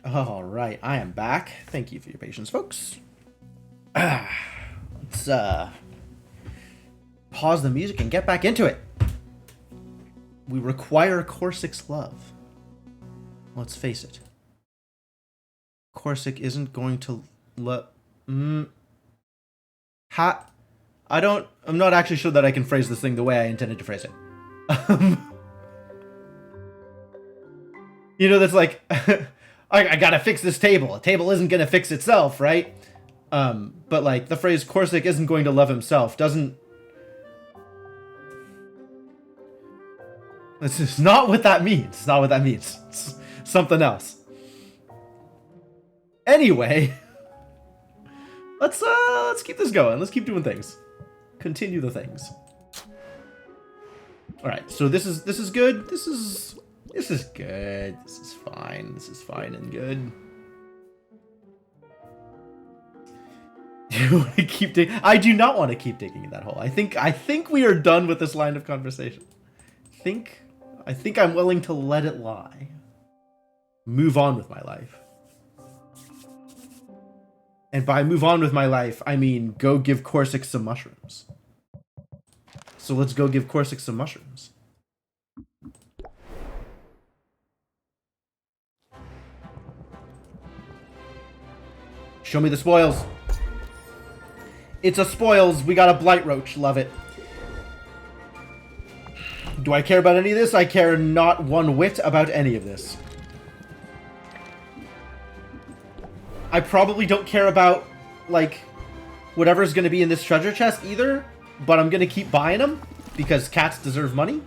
All right, I am back. Thank you for your patience, folks. Let's pause the music and get back into it. We require Corsica's love. Let's face it. Corsic isn't going to let... I'm not actually sure that I can phrase this thing the way I intended to phrase it. You know, that's like... I gotta fix this table. A table isn't gonna fix itself, right? But like, the phrase Corsic isn't going to love himself doesn't... This is not what that means. It's not what that means. It's something else. Anyway, let's keep this going. Let's keep doing things. Continue the things. All right. So this is good. This is good. This is fine. This is fine and good. Do you want to keep digging? I do not want to keep digging in that hole. I think we are done with this line of conversation. I think I'm willing to let it lie. Move on with my life. And by move on with my life, I mean go give Corsic some mushrooms. So let's go give Corsic some mushrooms. Show me the spoils. It's a spoils. We got a blight roach. Love it. Do I care about any of this? I care not one whit about any of this. I probably don't care about, like, whatever's going to be in this treasure chest either, but I'm going to keep buying them because cats deserve money.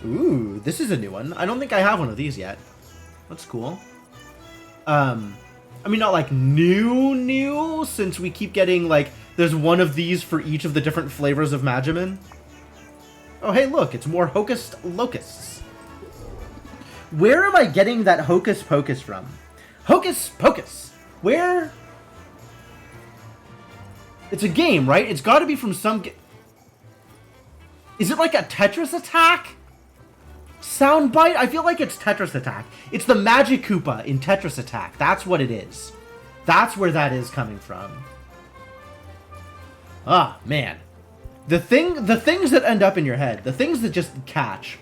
Ooh, this is a new one. I don't think I have one of these yet. That's cool. I mean, not like new, since we keep getting, like, there's one of these for each of the different flavors of Majamin. Oh, hey, look, it's more Hocus Locusts. Where am I getting that Hocus Pocus from? Hocus Pocus. Where? It's a game, right? It's got to be from some... Is it like a Tetris Attack soundbite? I feel like it's Tetris Attack. It's the Magic Koopa in Tetris Attack. That's what it is. That's where that is coming from. Ah, man. The things that end up in your head, the things that just catch.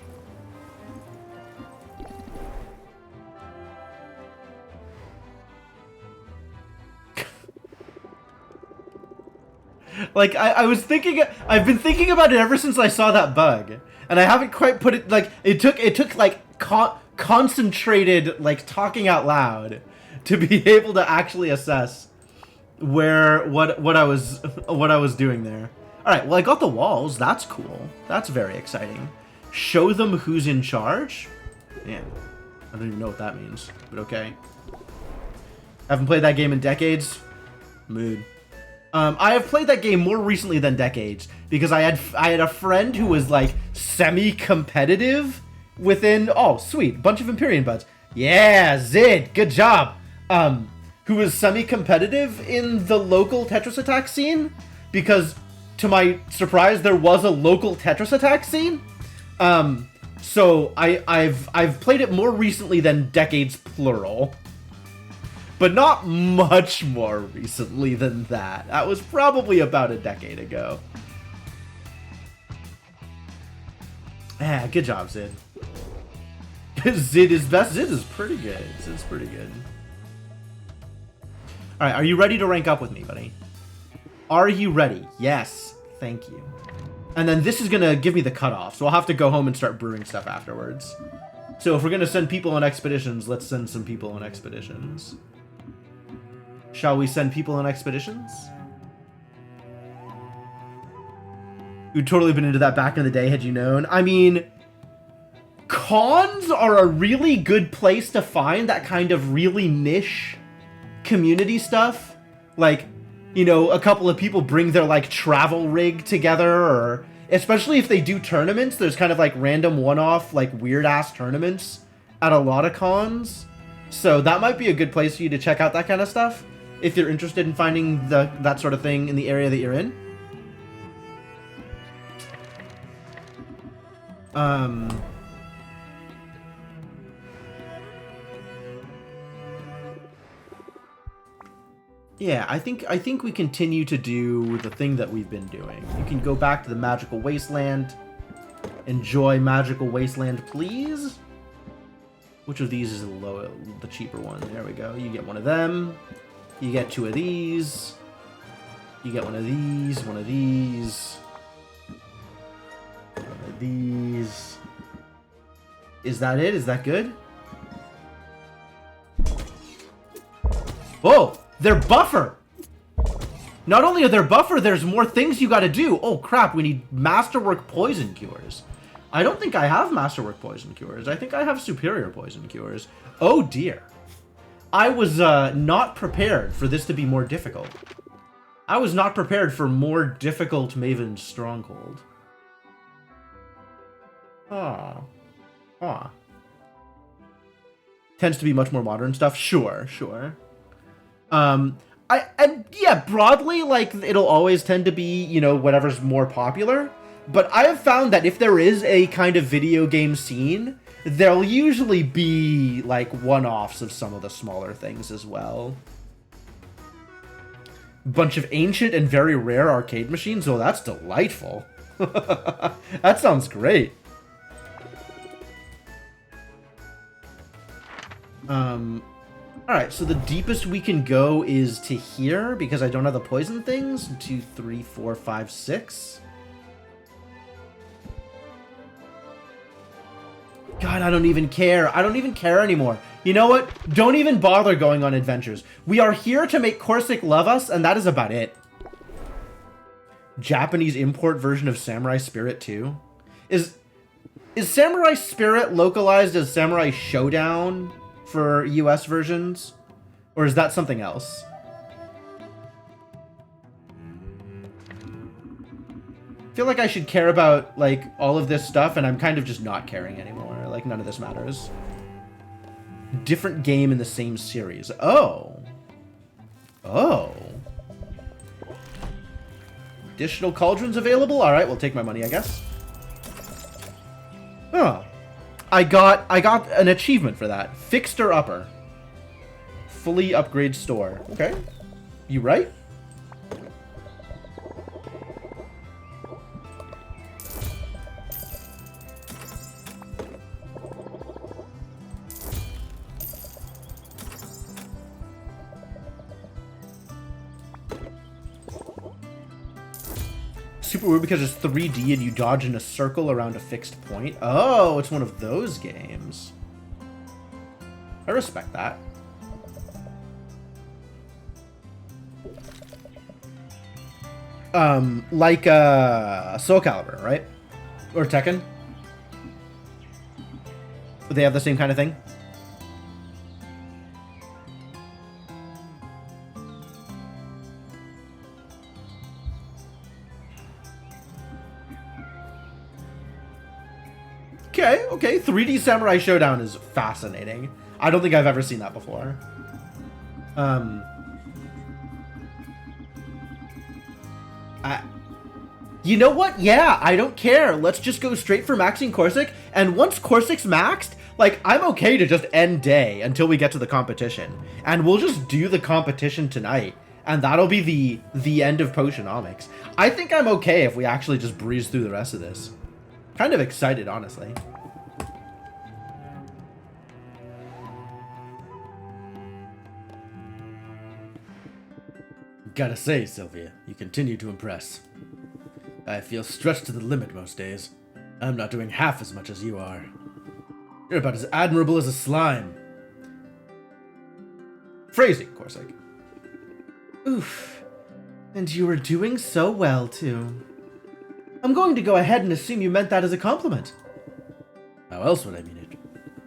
Like, I was thinking, I've been thinking about it ever since I saw that bug. And I haven't quite put it, like, it took like, concentrated, like, talking out loud to be able to actually assess what I was doing there. All right, well, I got the walls. That's cool. That's very exciting. Show them who's in charge? Man, I don't even know what that means, but okay. Haven't played that game in decades. Mood. I have played that game more recently than decades because I had a friend who was like semi-competitive within, oh sweet, bunch of Empyrean buds. Yeah, Zid, good job. Who was semi-competitive in the local Tetris Attack scene because to my surprise there was a local Tetris Attack scene. So I've played it more recently than decades plural. But not much more recently than that. That was probably about a decade ago. Ah, good job, Zid. Zid is best. Zid is pretty good. Zid's pretty good. Alright, are you ready to rank up with me, buddy? Are you ready? Yes. Thank you. And then this is going to give me the cutoff, so I'll have to go home and start brewing stuff afterwards. So if we're going to send people on expeditions, let's send some people on expeditions. Shall we send people on expeditions? You'd totally been into that back in the day had you known. I mean, cons are a really good place to find that kind of really niche community stuff. Like, you know, a couple of people bring their, like, travel rig together, or especially if they do tournaments, there's kind of, like, random one-off, like, weird-ass tournaments at a lot of cons. So that might be a good place for you to check out that kind of stuff if you're interested in finding that sort of thing in the area that you're in. Yeah, I think we continue to do the thing that we've been doing. You can go back to the Magical Wasteland. Enjoy Magical Wasteland, please. Which of these is the cheaper one? There we go. You get one of them. You get two of these. You get one of these, one of these. One of these. Is that it? Is that good? Whoa! They're buffer! Not only are there buffer, there's more things you gotta do. Oh crap, we need Masterwork Poison Cures. I don't think I have Masterwork Poison Cures. I think I have Superior Poison Cures. Oh dear. I was not prepared for this to be more difficult. I was not prepared for more difficult Maven's Stronghold. Ah. Ah. Tends to be much more modern stuff. Sure, sure. Yeah, broadly, like, it'll always tend to be, you know, whatever's more popular. But I have found that if there is a kind of video game scene, there'll usually be, like, one-offs of some of the smaller things as well. Bunch of ancient and very rare arcade machines? Oh, that's delightful. That sounds great. Alright, so the deepest we can go is to here, because I don't have the poison things. 2, 3, 4, 5, 6. God, I don't even care. I don't even care anymore. You know what? Don't even bother going on adventures. We are here to make Corsic love us, and that is about it. Japanese import version of Samurai Spirit 2? Is Samurai Spirit localized as Samurai Showdown for US versions? Or is that something else? I feel like I should care about, like, all of this stuff, and I'm kind of just not caring anymore. Like, none of this matters. Different game in the same series. Oh. Oh. Additional cauldrons available? Alright, we'll take my money, I guess. Oh. I got an achievement for that. Fixter Upper. Fully upgrade store. Okay. You right? Super weird because it's 3D and you dodge in a circle around a fixed point. Oh, it's one of those games. I respect that. Like Soul Calibur, right? Or Tekken? Do they have the same kind of thing? Okay, 3D Samurai Showdown is fascinating. I don't think I've ever seen that before. You know what? Yeah, I don't care. Let's just go straight for maxing Corsic, and once Corsic's maxed, like, I'm okay to just end day until we get to the competition. And we'll just do the competition tonight, and that'll be the end of Potionomics. I think I'm okay if we actually just breeze through the rest of this. Kind of excited, honestly. Gotta say, Sylvia, you continue to impress. I feel stretched to the limit most days. I'm not doing half as much as you are. You're about as admirable as a slime. Phrasing, Corsic. Oof. And you were doing so well, too. I'm going to go ahead and assume you meant that as a compliment. How else would I mean it?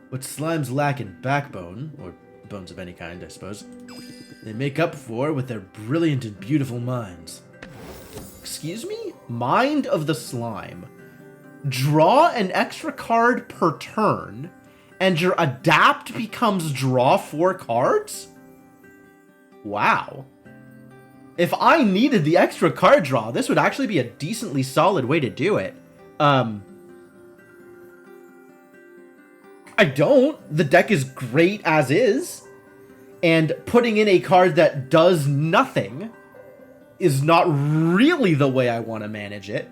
What slimes lack in backbone, or bones of any kind, I suppose, they make up for with their brilliant and beautiful minds. Excuse me? Mind of the slime. Draw an extra card per turn, and your adapt becomes draw 4 cards? Wow. If I needed the extra card draw, this would actually be a decently solid way to do it. I don't. The deck is great as is. and putting in a card that does nothing is not really the way I want to manage it,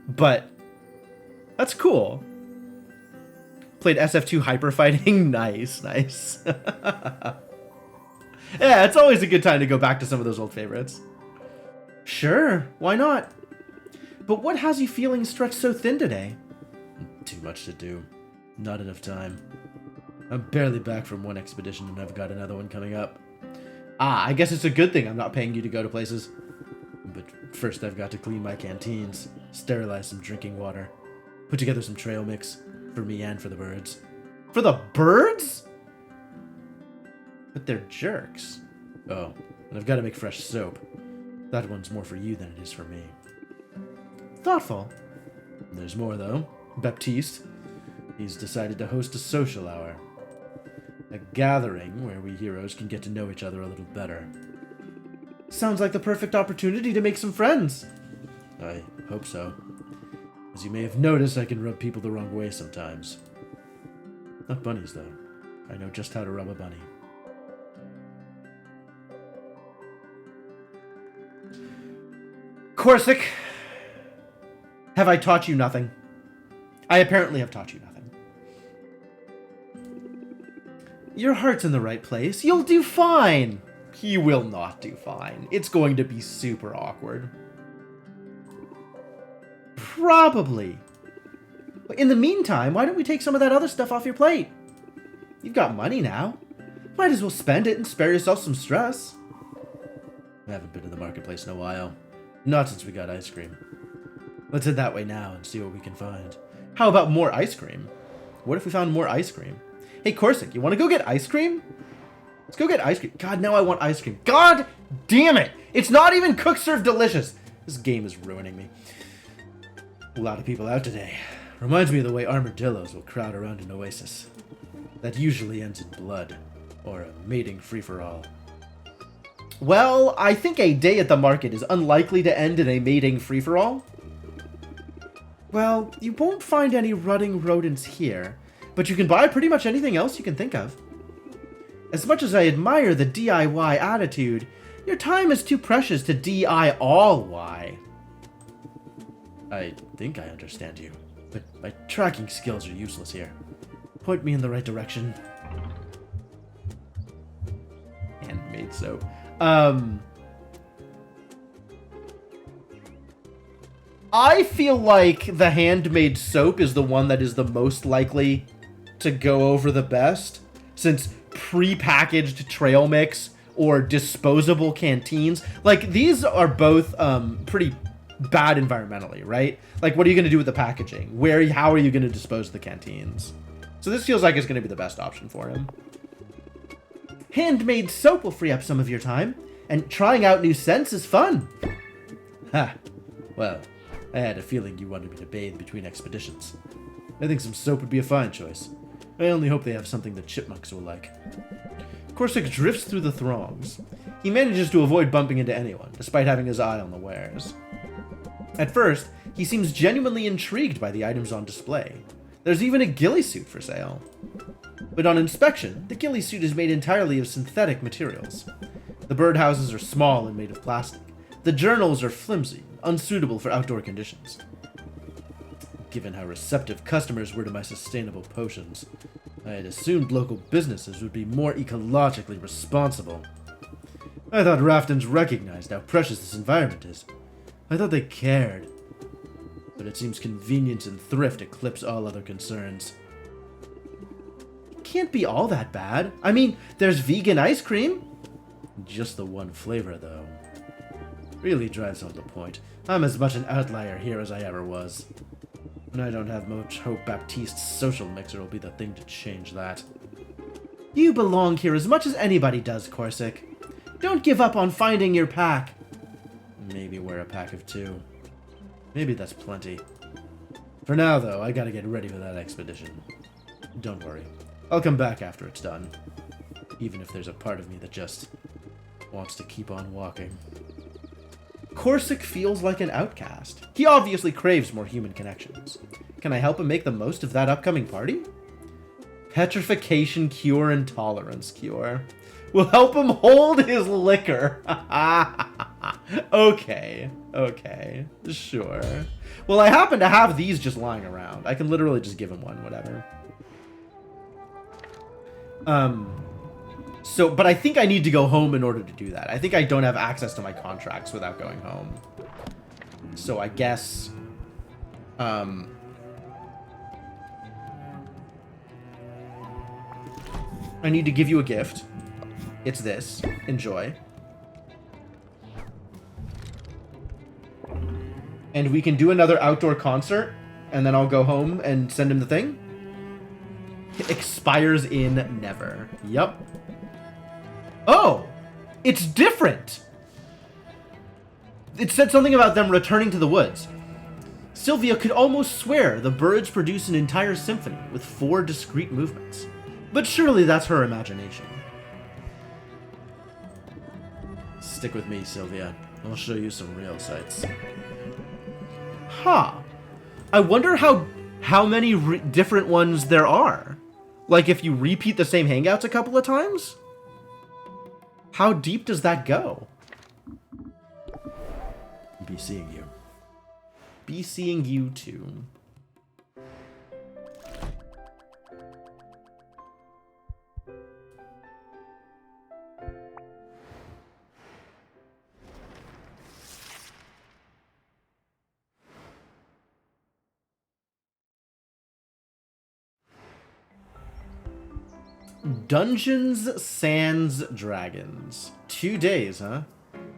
but that's cool. Played SF2 Hyper Fighting. Nice, nice. Yeah, it's always a good time to go back to some of those old favorites. Sure, why not? But what has you feeling stretched so thin today? Too much to do. Not enough time. I'm barely back from one expedition and I've got another one coming up. Ah, I guess it's a good thing I'm not paying you to go to places. But first I've got to clean my canteens, sterilize some drinking water, put together some trail mix for me and for the birds. For the birds? But they're jerks. Oh, and I've got to make fresh soap. That one's more for you than it is for me. Thoughtful. There's more, though. Baptiste. He's decided to host a social hour. A gathering where we heroes can get to know each other a little better. Sounds like the perfect opportunity to make some friends. I hope so. As you may have noticed, I can rub people the wrong way sometimes. Not bunnies, though. I know just how to rub a bunny. Corsic, have I taught you nothing? I apparently have taught you nothing. Your heart's in the right place. You'll do fine. You will not do fine. It's going to be super awkward. Probably. In the meantime, why don't we take some of that other stuff off your plate? You've got money now. Might as well spend it and spare yourself some stress. I haven't been to the marketplace in a while. Not since we got ice cream. Let's head that way now and see what we can find. How about more ice cream? What if we found more ice cream? Hey, Corsic, you want to go get ice cream? Let's go get ice cream. God, now I want ice cream. God damn it! It's not even Cook Serve Delicious. This game is ruining me. A lot of people out today. Reminds me of the way armadillos will crowd around an oasis. That usually ends in blood. Or a mating free-for-all. Well, I think a day at the market is unlikely to end in a mating free-for-all. Well, you won't find any rutting rodents here, but you can buy pretty much anything else you can think of. As much as I admire the DIY attitude, your time is too precious to DI all Y. I think I understand you, but my tracking skills are useless here. Point me in the right direction. Handmade soap. I feel like the handmade soap is the one that is the most likely to go over the best, since pre-packaged trail mix or disposable canteens, like, these are both pretty bad environmentally, right? Like, what are you going to do with the packaging? How are you going to dispose of the canteens? So this feels like it's going to be the best option for him. Handmade soap will free up some of your time, and trying out new scents is fun. Ha! Well, I had a feeling you wanted me to bathe between expeditions. I think some soap would be a fine choice. I only hope they have something the chipmunks will like. Corsic drifts through the throngs. He manages to avoid bumping into anyone, despite having his eye on the wares. At first, he seems genuinely intrigued by the items on display. There's even a ghillie suit for sale. But on inspection, the ghillie suit is made entirely of synthetic materials. The birdhouses are small and made of plastic. The journals are flimsy, unsuitable for outdoor conditions. Given how receptive customers were to my sustainable potions, I had assumed local businesses would be more ecologically responsible. I thought Raftons recognized how precious this environment is. I thought they cared. But it seems convenience and thrift eclipse all other concerns. It can't be all that bad. I mean, there's vegan ice cream. Just the one flavor, though. Really drives home the point. I'm as much an outlier here as I ever was. And I don't have much hope Baptiste's social mixer will be the thing to change that. You belong here as much as anybody does, Corsic. Don't give up on finding your pack. Maybe we're a pack of two. Maybe that's plenty. For now, though, I gotta get ready for that expedition. Don't worry. I'll come back after it's done. Even if there's a part of me that just wants to keep on walking. Corsic feels like an outcast. He obviously craves more human connections. Can I help him make the most of that upcoming party? Petrification cure and tolerance cure. Will help him hold his liquor. Okay. Okay. Sure. Well, I happen to have these just lying around. I can literally just give him one, whatever. So, but I think I need to go home in order to do that. I think I don't have access to my contracts without going home. So I guess... I need to give you a gift. It's this. Enjoy. And we can do another outdoor concert, and then I'll go home and send him the thing. It expires in never. Yup. Oh! It's different! It said something about them returning to the woods. Sylvia could almost swear the birds produce an entire symphony with 4 discrete movements. But surely that's her imagination. Stick with me, Sylvia. I'll show you some real sights. Huh. I wonder how many different ones there are. Like if you repeat the same hangouts a couple of times? How deep does that go? Be seeing you. Be seeing you too. Dungeons Sans Dragons. 2 days, huh?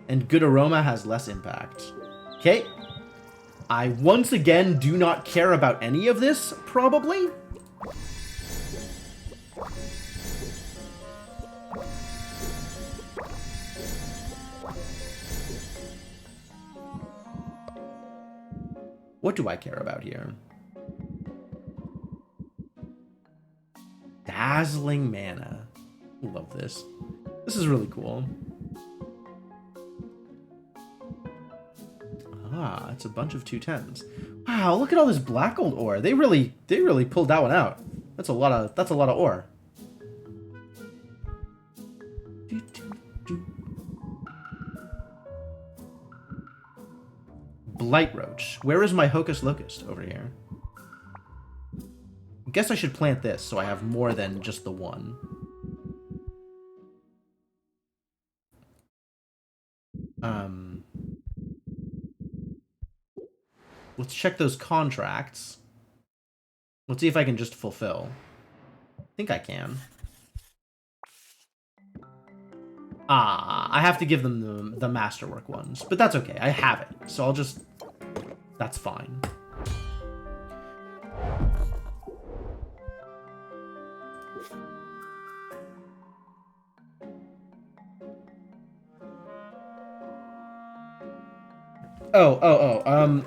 And good aroma has less impact. Okay. I once again do not care about any of this, probably. What do I care about here? Dazzling mana. I love this. This is really cool. Ah, it's a bunch of 210s. Wow, look at all this black gold ore. They really pulled that one out. That's a lot of ore. Blight Roach. Where is my Hocus Locust? Over here. I guess I should plant this so I have more than just the one. Let's check those contracts. Let's see if I can just fulfill. I think I can. Ah, I have to give them the masterwork ones, but that's okay. I have it, so I'll just... That's fine.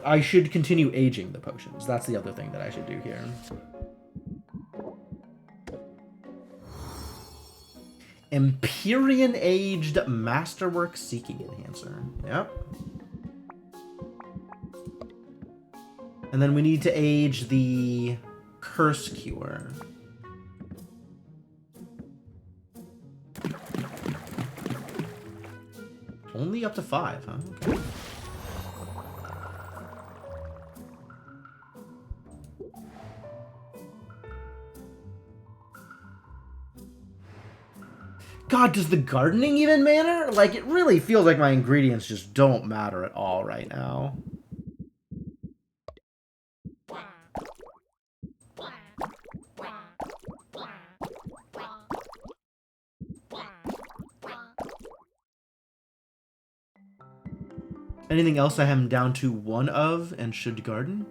I should continue aging the potions. That's the other thing that I should do here. Empyrean Aged Masterwork Seeking Enhancer. Yep. And then we need to age the Curse Cure. Only up to 5, huh? Okay. God, does the gardening even matter? Like, it really feels like my ingredients just don't matter at all right now. Anything else I am down to 1 of and should garden?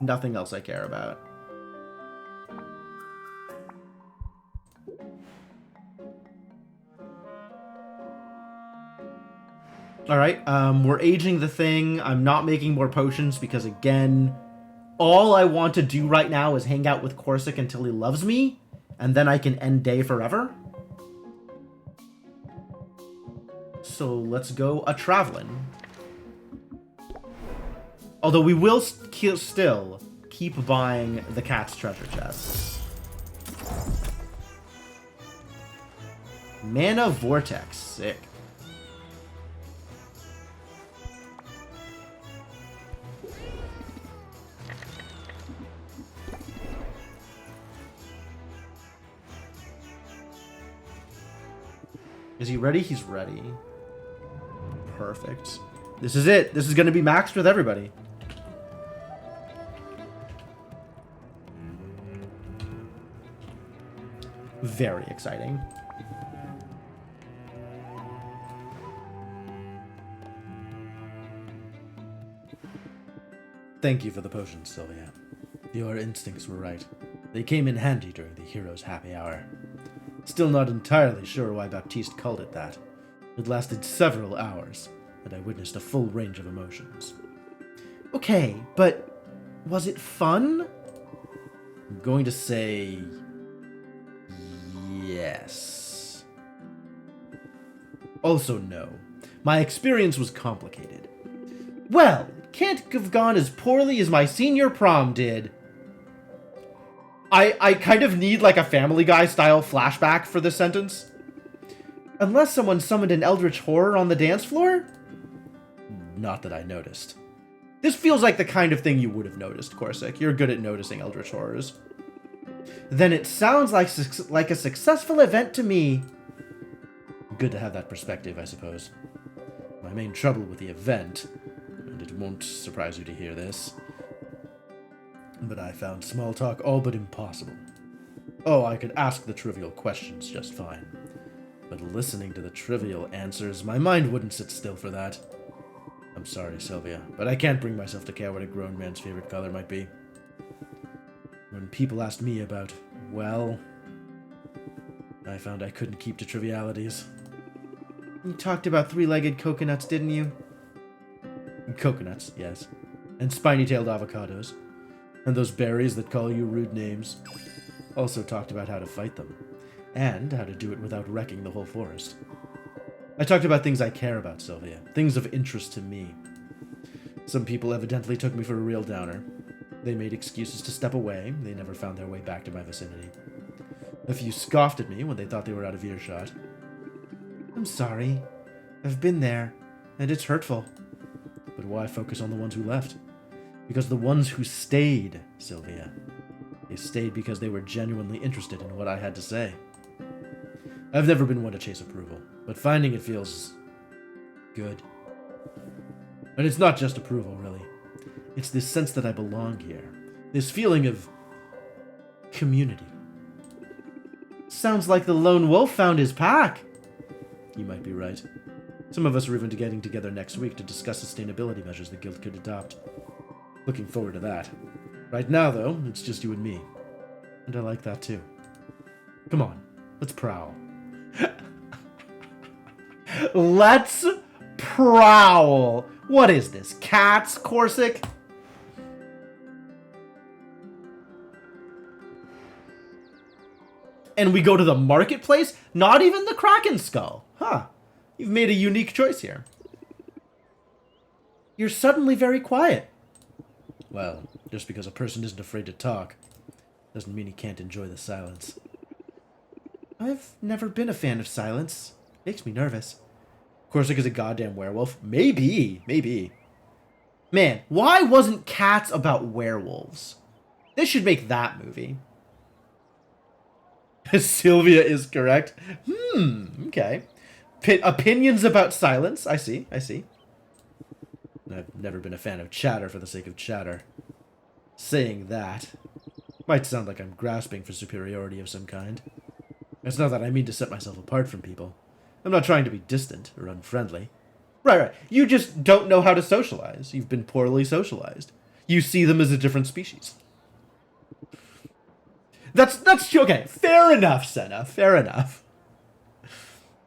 Nothing else I care about. Alright, we're aging the thing. I'm not making more potions because, again, all I want to do right now is hang out with Corsic until he loves me, and then I can end day forever. So let's go a-traveling. Although we will still keep buying the cat's treasure chests. Mana Vortex. Sick. Is he ready? He's ready. Perfect. This is it. This is going to be maxed with everybody. Very exciting. Thank you for the potions, Sylvia. Your instincts were right. They came in handy during the hero's happy hour. Still not entirely sure why Baptiste called it that. It lasted several hours, and I witnessed a full range of emotions. Okay, but was it fun? I'm going to say yes. Also no. My experience was complicated. Well, it can't have gone as poorly as my senior prom did. I kind of need like a Family Guy style flashback for this sentence. Unless someone summoned an eldritch horror on the dance floor? Not that I noticed. This feels like the kind of thing you would have noticed, Corsic. You're good at noticing eldritch horrors. Then it sounds like a successful event to me. Good to have that perspective, I suppose. My main trouble with the event, and it won't surprise you to hear this, but I found small talk all but impossible. Oh, I could ask the trivial questions just fine. But listening to the trivial answers, my mind wouldn't sit still for that. I'm sorry, Sylvia, but I can't bring myself to care what a grown man's favorite color might be. When people asked me about, well, I found I couldn't keep to trivialities. You talked about three-legged coconuts, didn't you? Coconuts, yes. And spiny-tailed avocados. And those berries that call you rude names. Also talked about how to fight them. And how to do it without wrecking the whole forest. I talked about things I care about, Sylvia. Things of interest to me. Some people evidently took me for a real downer. They made excuses to step away. They never found their way back to my vicinity. A few scoffed at me when they thought they were out of earshot. I'm sorry. I've been there, and it's hurtful. But why focus on the ones who left? Because the ones who stayed, Sylvia, they stayed because they were genuinely interested in what I had to say. I've never been one to chase approval, but finding it feels good. And it's not just approval, really. It's this sense that I belong here. This feeling of community. Sounds like the lone wolf found his pack. You might be right. Some of us are even getting together next week to discuss sustainability measures the guild could adopt. Looking forward to that. Right now, though, it's just you and me. And I like that, too. Come on, let's prowl. Let's prowl! What is this, cats, Corsic? And we go to the marketplace? Not even the Kraken Skull. Huh. You've made a unique choice here. You're suddenly very quiet. Well, just because a person isn't afraid to talk doesn't mean he can't enjoy the silence. I've never been a fan of silence. Makes me nervous. Corsic is a goddamn werewolf. Maybe. Man, why wasn't Cats about werewolves? They should make that movie. Sylvia is correct. Okay. Opinions about silence. I see. I've never been a fan of chatter for the sake of chatter. Saying that might sound like I'm grasping for superiority of some kind. It's not that I mean to set myself apart from people. I'm not trying to be distant or unfriendly. Right. You just don't know how to socialize. You've been poorly socialized. You see them as a different species. That's okay. Fair enough, Senna. Fair enough.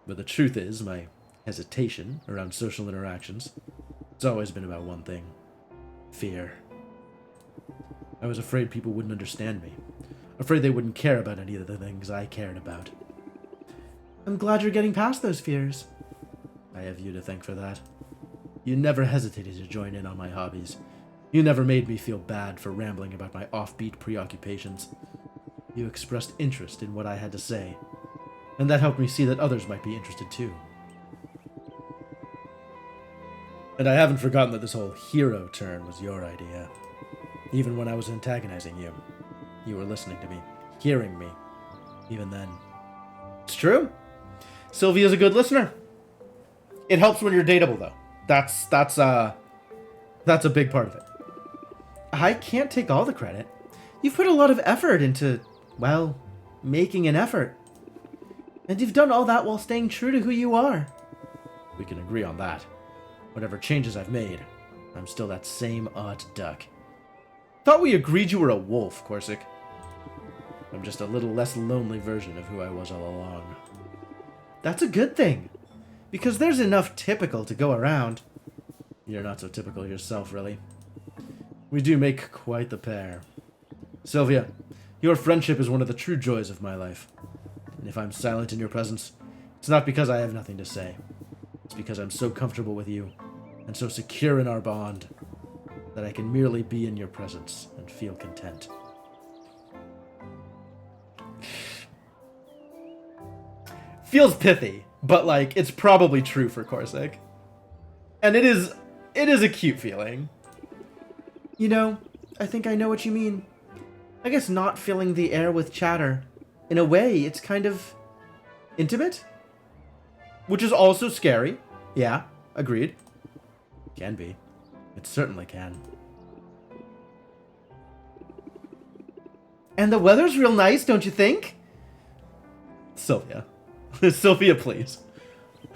But the truth is, my hesitation around social interactions, it's always been about one thing. Fear. I was afraid people wouldn't understand me. Afraid they wouldn't care about any of the things I cared about. I'm glad you're getting past those fears. I have you to thank for that. You never hesitated to join in on my hobbies. You never made me feel bad for rambling about my offbeat preoccupations. You expressed interest in what I had to say, and that helped me see that others might be interested too. And I haven't forgotten that this whole hero turn was your idea. Even when I was antagonizing you, you were listening to me, hearing me, even then. It's true. Sylvia's a good listener. It helps when you're dateable, though. That's a big part of it. I can't take all the credit. You've put a lot of effort into, well, making an effort. And you've done all that while staying true to who you are. We can agree on that. Whatever changes I've made, I'm still that same odd duck. Thought we agreed you were a wolf, Corsic. I'm just a little less lonely version of who I was all along. That's a good thing, because there's enough typical to go around. You're not so typical yourself, really. We do make quite the pair. Sylvia, your friendship is one of the true joys of my life. And if I'm silent in your presence, it's not because I have nothing to say. It's because I'm so comfortable with you, and so secure in our bond, that I can merely be in your presence and feel content. Feels pithy, but like it's probably true for Corsic. And it is a cute feeling. You know, I think I know what you mean. I guess not filling the air with chatter. In a way, it's kind of intimate, which is also scary. Yeah, agreed. Can be. It certainly can. And the weather's real nice, don't you think? Sylvia. Sylvia, please.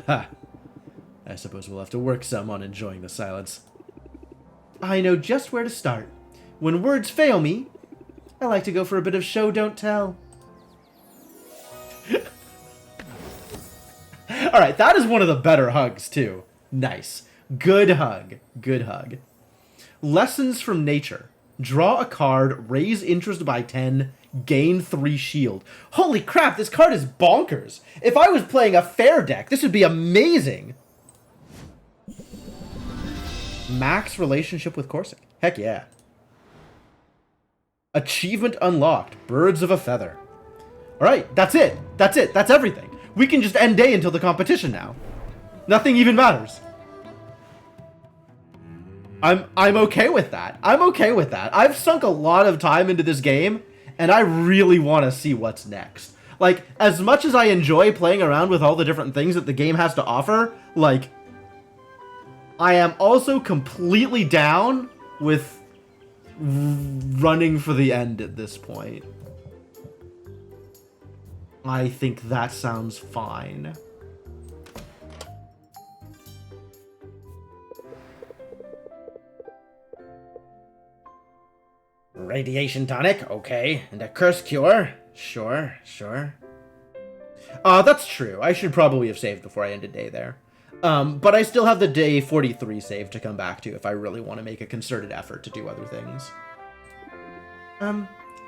Ha. I suppose we'll have to work some on enjoying the silence. I know just where to start. When words fail me, I like to go for a bit of show don't tell. Alright, that is one of the better hugs, too. Nice. Good hug. Good hug. Lessons from nature. Draw a card, raise interest by 10, gain 3 shield. Holy crap, this card is bonkers. If I was playing a fair deck, this would be amazing. Max relationship with Corsic. Heck yeah. Achievement unlocked. Birds of a feather. Alright, that's it. That's it. That's everything. We can just end day until the competition now. Nothing even matters. I'm okay with that. I'm okay with that. I've sunk a lot of time into this game, and I really want to see what's next. Like, as much as I enjoy playing around with all the different things that the game has to offer, like, I am also completely down with running for the end at this point. I think that sounds fine. Radiation tonic, okay. And a curse cure. Sure. That's true. I should probably have saved before I ended day there. But I still have the day 43 save to come back to if I really want to make a concerted effort to do other things.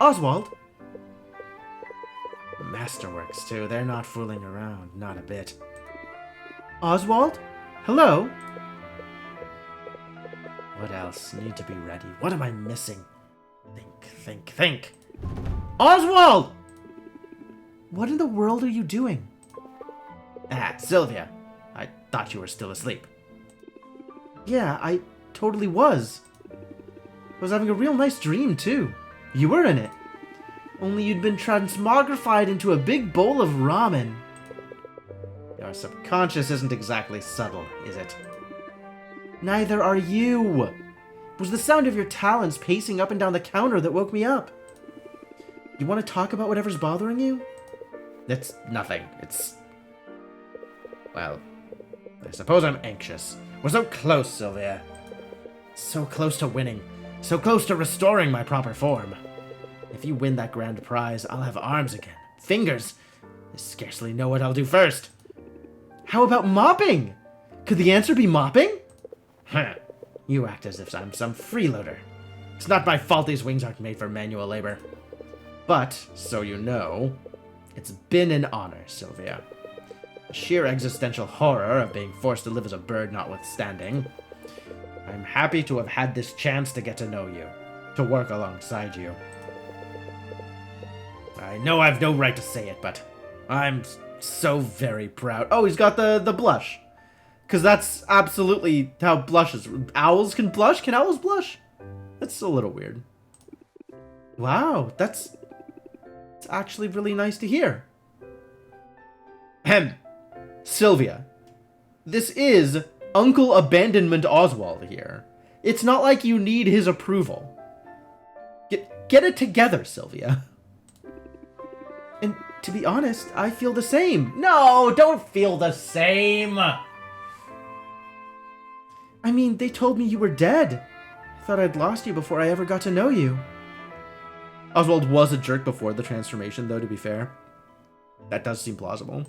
Oswald? Masterworks, too. They're not fooling around. Not a bit. Oswald? Hello? What else? Need to be ready. What am I missing? Think. Oswald! What in the world are you doing? Ah, Sylvia. I thought you were still asleep. Yeah, I totally was. I was having a real nice dream, too. You were in it. Only you'd been transmogrified into a big bowl of ramen. Your subconscious isn't exactly subtle, is it? Neither are you. It was the sound of your talons pacing up and down the counter that woke me up. You want to talk about whatever's bothering you? It's nothing. It's... well, I suppose I'm anxious. We're so close, Sylvia. So close to winning. So close to restoring my proper form. If you win that grand prize, I'll have arms again. Fingers. I scarcely know what I'll do first. How about mopping? Could the answer be mopping? Huh. You act as if I'm some freeloader. It's not my fault these wings aren't made for manual labor. But, so you know, it's been an honor, Sylvia. The sheer existential horror of being forced to live as a bird notwithstanding, I'm happy to have had this chance to get to know you, to work alongside you. I know I've no right to say it, but I'm so very proud. Oh, he's got the blush. Because that's absolutely how blushes. Owls can blush? Can owls blush? That's a little weird. Wow, that's actually really nice to hear. Ahem. Sylvia, this is Uncle Abandonment Oswald here. It's not like you need his approval. Get it together, Sylvia. And to be honest, I feel the same. No, don't feel the same. I mean, they told me you were dead. I thought I'd lost you before I ever got to know you. Oswald was a jerk before the transformation, though, to be fair. That does seem plausible.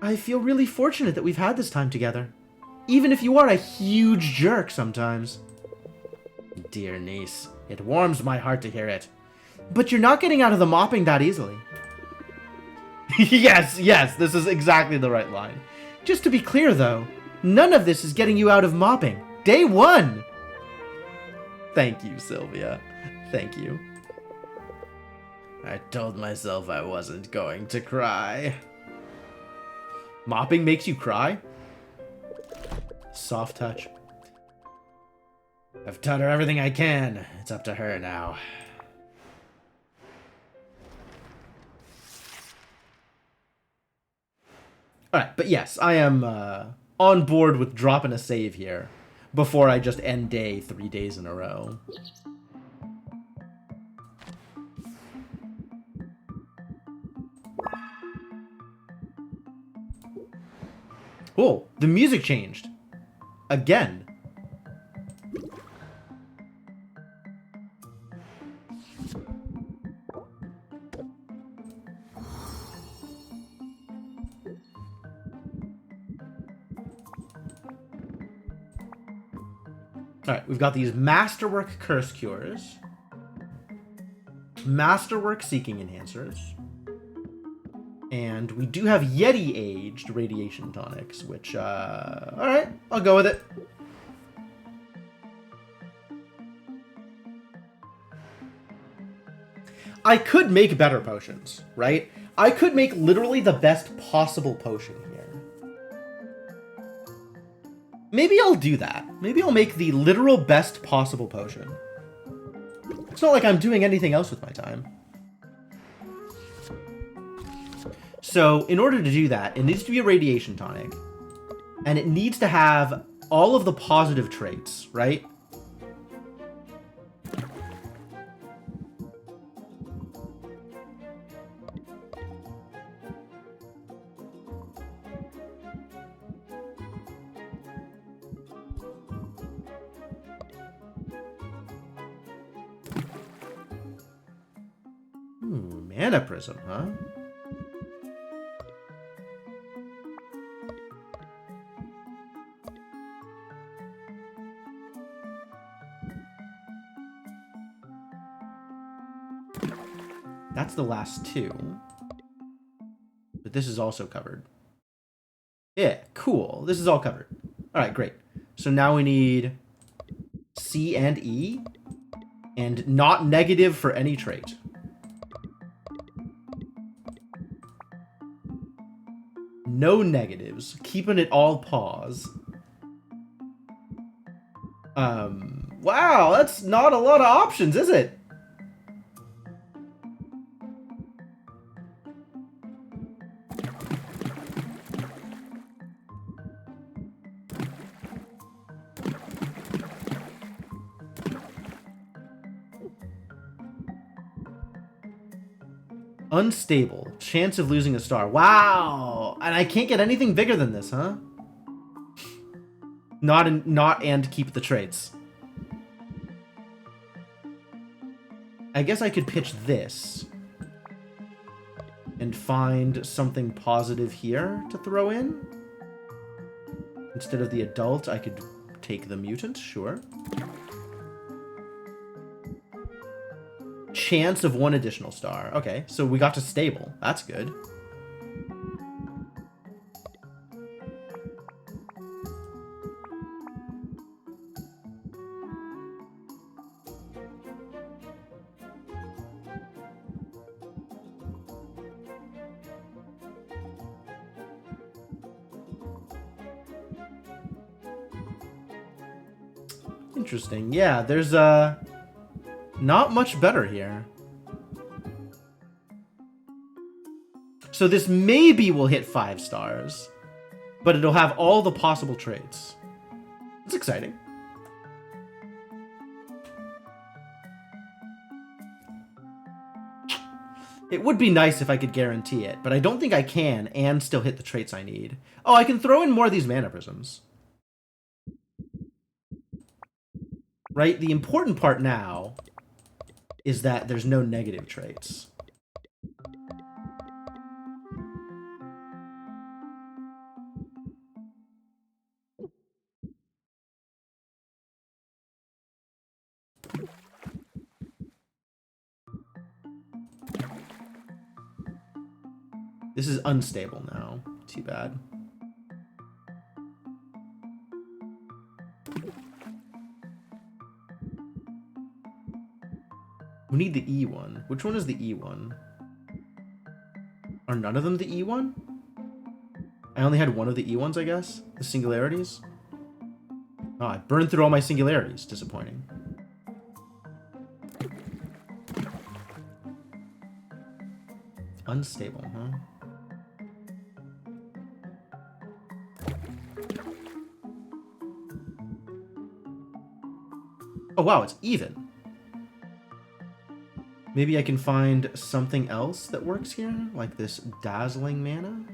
I feel really fortunate that we've had this time together. Even if you are a huge jerk sometimes. Dear niece, it warms my heart to hear it. But you're not getting out of the mopping that easily. Yes, this is exactly the right line. Just to be clear, though, none of this is getting you out of mopping. Day one! Thank you, Sylvia. Thank you. I told myself I wasn't going to cry. Mopping makes you cry? Soft touch. I've taught her everything I can. It's up to her now. Alright, but yes, I am on board with dropping a save here before I just end day 3 days in a row. Oh, the music changed. Again. Alright, we've got these Masterwork Curse Cures. Masterwork Seeking Enhancers. And we do have Yeti-aged Radiation Tonics, which, alright, I'll go with it. I could make better potions, right? I could make literally the best possible potion here. Maybe I'll do that. Maybe I'll make the literal best possible potion. It's not like I'm doing anything else with my time. So, in order to do that, it needs to be a radiation tonic. And it needs to have all of the positive traits, right? Mana Prism, huh? That's the last two. But this is also covered. Yeah, cool. This is all covered. Alright, great. So now we need C and E. And not negative for any trait. No negatives. Keeping it all pause. Wow, that's not a lot of options, is it? Unstable. Chance of losing a star. Wow! And I can't get anything bigger than this, huh? Not and keep the traits. I guess I could pitch this. And find something positive here to throw in. Instead of the adult, I could take the mutant, sure. Chance of 1 additional star. Okay, so we got to stable. That's good. Interesting. Yeah, there's not much better here. So this maybe will hit 5 stars, but it'll have all the possible traits. It's exciting. It would be nice if I could guarantee it, but I don't think I can and still hit the traits I need. Oh, I can throw in more of these mana prisms. Right? The important part now is that there's no negative traits. This is unstable now. Too bad. We need the E one. Which one is the E one? Are none of them the E one? I only had one of the E ones, I guess? The singularities? Oh, I burned through all my singularities. Disappointing. Unstable, huh? Oh, wow, it's even. Maybe I can find something else that works here? Like this dazzling mana?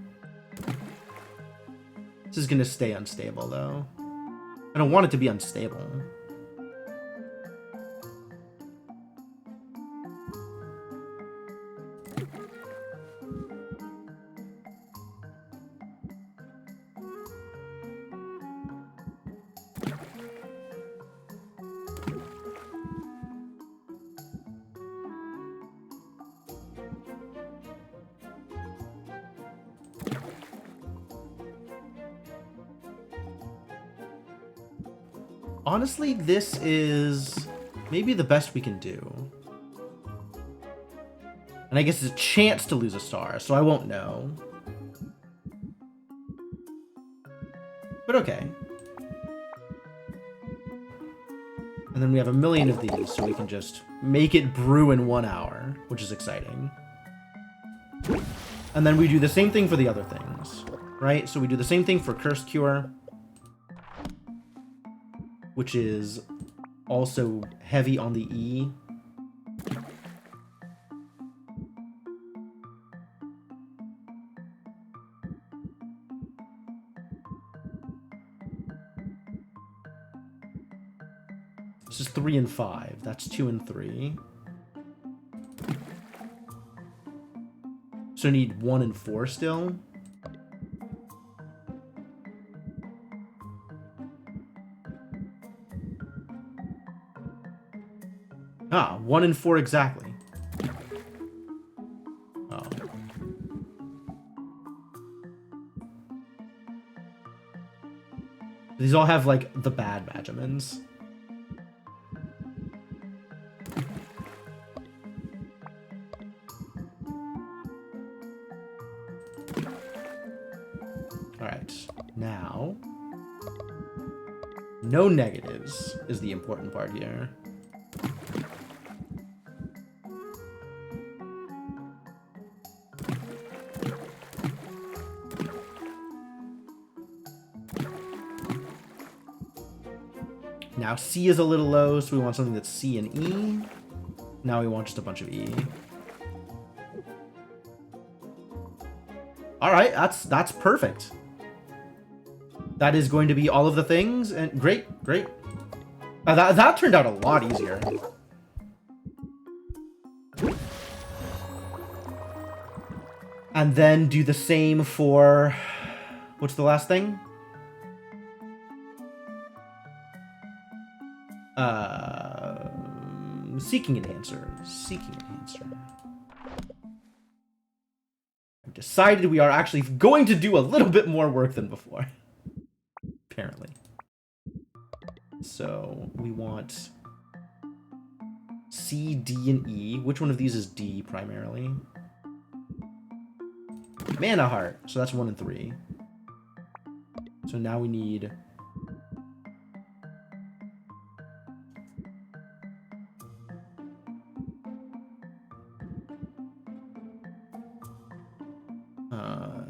This is gonna stay unstable, though. I don't want it to be unstable. Honestly, this is maybe the best we can do. And I guess it's a chance to lose a star, so I won't know. But okay. And then we have a million of these, so we can just make it brew in 1 hour, which is exciting. And then we do the same thing for the other things, right? So we do the same thing for Curse Cure, which is also heavy on the E. This is 3 and 5. That's 2 and 3. So I need 1 and 4 still. Ah, 1 and 4 exactly. Oh. These all have, like, the bad Magimans. Alright, now... no negatives is the important part here. Now C is a little low, so we want something that's C and E. Now we want just a bunch of E. Alright, that's perfect. That is going to be all of the things, and great. That turned out a lot easier. And then do the same for... what's the last thing? Seeking Enhancer. I've decided we are actually going to do a little bit more work than before. Apparently. So, we want C, D, and E. Which one of these is D, primarily? Mana Heart. So that's 1 and 3. So now we need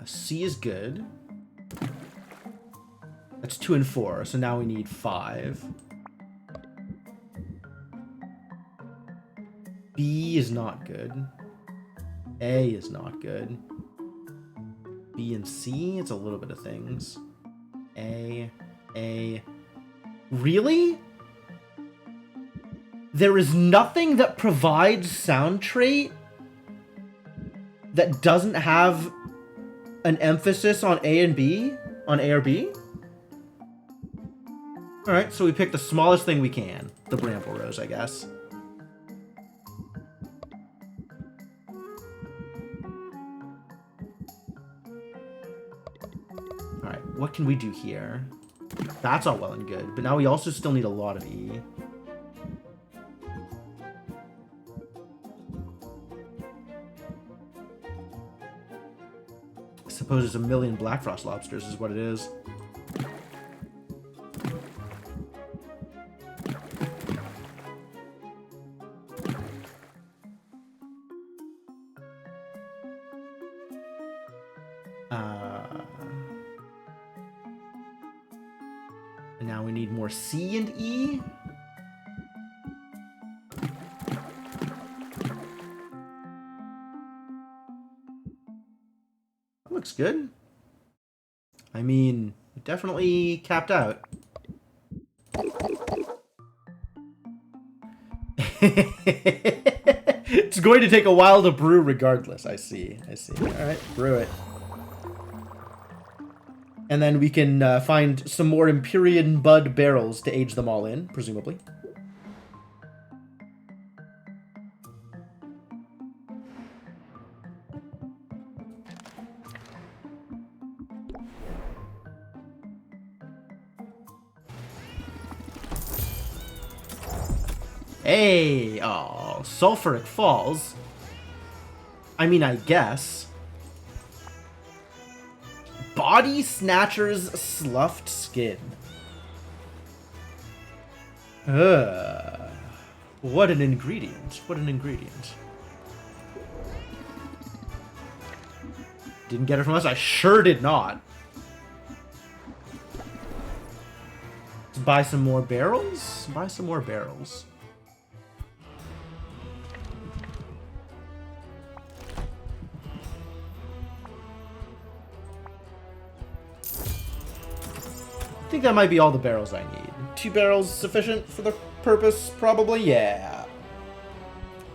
C is good. That's 2 and 4, so now we need 5. B is not good. A is not good. B and C, it's a little bit of things. A. Really? There is nothing that provides sound trait that doesn't have an emphasis on A and B? On A or B? Alright, so we pick the smallest thing we can. The bramble rose, I guess. Alright, what can we do here? That's all well and good, but now we also still need a lot of E. I suppose it's a million Black Frost lobsters is what it is. And now we need more C and E. That looks good. I mean, definitely capped out. It's going to take a while to brew regardless. I see. All right, brew it. And then we can find some more Empyrean Bud barrels to age them all in, presumably. Hey! Oh, Sulfuric Falls. I mean, I guess. Body Snatcher's Sloughed Skin. What an ingredient. What an ingredient. Didn't get it from us? I sure did not. Let's buy some more barrels? Buy some more barrels. I think that might be all the barrels I need. 2 barrels sufficient for the purpose? Probably, yeah.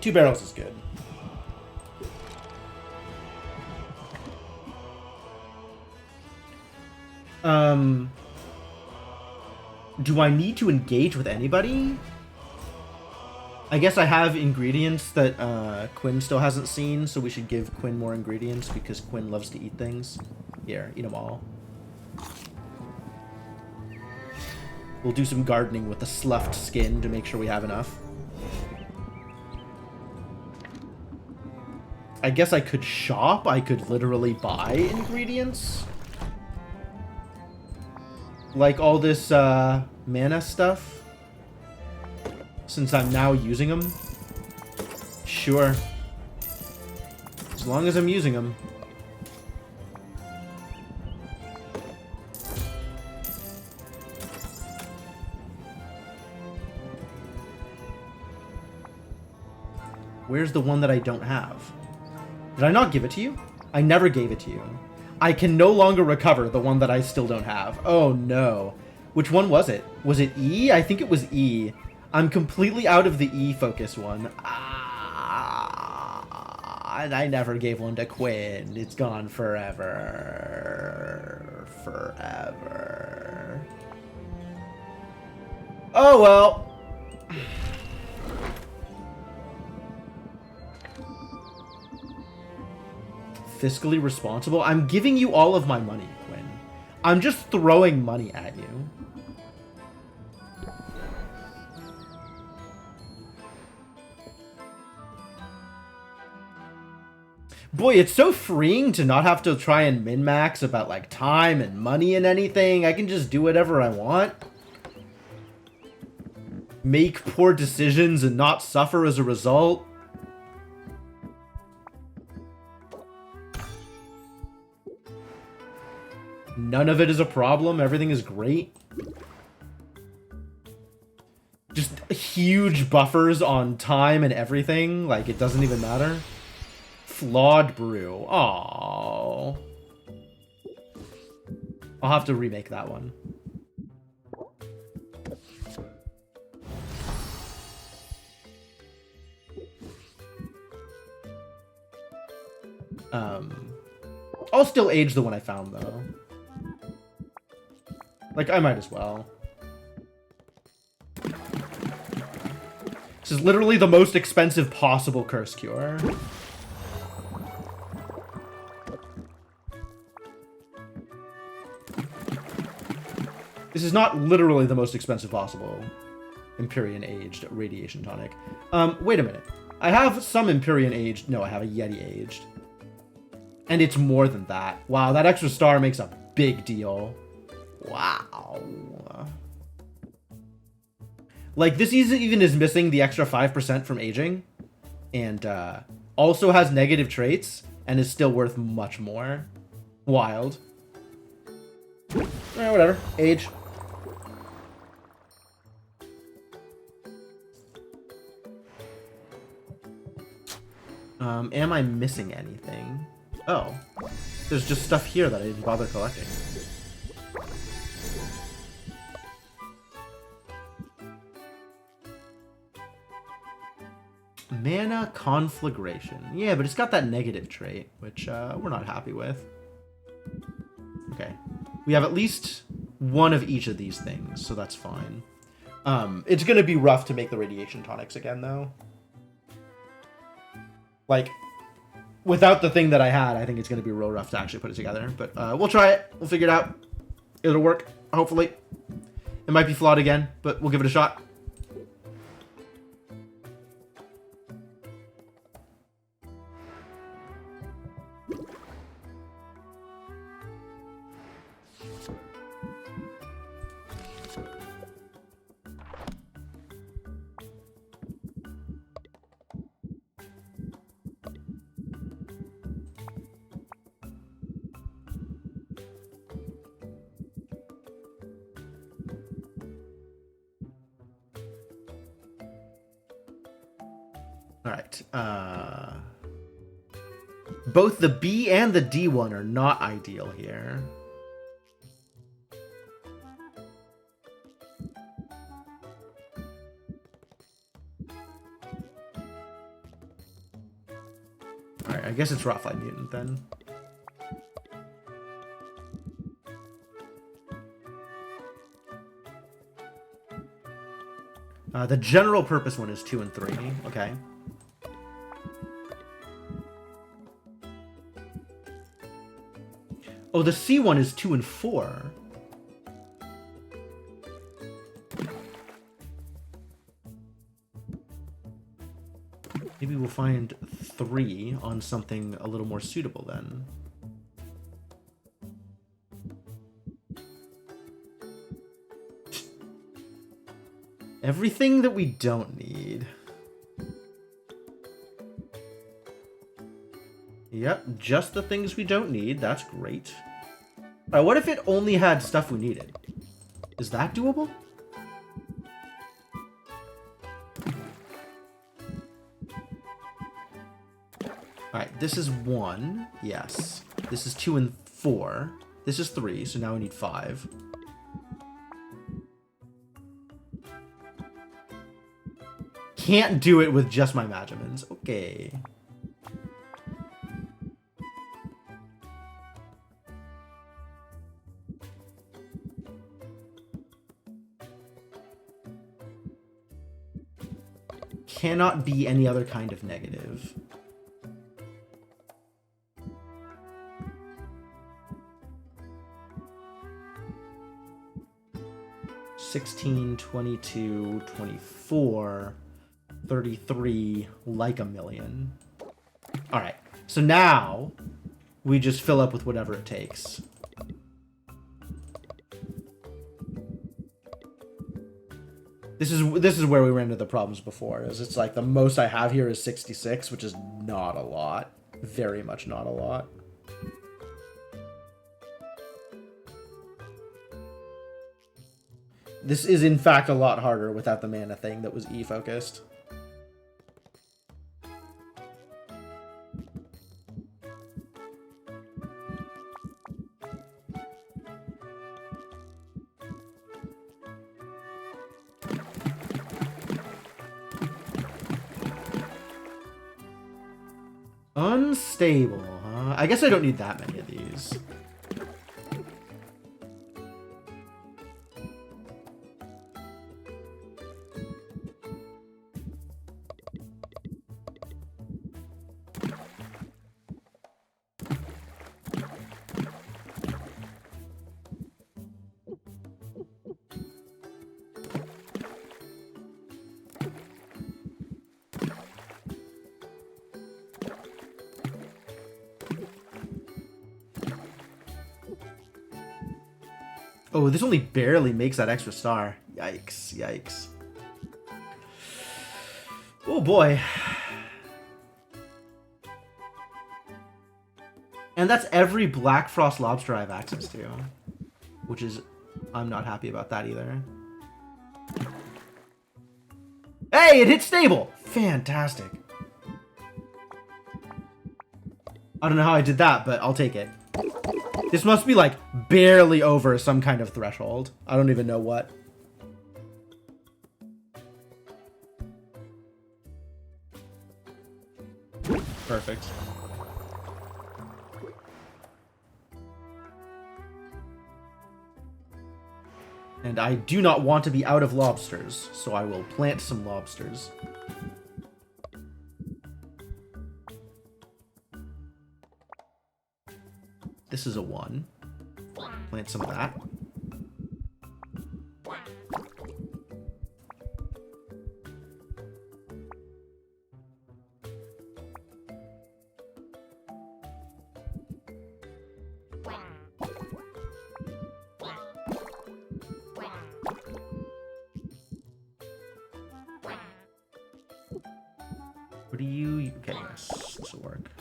2 barrels is good. Do I need to engage with anybody? I guess I have ingredients that Quinn still hasn't seen, so we should give Quinn more ingredients because Quinn loves to eat things. Here, eat them all. We'll do some gardening with the sloughed skin to make sure we have enough. I guess I could shop. I could literally buy ingredients. Like all this mana stuff. Since I'm now using them. Sure. As long as I'm using them. Where's the one that I don't have? Did I not give it to you? I never gave it to you. I can no longer recover the one that I still don't have. Oh no. Which one was it? Was it E? I think it was E. I'm completely out of the E focus one. And I never gave one to Quinn. It's gone forever. Forever. Oh well. Fiscally responsible? I'm giving you all of my money, Quinn. I'm just throwing money at you. Boy, it's so freeing to not have to try and min-max about, like, time and money and anything. I can just do whatever I want. Make poor decisions and not suffer as a result. None of it is a problem. Everything is great. Just huge buffers on time and everything. Like, it doesn't even matter. Flawed brew. Aww. I'll have to remake that one. I'll still age the one I found, though. Like, I might as well. This is literally the most expensive possible curse cure. This is not literally the most expensive possible Empyrean aged radiation tonic. Wait a minute. I have some Empyrean aged. No, I have a Yeti aged. And it's more than that. Wow, that extra star makes a big deal. Wow. Like, this even is missing the extra 5% from aging. And also has negative traits. And is still worth much more. Wild. Whatever. Age. Am I missing anything? Oh. There's just stuff here that I didn't bother collecting. Mana Conflagration. Yeah, but it's got that negative trait, which we're not happy with. Okay. We have at least one of each of these things, so that's fine. It's going to be rough to make the radiation tonics again, though. Like, without the thing that I had, I think it's going to be real rough to actually put it together. But we'll try it. We'll figure it out. It'll work, hopefully. It might be flawed again, but we'll give it a shot. Alright, both the B and the D one are not ideal here. Alright, I guess it's Rothlight Mutant then. The general purpose one is 2 and 3, okay. Oh, the C one is 2 and 4. Maybe we'll find 3 on something a little more suitable then. Everything that we don't need. Yep, just the things we don't need. That's great. Alright, what if it only had stuff we needed? Is that doable? Alright, this is 1. Yes. This is 2 and 4. This is 3, so now we need 5. Can't do it with just my Magimans. Okay. Cannot be any other kind of negative. $16, $22, $24, $33, like a million. Alright, so now we just fill up with whatever it takes. This is where we ran into the problems before. Is it's like the most I have here is 66, which is not a lot. Very much not a lot. This is, in fact, a lot harder without the mana thing that was E-focused. Unstable, huh? I guess I don't need that many of these. Oh, this only barely makes that extra star. Yikes, yikes. Oh boy. And that's every Black Frost Lobster I have access to. Which is... I'm not happy about that either. Hey, it hit stable! Fantastic. I don't know how I did that, but I'll take it. This must be, like, barely over some kind of threshold. I don't even know what. Perfect. And I do not want to be out of lobsters, so I will plant some lobsters. This is a 1. Plant some of that. What do you... Okay, yes, this will work.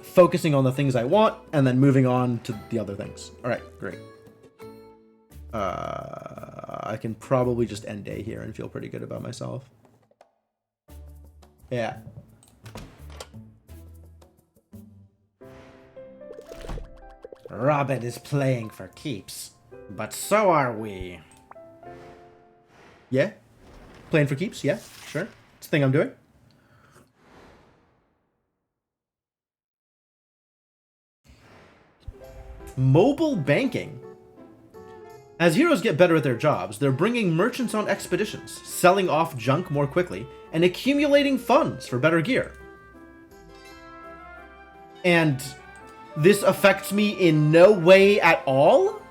Focusing on the things I want, and then moving on to the other things. Alright, great. I can probably just end day here and feel pretty good about myself. Yeah. Robin is playing for keeps, but so are we. Yeah? Playing for keeps? Yeah, sure. It's the thing I'm doing. Mobile banking. As heroes get better at their jobs, they're bringing merchants on expeditions, selling off junk more quickly, and accumulating funds for better gear. And this affects me in no way at all?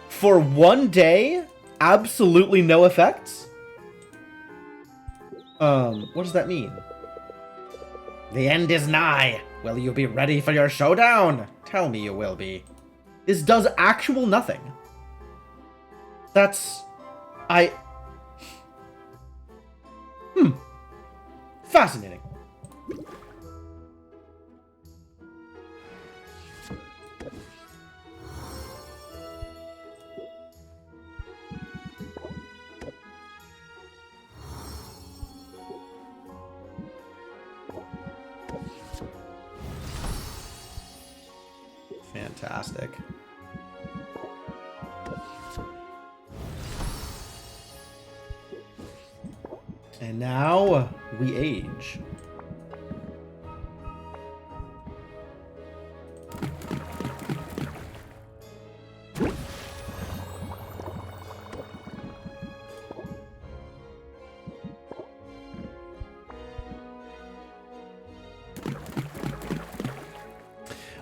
For one day, absolutely no effects? What does that mean? The end is nigh. Will you be ready for your showdown? Tell me you will be. This does actual nothing. That's... Fascinating. Fantastic. And now we age.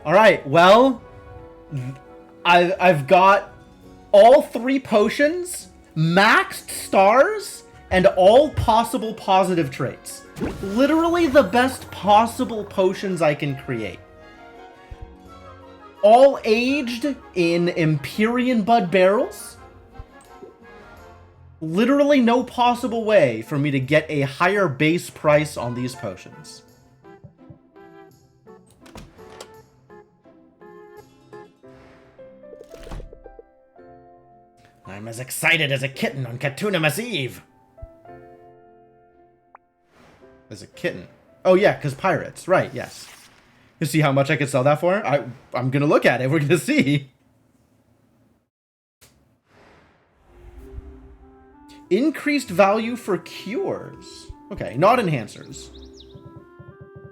All right, well, I've got all 3 potions, maxed stars, and all possible positive traits. Literally the best possible potions I can create. All aged in Empyrean Bud barrels. Literally no possible way for me to get a higher base price on these potions. I'm as excited as a kitten on Potionomics Eve. As a kitten. Oh yeah, because pirates. Right, yes. You see how much I could sell that for? I'm gonna look at it. We're gonna see. Increased value for cures. Okay, not enhancers.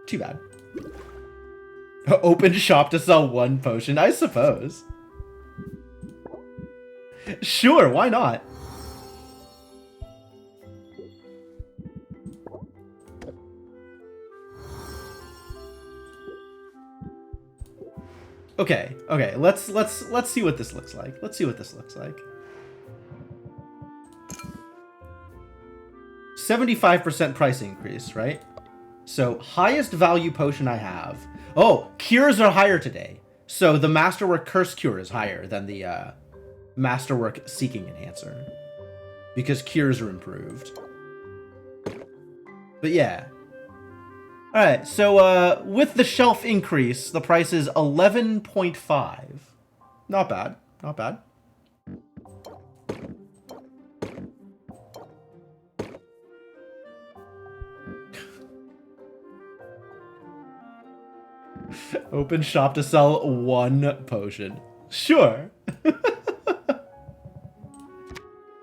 Too bad. Open shop to sell one potion, I suppose. Sure, why not? Okay, let's see what this looks like. Let's see what this looks like. 75% price increase, right? So, highest value potion I have. Oh, cures are higher today. So, the Masterwork Curse Cure is higher than the Masterwork Seeking Enhancer. Because cures are improved. But yeah. Alright, so with the shelf increase, the price is 11.5. Not bad, not bad. Open shop to sell one potion. Sure.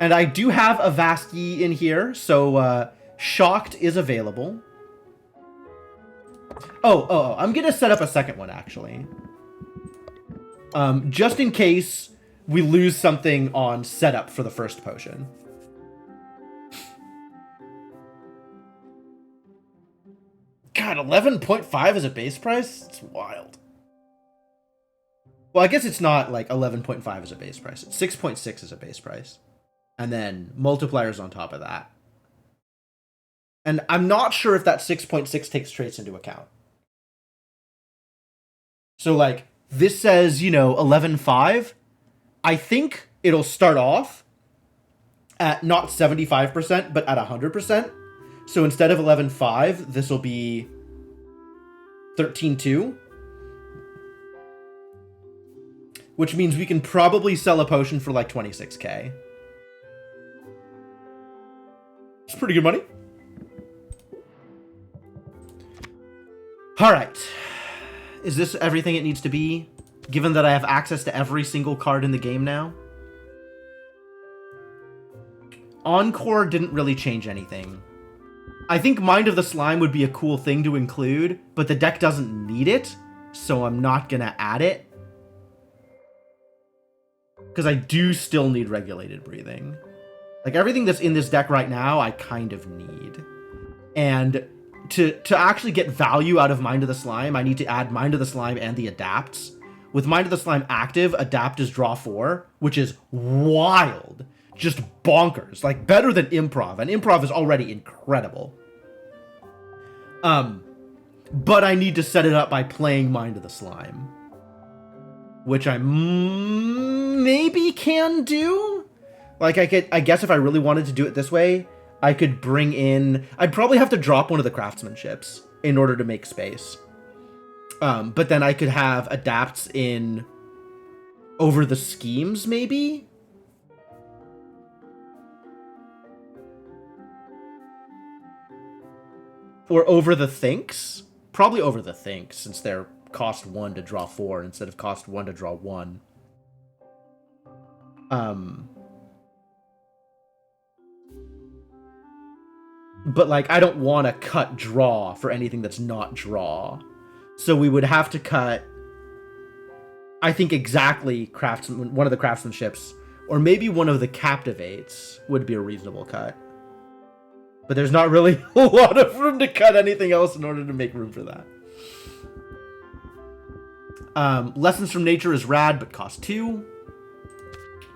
And I do have a Vasti in here, so Shocked is available. Oh, I'm gonna set up a second one, actually. Just in case we lose something on setup for the first potion. God, 11.5 is a base price? It's wild. Well, I guess it's not like 11.5 is a base price. It's 6.6 is a base price. And then multipliers on top of that. And I'm not sure if that 6.6 takes traits into account. So, like, this says, you know, 11.5. I think it'll start off at not 75%, but at 100%. So instead of 11.5, this will be 13.2. Which means we can probably sell a potion for like 26k. It's pretty good money. Alright. Is this everything it needs to be? Given that I have access to every single card in the game now? Encore didn't really change anything. I think Mind of the Slime would be a cool thing to include, but the deck doesn't need it, so I'm not gonna add it. Because I do still need Regulated Breathing. Like, everything that's in this deck right now, I kind of need. And to actually get value out of Mind of the Slime, I need to add Mind of the Slime and the Adapts. With Mind of the Slime active, Adapt is draw 4, which is wild. Just bonkers. Like, better than Improv. And Improv is already incredible. But I need to set it up by playing Mind of the Slime. Which I maybe can do? Like, I guess if I really wanted to do it this way, I could bring in... I'd probably have to drop one of the craftsmanships in order to make space. But then I could have adapts in over the schemes, maybe? Or over the thinks? Probably over the thinks, since they're cost 1 to draw 4 instead of cost 1 to draw 1. But, like, I don't want to cut draw for anything that's not draw. So we would have to cut, I think, exactly one of the craftsmanships, or maybe one of the captivates would be a reasonable cut. But there's not really a lot of room to cut anything else in order to make room for that. Lessons from Nature is rad, but costs 2.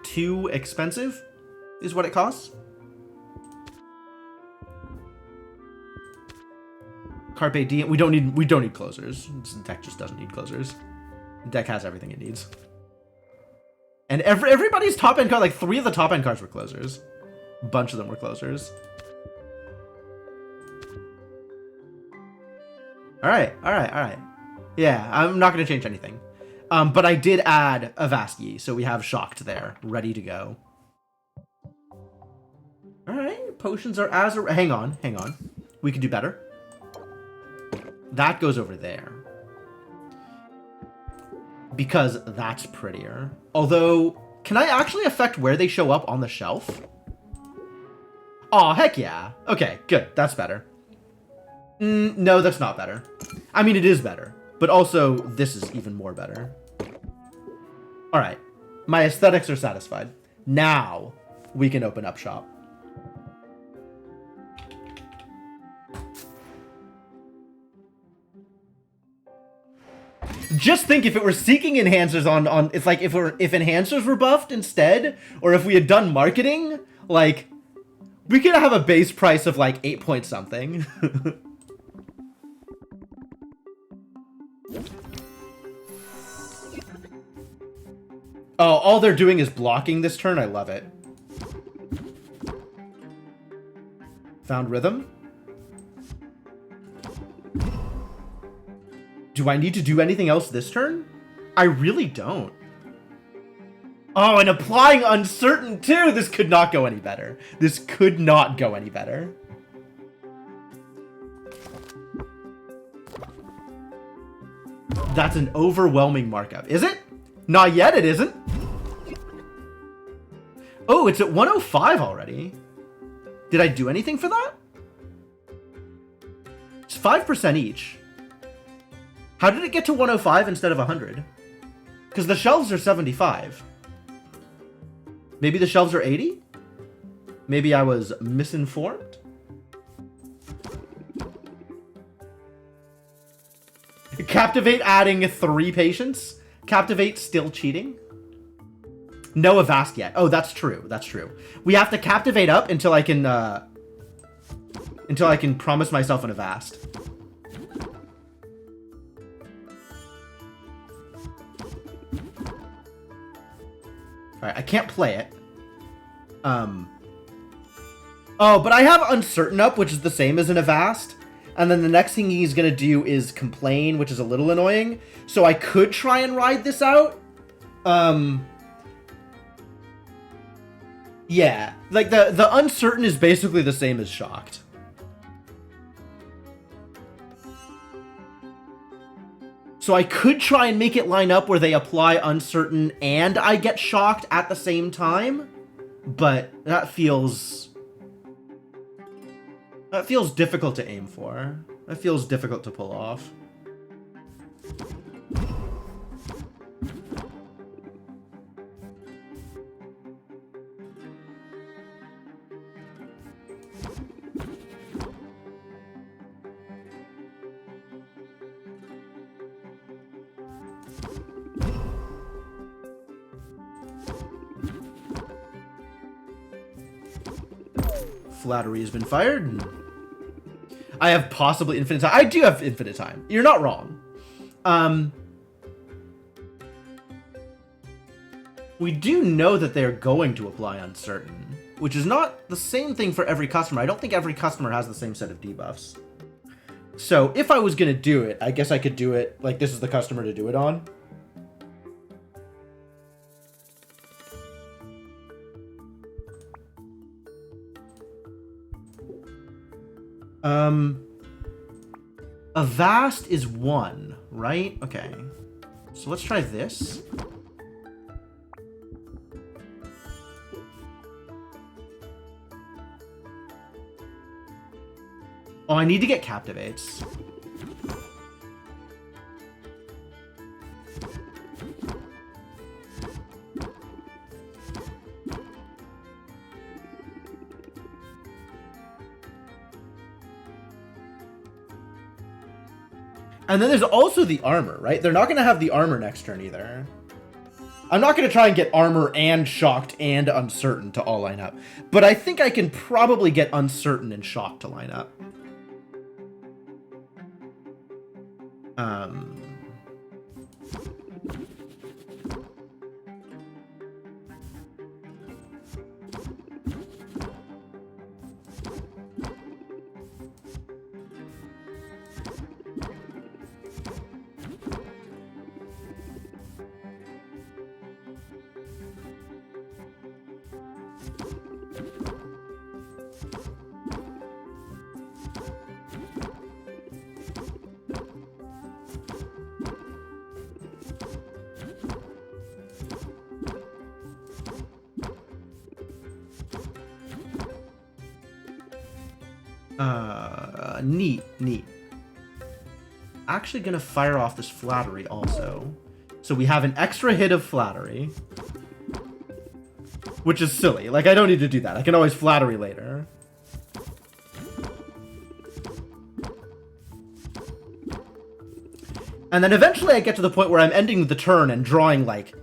Too expensive is what it costs. Carpe Diem. We don't need closers. This deck just doesn't need closers. The deck has everything it needs. And everybody's top end card, like 3 of the top end cards were closers. A bunch of them were closers. All right. Yeah, I'm not gonna change anything. But I did add a Vasky, so we have Shocked there, ready to go. All right, potions are as a... Hang on. We could do better. That goes over there. Because that's prettier. Although, can I actually affect where they show up on the shelf? Aw, heck yeah. Okay, good. That's better. No, that's not better. I mean, it is better. But also, this is even more better. All right. My aesthetics are satisfied. Now, we can open up shop. Just think if it were seeking enhancers on it's like if enhancers were buffed instead, or if we had done marketing, like we could have a base price of like 8 point something. Oh, all they're doing is blocking this turn. I love it. Found rhythm. Do I need to do anything else this turn? I really don't. Oh, and applying uncertain too. This could not go any better. This could not go any better. That's an overwhelming markup. Is it? Not yet, it isn't. Oh, it's at 105 already. Did I do anything for that? It's 5% each. How did it get to 105 instead of 100? Because the shelves are 75. Maybe the shelves are 80? Maybe I was misinformed? Captivate adding 3 patience? Captivate still cheating? No Avast yet. Oh, that's true. That's true. We have to Captivate up until I can promise myself an Avast. Alright, I can't play it. Oh, but I have Uncertain up, which is the same as an Avast. And then the next thing he's going to do is Complain, which is a little annoying. So I could try and ride this out. Yeah. Like, the Uncertain is basically the same as Shocked. So I could try and make it line up where they apply Uncertain and I get Shocked at the same time. But that feels difficult to aim for. That feels difficult to pull off. Flattery has been fired. I have possibly infinite time. I do have infinite time. You're not wrong. We do know that they're going to apply Uncertain, which is not the same thing for every customer. I don't think every customer has the same set of debuffs. So if I was going to do it, I guess I could do it like this is the customer to do it on. Avast is 1, right? Okay. So let's try this. Oh, I need to get Captivates. And then there's also the armor, right? They're not going to have the armor next turn either. I'm not going to try and get armor and Shocked and Uncertain to all line up. But I think I can probably get Uncertain and Shocked to line up. Um... Neat. Actually gonna fire off this flattery also. So we have an extra hit of flattery. Which is silly. Like, I don't need to do that. I can always flattery later. And then eventually I get to the point where I'm ending the turn and drawing, like,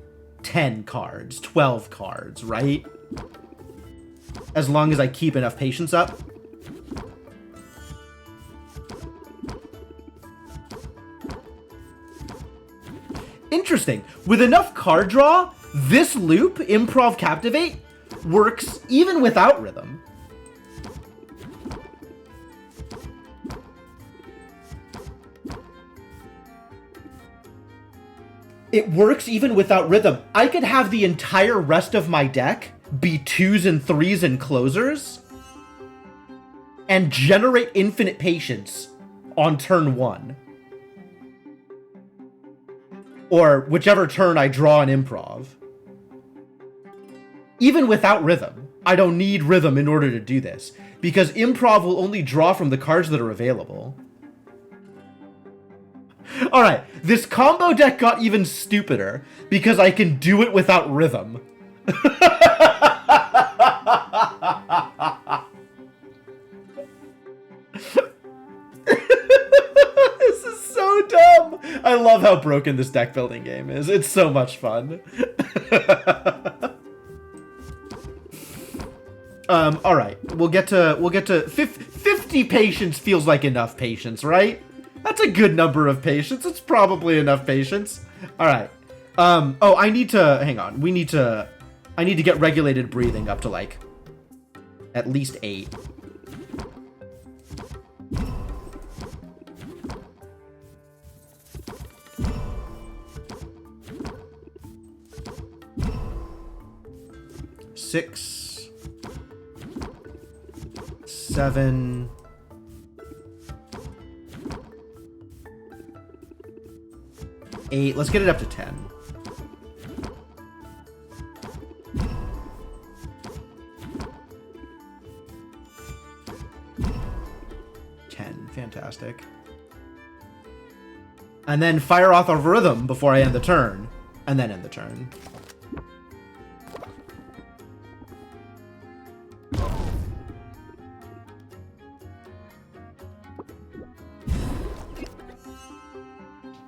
10 cards, 12 cards, right? As long as I keep enough patience up. Interesting. With enough card draw, this loop, Improv Captivate, works even without rhythm. It works even without rhythm. I could have the entire rest of my deck be 2s and 3s and closers and generate infinite patience on turn 1. Or whichever turn I draw an improv. Even without rhythm. I don't need rhythm in order to do this, because improv will only draw from the cards that are available. Alright, this combo deck got even stupider, because I can do it without rhythm. This is so dumb! I love how broken this deck building game is. It's so much fun. Alright, we'll get to 50 patience feels like enough patience, right? That's a good number of patience. It's probably enough patience. Alright. Oh, I need to, hang on. I need to get regulated breathing up to, like, at least 8. Six, 7, 8. Let's get it up to 10. Fantastic. And then fire off a rhythm before I end the turn. And then end the turn.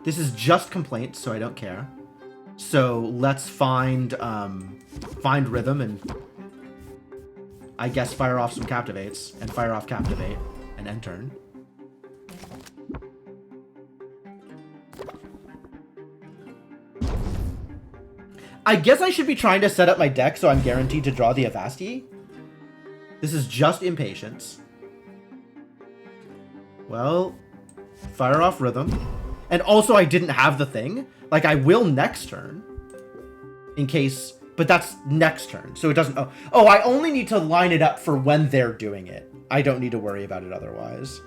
This is just complaints, so I don't care. So let's find rhythm and I guess fire off some captivates and fire off captivate and end turn. I guess I should be trying to set up my deck so I'm guaranteed to draw the Avasti. This is just impatience. Well, fire off rhythm. And also I didn't have the thing. Like, I will next turn. In case, but that's next turn. So it doesn't, oh, I only need to line it up for when they're doing it. I don't need to worry about it otherwise.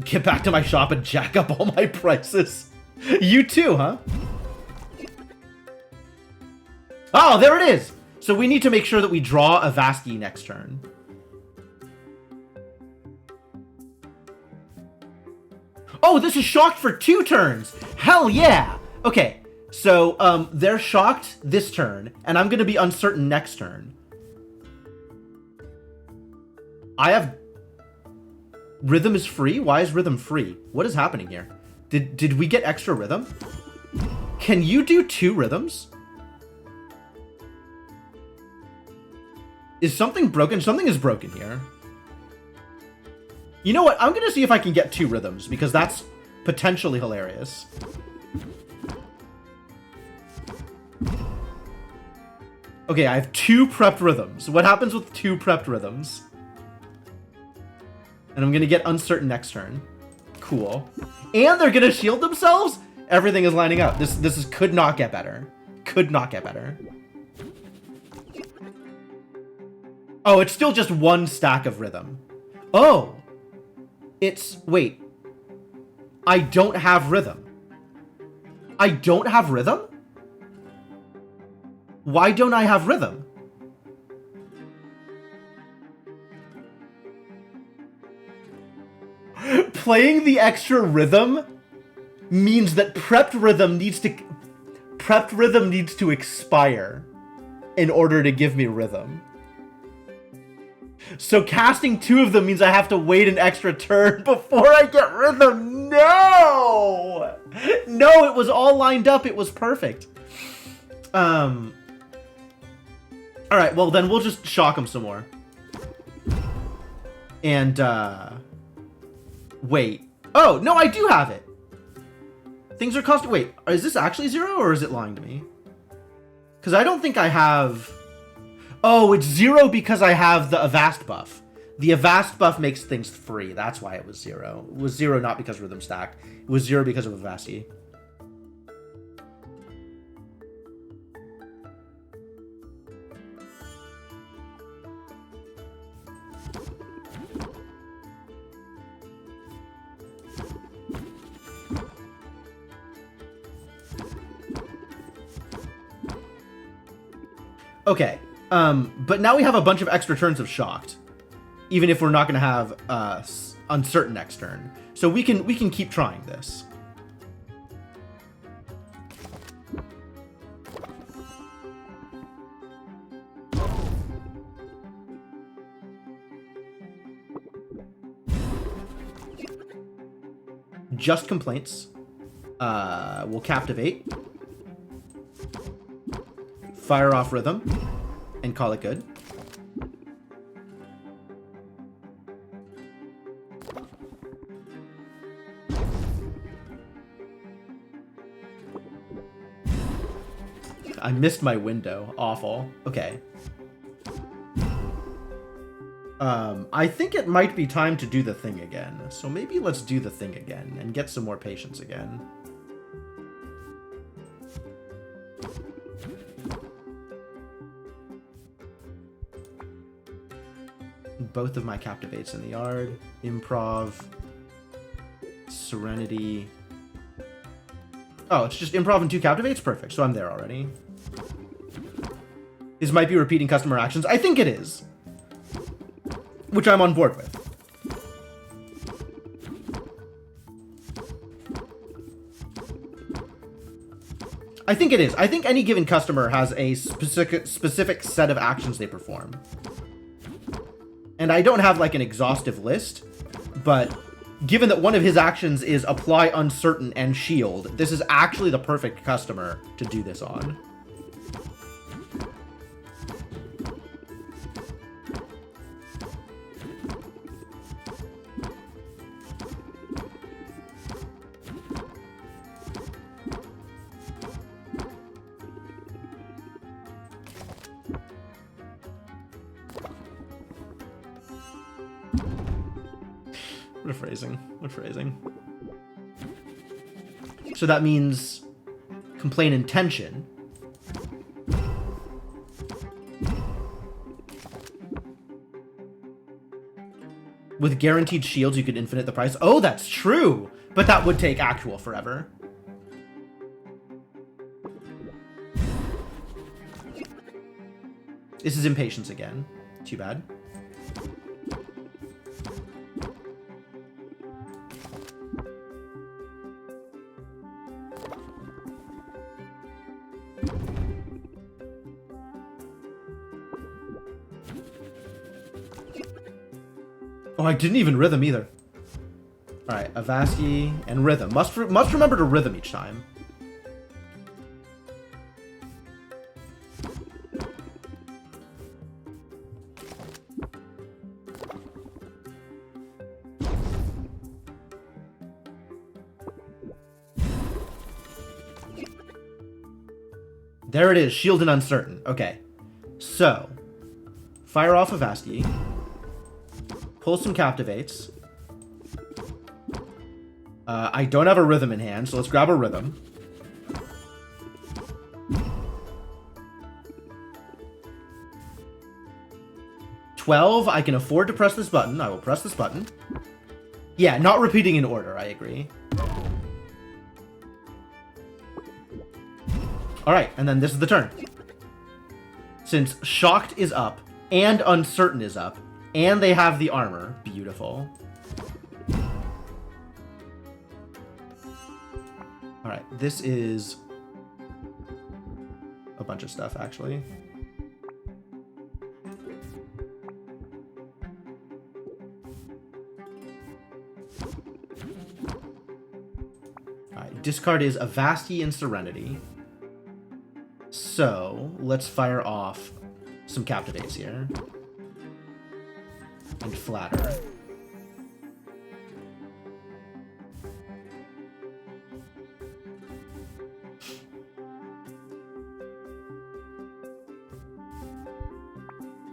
Get back to my shop and jack up all my prices. You too, huh? Oh, there it is! So we need to make sure that we draw a Avasti next turn. Oh, this is shocked for 2 turns! Hell yeah! Okay, so they're shocked this turn, and I'm gonna be uncertain next turn. I have... Rhythm is free? Why is rhythm free? What is happening here? Did we get extra rhythm? Can you do 2 rhythms? Is something broken? Something is broken here. You know what? I'm going to see if I can get 2 rhythms, because that's potentially hilarious. Okay, I have 2 prepped rhythms. What happens with 2 prepped rhythms? And I'm going to get uncertain next turn. Cool. And they're going to shield themselves? Everything is lining up. This could not get better. Could not get better. Oh, it's still just 1 stack of rhythm. Oh. It's... Wait. I don't have rhythm. I don't have rhythm? Why don't I have rhythm? Playing the extra rhythm means that prepped rhythm needs to expire in order to give me rhythm. So casting 2 of them means I have to wait an extra turn before I get rhythm. No! No, it was all lined up. It was perfect. Alright, well then we'll just shock him some more. And, wait. Oh, no, I do have it. Things are costing... Wait, is this actually 0 or is it lying to me? Because I don't think I have... Oh, it's 0 because I have the Avast buff. The Avast buff makes things free. That's why it was 0. It was 0 not because Rhythm Stack. It was 0 because of Avasti. Okay, but now we have a bunch of extra turns of Shocked, even if we're not going to have Uncertain next turn. So we can keep trying this. Just Complaints. We'll Captivate. Fire off Rhythm, and call it good. I missed my window. Awful. Okay. I think it might be time to do the thing again. So maybe let's do the thing again and get some more patience again. Both of my Captivates in the yard. Improv. Serenity. Oh, it's just Improv and 2 Captivates? Perfect. So I'm there already. This might be repeating customer actions. I think it is. Which I'm on board with. I think it is. I think any given customer has a specific set of actions they perform. And I don't have, like, an exhaustive list, but given that one of his actions is apply Uncertain and Shield, this is actually the perfect customer to do this on. What a phrasing. What phrasing. So that means complain intention. With guaranteed shields, you could infinite the price. Oh, that's true! But that would take actual forever. This is impatience again. Too bad. Oh, I didn't even Rhythm either. Alright, Avasti and Rhythm. Must remember to Rhythm each time. There it is. Shield and Uncertain. Okay. So, fire off a Vasti. Pull some Captivates. I don't have a Rhythm in hand, so let's grab a Rhythm. $12. I can afford to press this button. I will press this button. Yeah, not repeating in order. I agree. Alright, and then this is the turn. Since Shocked is up, and Uncertain is up, and they have the armor. Beautiful. Alright, this is a bunch of stuff, actually. Alright, discard is Avasti and Serenity. So, let's fire off some Captivates here. And Flatter.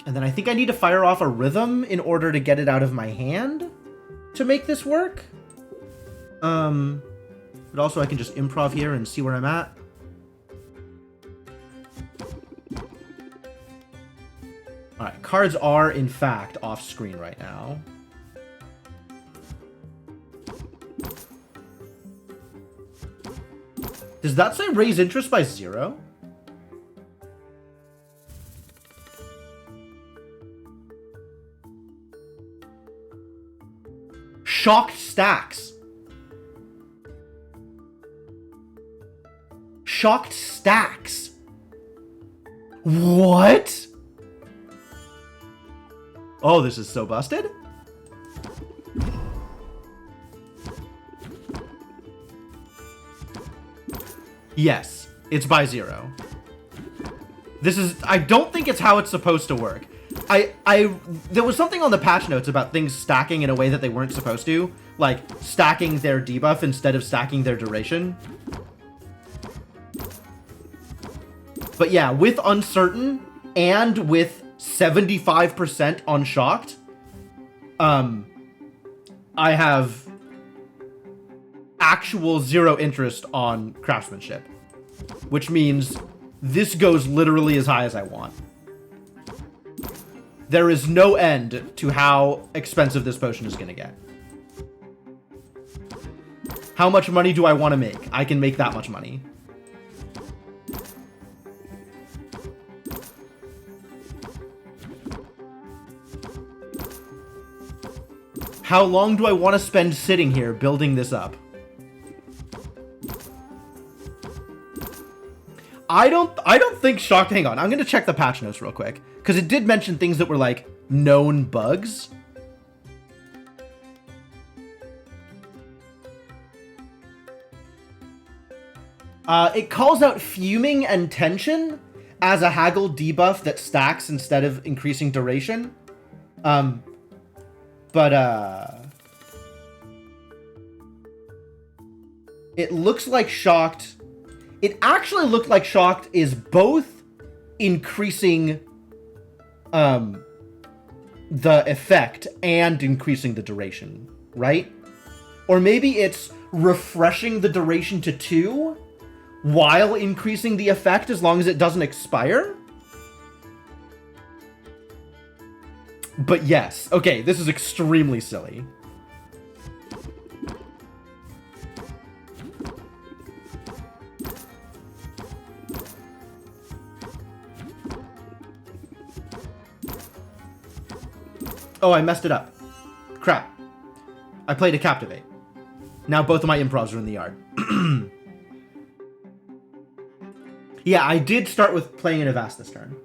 And then I think I need to fire off a Rhythm in order to get it out of my hand to make this work. But also I can just improv here and see where I'm at. Alright, cards are, in fact, off screen right now. Does that say raise interest by 0? Shocked stacks. Shocked stacks. What? Oh, this is so busted. Yes, it's by 0. This is, I don't think it's how it's supposed to work. There was something on the patch notes about things stacking in a way that they weren't supposed to, like stacking their debuff instead of stacking their duration. But yeah, with Uncertain and with 75% on Shocked, I have actual 0 interest on Craftsmanship, which means this goes literally as high as I want. There is no end to how expensive this potion is going to get. How much money do I want to make? I can make that much money. How long do I want to spend sitting here building this up? I don't think Shocked... Hang on, I'm going to check the patch notes real quick. Because it did mention things that were, like, known bugs. It calls out Fuming and Tension as a haggle debuff that stacks instead of increasing duration. It looks like Shocked... It actually looked like Shocked is both increasing the effect and increasing the duration, right? Or maybe it's refreshing the duration to 2 while increasing the effect as long as it doesn't expire? But yes. Okay, this is extremely silly. Oh, I messed it up. Crap. I played a Captivate. Now both of my improvs are in the yard. Yeah, I did start with playing an Avast this turn.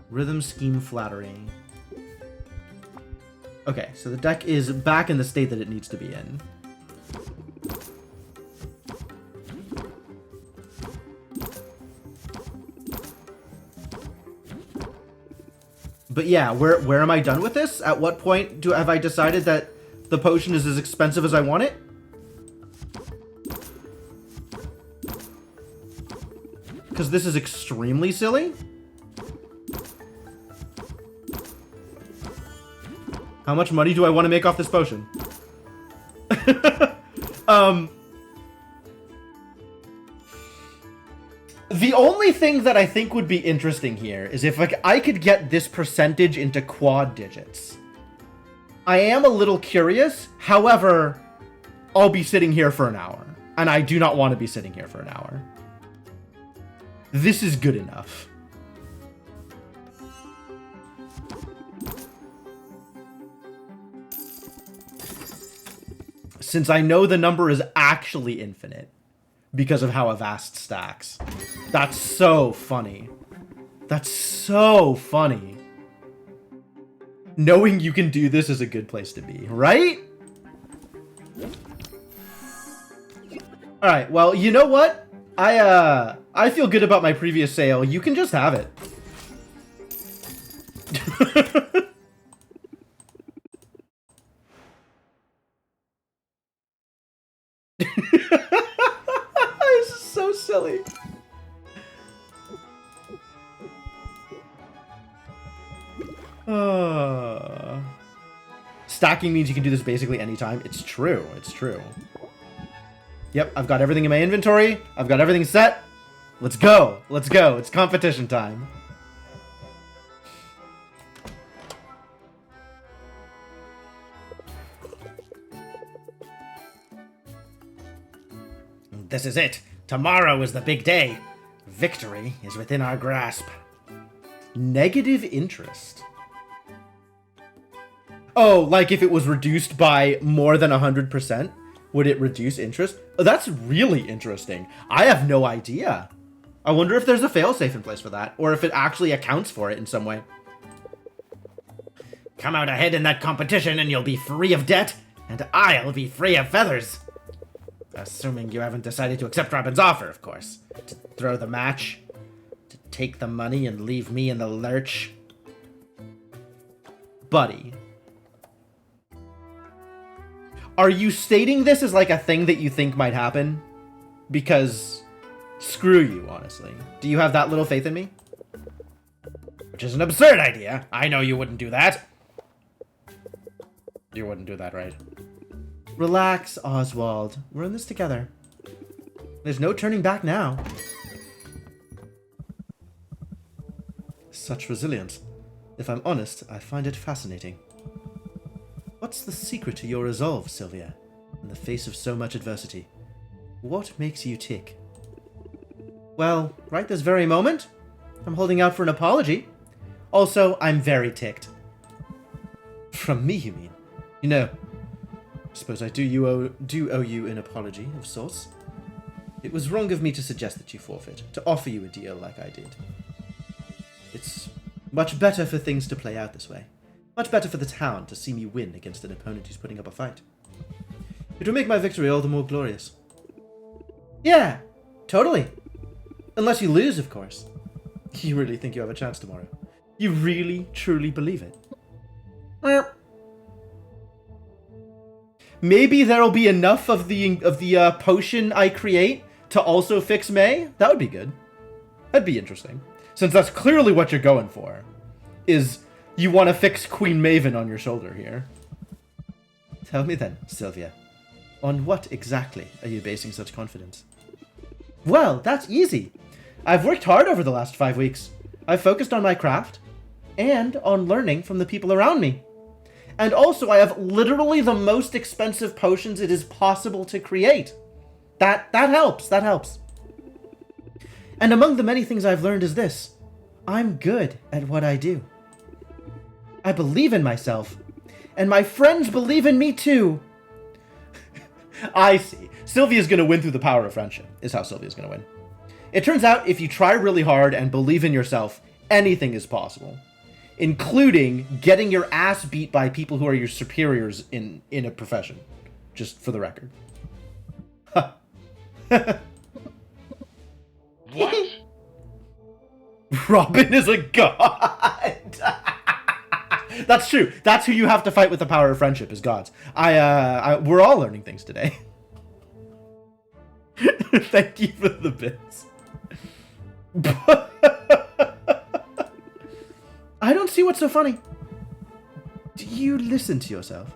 Rhythm, scheme, flattery. Okay, so the deck is back in the state that it needs to be in. But yeah, where am I done with this? At what point have I decided that the potion is as expensive as I want it? Because this is extremely silly. How much money do I want to make off this potion? The only thing that I think would be interesting here is if like I could get this percentage into quad digits. I am a little curious. However, I'll be sitting here for an hour, and I do not want to be sitting here for an hour. This is good enough. Since I know the number is actually infinite because of how Avast stacks. That's so funny. That's so funny. Knowing you can do this is a good place to be, right? Alright, well, you know what? I feel good about my previous sale. You can just have it. This is so silly. Stacking means you can do this basically anytime. It's true. It's true. Yep, I've got everything in my inventory. I've got everything set. Let's go. Let's go. It's competition time. This is it. Tomorrow is the big day. Victory is within our grasp. Negative interest. Oh, like if it was reduced by more than 100%, would it reduce interest? Oh, that's really interesting. I have no idea. I wonder if there's a failsafe in place for that, or if it actually accounts for it in some way. Come out ahead in that competition and you'll be free of debt, and I'll be free of feathers. Assuming you haven't decided to accept Robin's offer, of course. To throw the match, to take the money and leave me in the lurch. Buddy. Are you stating this as like a thing that you think might happen? Because screw you, honestly. Do you have that little faith in me? Which is an absurd idea. I know you wouldn't do that. You wouldn't do that, right? Relax, Oswald. We're in this together. There's no turning back now. Such resilience. If I'm honest, I find it fascinating. What's the secret to your resolve, Sylvia? In the face of so much adversity. What makes you tick? Well, right this very moment, I'm holding out for an apology. Also, I'm very ticked. From me, you mean? You know, I suppose I do owe you an apology of sorts. It was wrong of me to suggest that you forfeit, to offer you a deal like I did. It's much better for things to play out this way. Much better for the town to see me win against an opponent who's putting up a fight. It will make my victory all the more glorious. Yeah, totally. Unless you lose, of course. You really think you have a chance tomorrow? You really, truly believe it? Maybe there'll be enough of the potion I create to also fix May? That would be good. That'd be interesting. Since that's clearly what you're going for. Is you want to fix Queen Maven on your shoulder here. Tell me then, Sylvia. On what exactly are you basing such confidence? Well, that's easy. I've worked hard over the last 5 weeks. I've focused on my craft. And on learning from the people around me. And also, I have literally the most expensive potions it is possible to create. That helps. That helps. And among the many things I've learned is this. I'm good at what I do. I believe in myself. And my friends believe in me too. I see. Sylvia's going to win through the power of friendship, is how Sylvia's going to win. It turns out if you try really hard and believe in yourself, anything is possible, including getting your ass beat by people who are your superiors in a profession. Just for the record. What? Robin is a god. That's true. That's who you have to fight with the power of friendship, is gods. We're all learning things today. Thank you for the bits. I don't see what's so funny. Do you listen to yourself?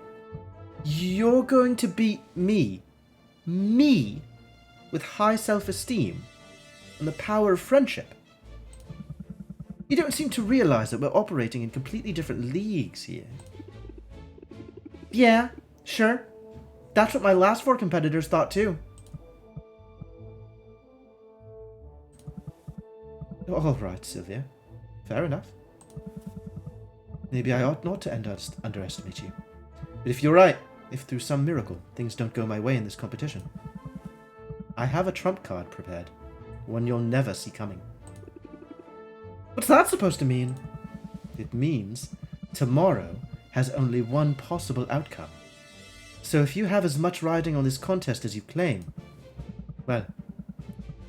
You're going to beat me, with high self-esteem and the power of friendship. You don't seem to realize that we're operating in completely different leagues here. Yeah, sure. That's what my last 4 competitors thought too. All right, Sylvia. Fair enough. Maybe I ought not to underestimate you. But if you're right, if through some miracle things don't go my way in this competition, I have a trump card prepared, one you'll never see coming. What's that supposed to mean? It means tomorrow has only one possible outcome. So if you have as much riding on this contest as you claim, well,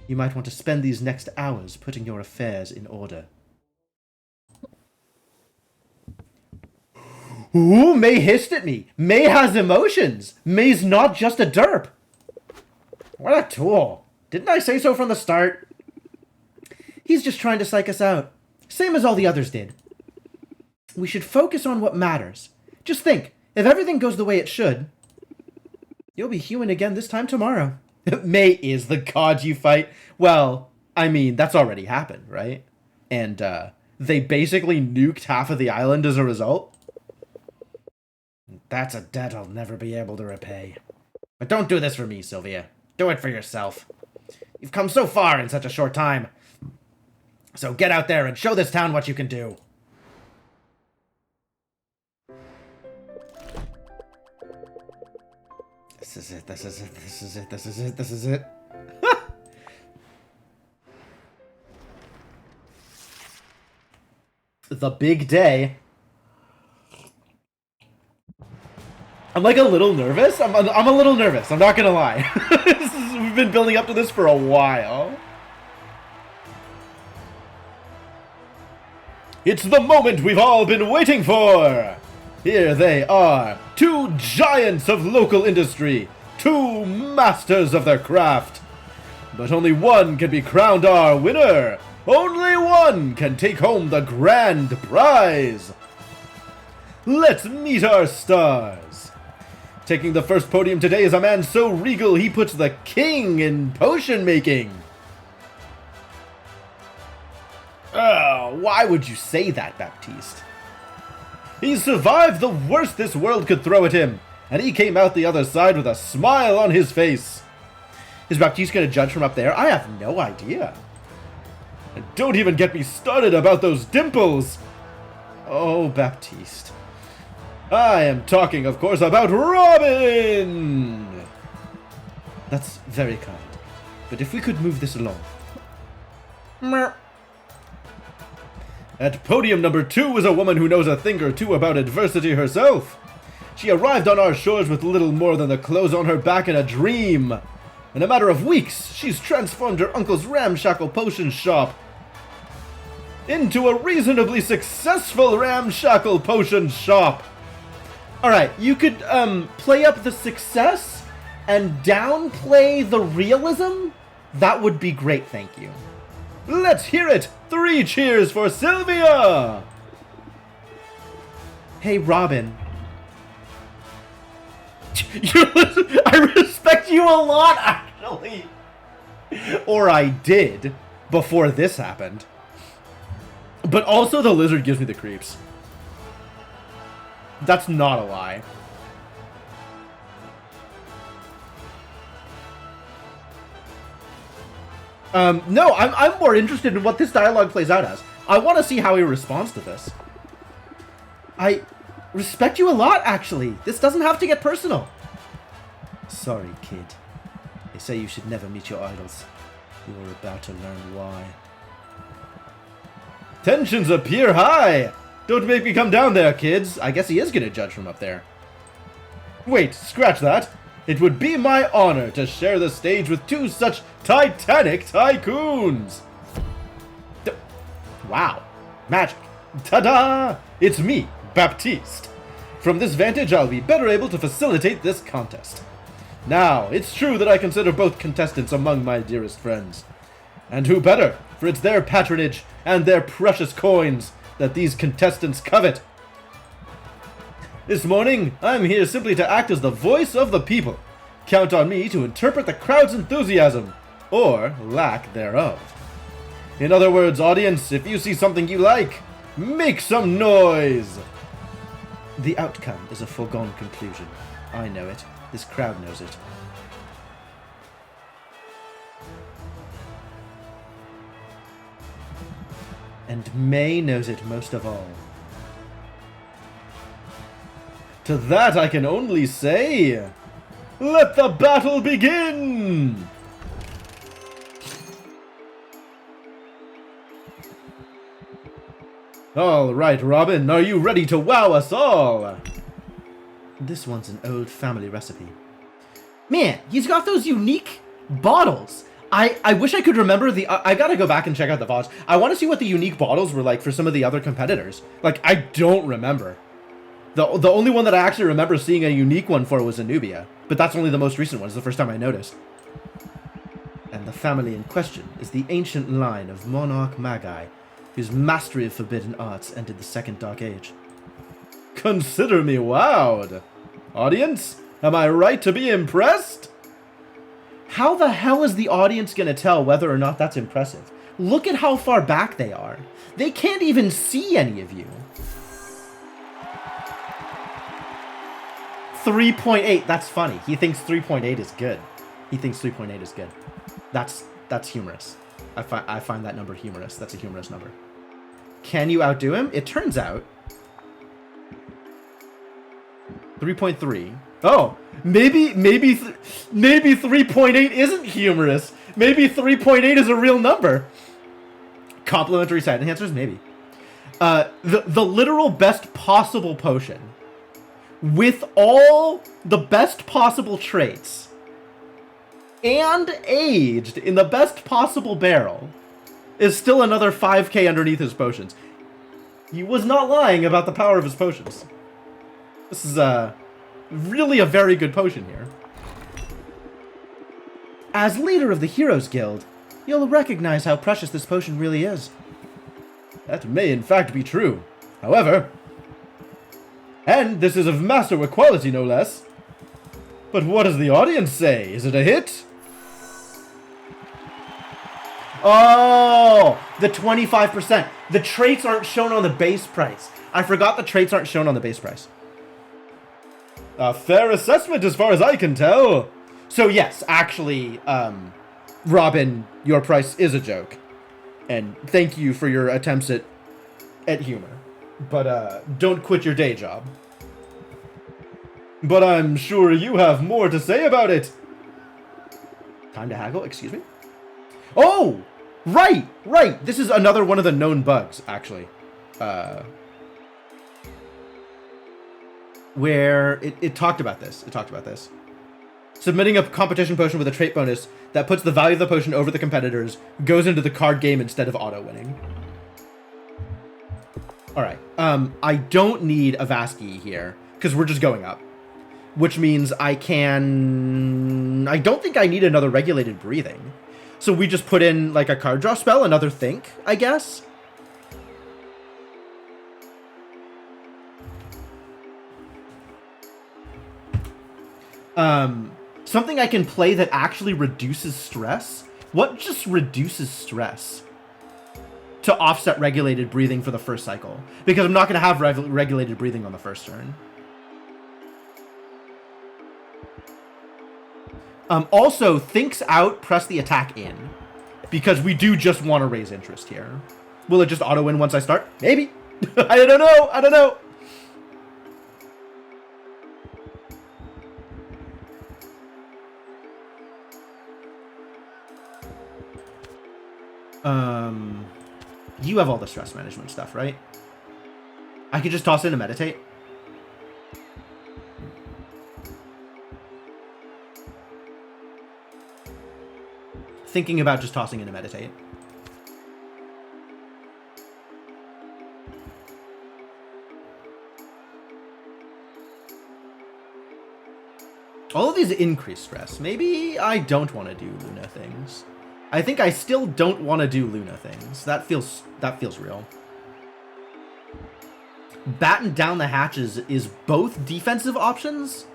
you might want to spend these next hours putting your affairs in order. Ooh, May hissed at me. May has emotions. May's not just a derp. What a tool. Didn't I say so from the start? He's just trying to psych us out. Same as all the others did. We should focus on what matters. Just think, if everything goes the way it should, you'll be human again this time tomorrow. May is the god you fight. Well, I mean, that's already happened, right? And they basically nuked half of the island as a result. That's a debt I'll never be able to repay. But don't do this for me, Sylvia. Do it for yourself. You've come so far in such a short time. So get out there and show this town what you can do. This is it, this is it, this is it, this is it, this is it. The big day. I'm like a little nervous. I'm a little nervous. I'm not gonna lie. We've been building up to this for a while. It's the moment we've all been waiting for. Here they are, 2 giants of local industry, 2 masters of their craft. But only one can be crowned our winner. Only one can take home the grand prize. Let's meet our stars. Taking the first podium today is a man so regal he puts the king in potion making. Why would you say that, Baptiste? He survived the worst this world could throw at him, and he came out the other side with a smile on his face. Is Baptiste going to judge from up there? I have no idea. And don't even get me started about those dimples. Oh, Baptiste. I am talking, of course, about Robin! That's very kind. But if we could move this along. At podium number 2 is a woman who knows a thing or two about adversity herself. She arrived on our shores with little more than the clothes on her back in a dream. In a matter of weeks, she's transformed her uncle's ramshackle potion shop into a reasonably successful ramshackle potion shop. Alright, you could play up the success and downplay the realism? That would be great, thank you. Let's hear it! 3 cheers for Sylvia! Hey, Robin. I respect you a lot, actually. Or I did, before this happened. But also the lizard gives me the creeps. That's not a lie. No, I'm more interested in what this dialogue plays out as. I want to see how he responds to this. I respect you a lot, actually. This doesn't have to get personal. Sorry, kid. They say you should never meet your idols. You are about to learn why. Tensions appear high! Don't make me come down there, kids. I guess he is gonna judge from up there. Wait, scratch that. It would be my honor to share the stage with two such titanic tycoons. Wow. Magic. Ta-da! It's me, Baptiste. From this vantage, I'll be better able to facilitate this contest. Now, it's true that I consider both contestants among my dearest friends. And who better, for it's their patronage and their precious coins that these contestants covet. This morning, I'm here simply to act as the voice of the people. Count on me to interpret the crowd's enthusiasm, or lack thereof. In other words, audience, if you see something you like, make some noise! The outcome is a foregone conclusion. I know it. This crowd knows it. And May knows it most of all. To that I can only say, let the battle begin! All right, Robin, are you ready to wow us all? This one's an old family recipe. Man, he's got those unique bottles. I wish I could remember the... I gotta go back and check out the VODs. I want to see what the unique bottles were like for some of the other competitors. Like, I don't remember. The only one that I actually remember seeing a unique one for was Anubia. But that's only the most recent one. It's the first time I noticed. And the family in question is the ancient line of Monarch Magi, whose mastery of forbidden arts ended the Second Dark Age. Consider me wowed! Audience, am I right to be impressed? How the hell is the audience gonna tell whether or not that's impressive? Look at how far back they are. They can't even see any of you. 3.8, that's funny. He thinks 3.8 is good. He thinks 3.8 is good. That's humorous. I find that number humorous. That's a humorous number. Can you outdo him? It turns out 3.3. Oh, maybe 3.8 isn't humorous. Maybe 3.8 is a real number. Complementary side enhancers, maybe. The literal best possible potion with all the best possible traits and aged in the best possible barrel is still another 5k underneath his potions. He was not lying about the power of his potions. This is really a very good potion here. As leader of the Heroes Guild, you'll recognize how precious this potion really is. That may in fact be true. However, and this is of master quality no less. But what does the audience say? Is it a hit? Oh, the 25%. The traits aren't shown on the base price. I forgot the traits aren't shown on the base price. A fair assessment as far as I can tell. So yes, actually, Robin, your price is a joke. And thank you for your attempts at humor. But don't quit your day job. But I'm sure you have more to say about it. Time to haggle, excuse me? Oh! Right! This is another one of the known bugs, actually. Where it talked about this. Submitting a competition potion with a trait bonus that puts the value of the potion over the competitors goes into the card game instead of auto-winning. Alright, I don't need a Vasky here, because we're just going up. Which means I don't think I need another regulated breathing. So we just put in, like, a card draw spell, another think, I guess? Something I can play that actually reduces stress? What just reduces stress? To offset regulated breathing for the first cycle. Because I'm not going to have regulated breathing on the first turn. Also, thinks out, press the attack in. Because we do just want to raise interest here. Will it just auto-win once I start? Maybe. I don't know. You have all the stress management stuff, right? I could just toss in a meditate. Thinking about just tossing in a meditate. All of these increase stress. Maybe I don't want to do Luna things. I think I still don't want to do Luna things. That feels real. Batten down the hatches is both defensive options.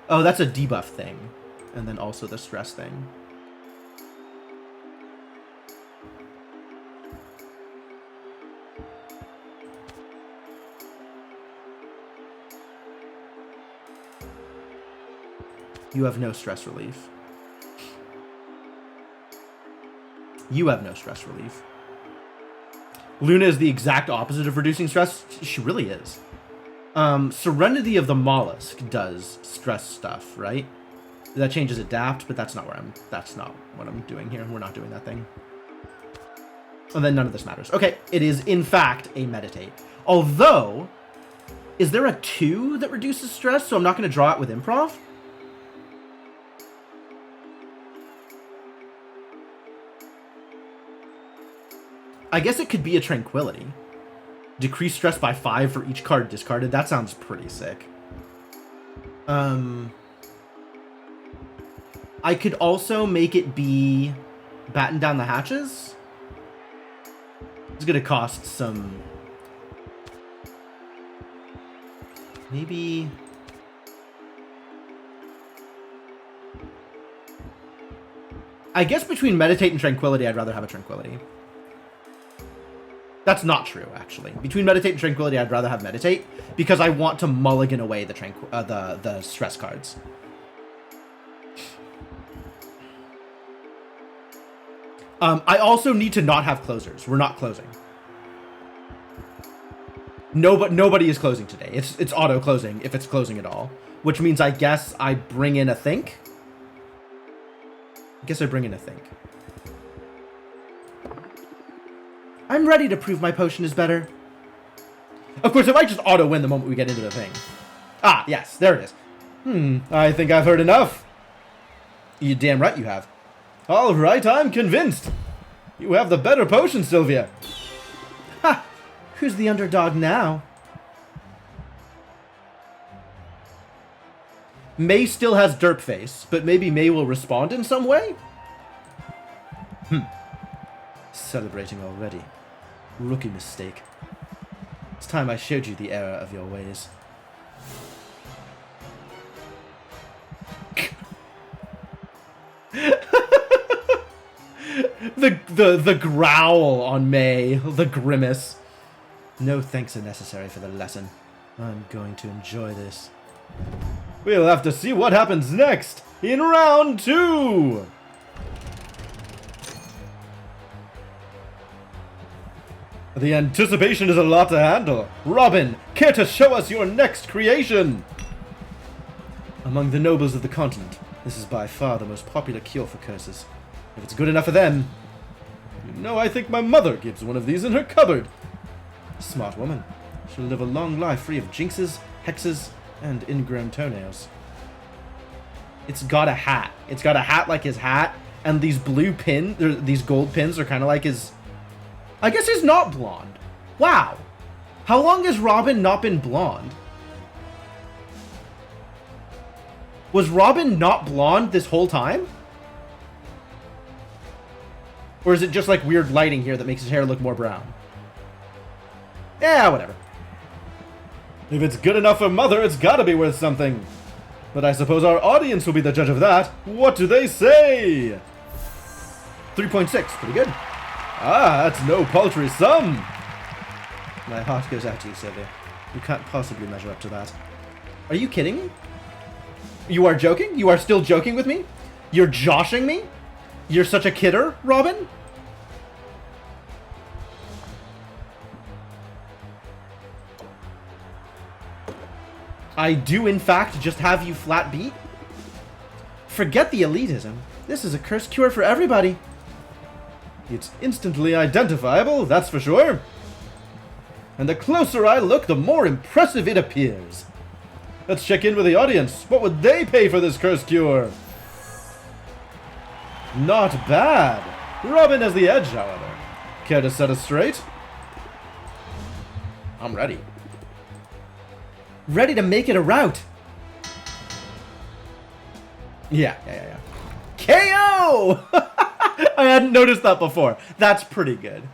Oh, that's a debuff thing. And then also the stress thing. You have no stress relief. You have no stress relief. Luna is the exact opposite of reducing stress. She really is. Serenity of the Mollusk does stress stuff, right? That changes adapt, but that's not what I'm doing here. We're not doing that thing. And then none of this matters. Okay, it is in fact a meditate. Although, is there a 2 that reduces stress? So I'm not going to draw it with improv? I guess it could be a Tranquility. Decrease stress by 5 for each card discarded. That sounds pretty sick. I could also make it be Batten down the hatches. It's gonna cost some... Maybe... I guess between Meditate and Tranquility, I'd rather have a Tranquility. That's not true, actually. Between Meditate and Tranquility, I'd rather have Meditate, because I want to mulligan away the stress cards. I also need to not have closers. We're not closing. No, but nobody is closing today. It's auto closing if it's closing at all, which means I guess I bring in a think. I guess I bring in a think. I'm ready to prove my potion is better. Of course, it might just auto win the moment we get into the thing. Ah, yes, there it is. I think I've heard enough. You damn right you have. All right, I'm convinced. You have the better potion, Sylvia. Ha! Who's the underdog now? May still has derp face, but maybe May will respond in some way? Celebrating already. Rookie mistake. It's time I showed you the error of your ways. The growl on May. The grimace. No thanks are necessary for the lesson. I'm going to enjoy this. We'll have to see what happens next in round 2! The anticipation is a lot to handle. Robin, care to show us your next creation? Among the nobles of the continent, this is by far the most popular cure for curses. If it's good enough for them... You know, I think my mother gives one of these in her cupboard. Smart woman. She'll live a long life free of jinxes, hexes, and ingrown toenails. It's got a hat. It's got a hat like his hat, and these blue pins, these gold pins are kind of like his... I guess he's not blonde. Wow. How long has Robin not been blonde? Was Robin not blonde this whole time? Or is it just like weird lighting here that makes his hair look more brown? Yeah, whatever. If it's good enough for Mother, it's gotta be worth something. But I suppose our audience will be the judge of that. What do they say? 3.6, pretty good. Ah, that's no paltry sum. My heart goes out to you, Sylvia. You can't possibly measure up to that. Are you kidding me? You are joking? You are still joking with me? You're joshing me? You're such a kidder, Robin? I do, in fact, just have you flat beat? Forget the elitism. This is a cursed cure for everybody. It's instantly identifiable, that's for sure. And the closer I look, the more impressive it appears. Let's check in with the audience. What would they pay for this curse cure? Not bad. Robin has the edge, however. Care to set us straight? I'm ready. Ready to make it a rout. Yeah. KO! I hadn't noticed that before. That's pretty good.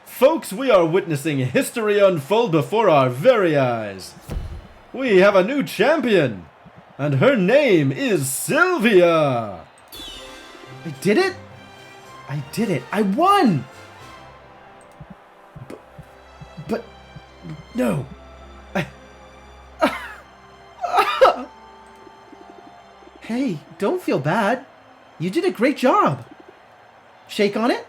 Folks, we are witnessing history unfold before our very eyes. We have a new champion, and her name is Sylvia. I did it? I won! But no. Hey, don't feel bad. You did a great job. Shake on it?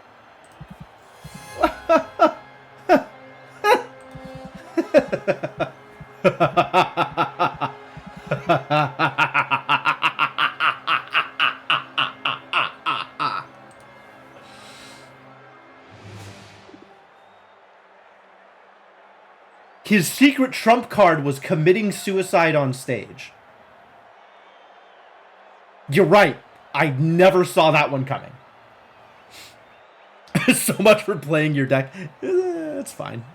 His secret trump card was committing suicide on stage. You're right. I never saw that one coming. So much for playing your deck. It's fine.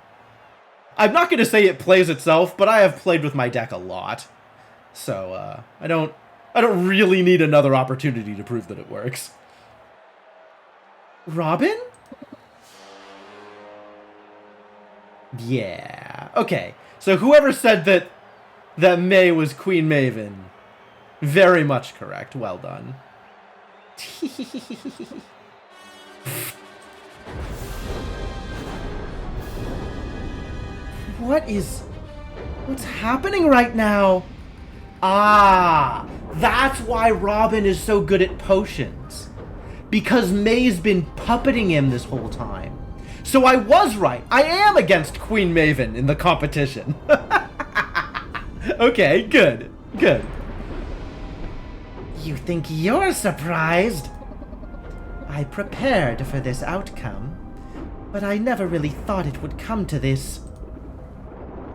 I'm not going to say it plays itself, but I have played with my deck a lot. So, I don't really need another opportunity to prove that it works. Robin? Yeah. Okay. So whoever said that May was Queen Maven, very much correct. Well done. What's happening right now? Ah, that's why Robin is so good at potions. Because May's been puppeting him this whole time. So I was right. I am against Queen Maven in the competition. Okay, good. You think you're surprised? I prepared for this outcome, but I never really thought it would come to this.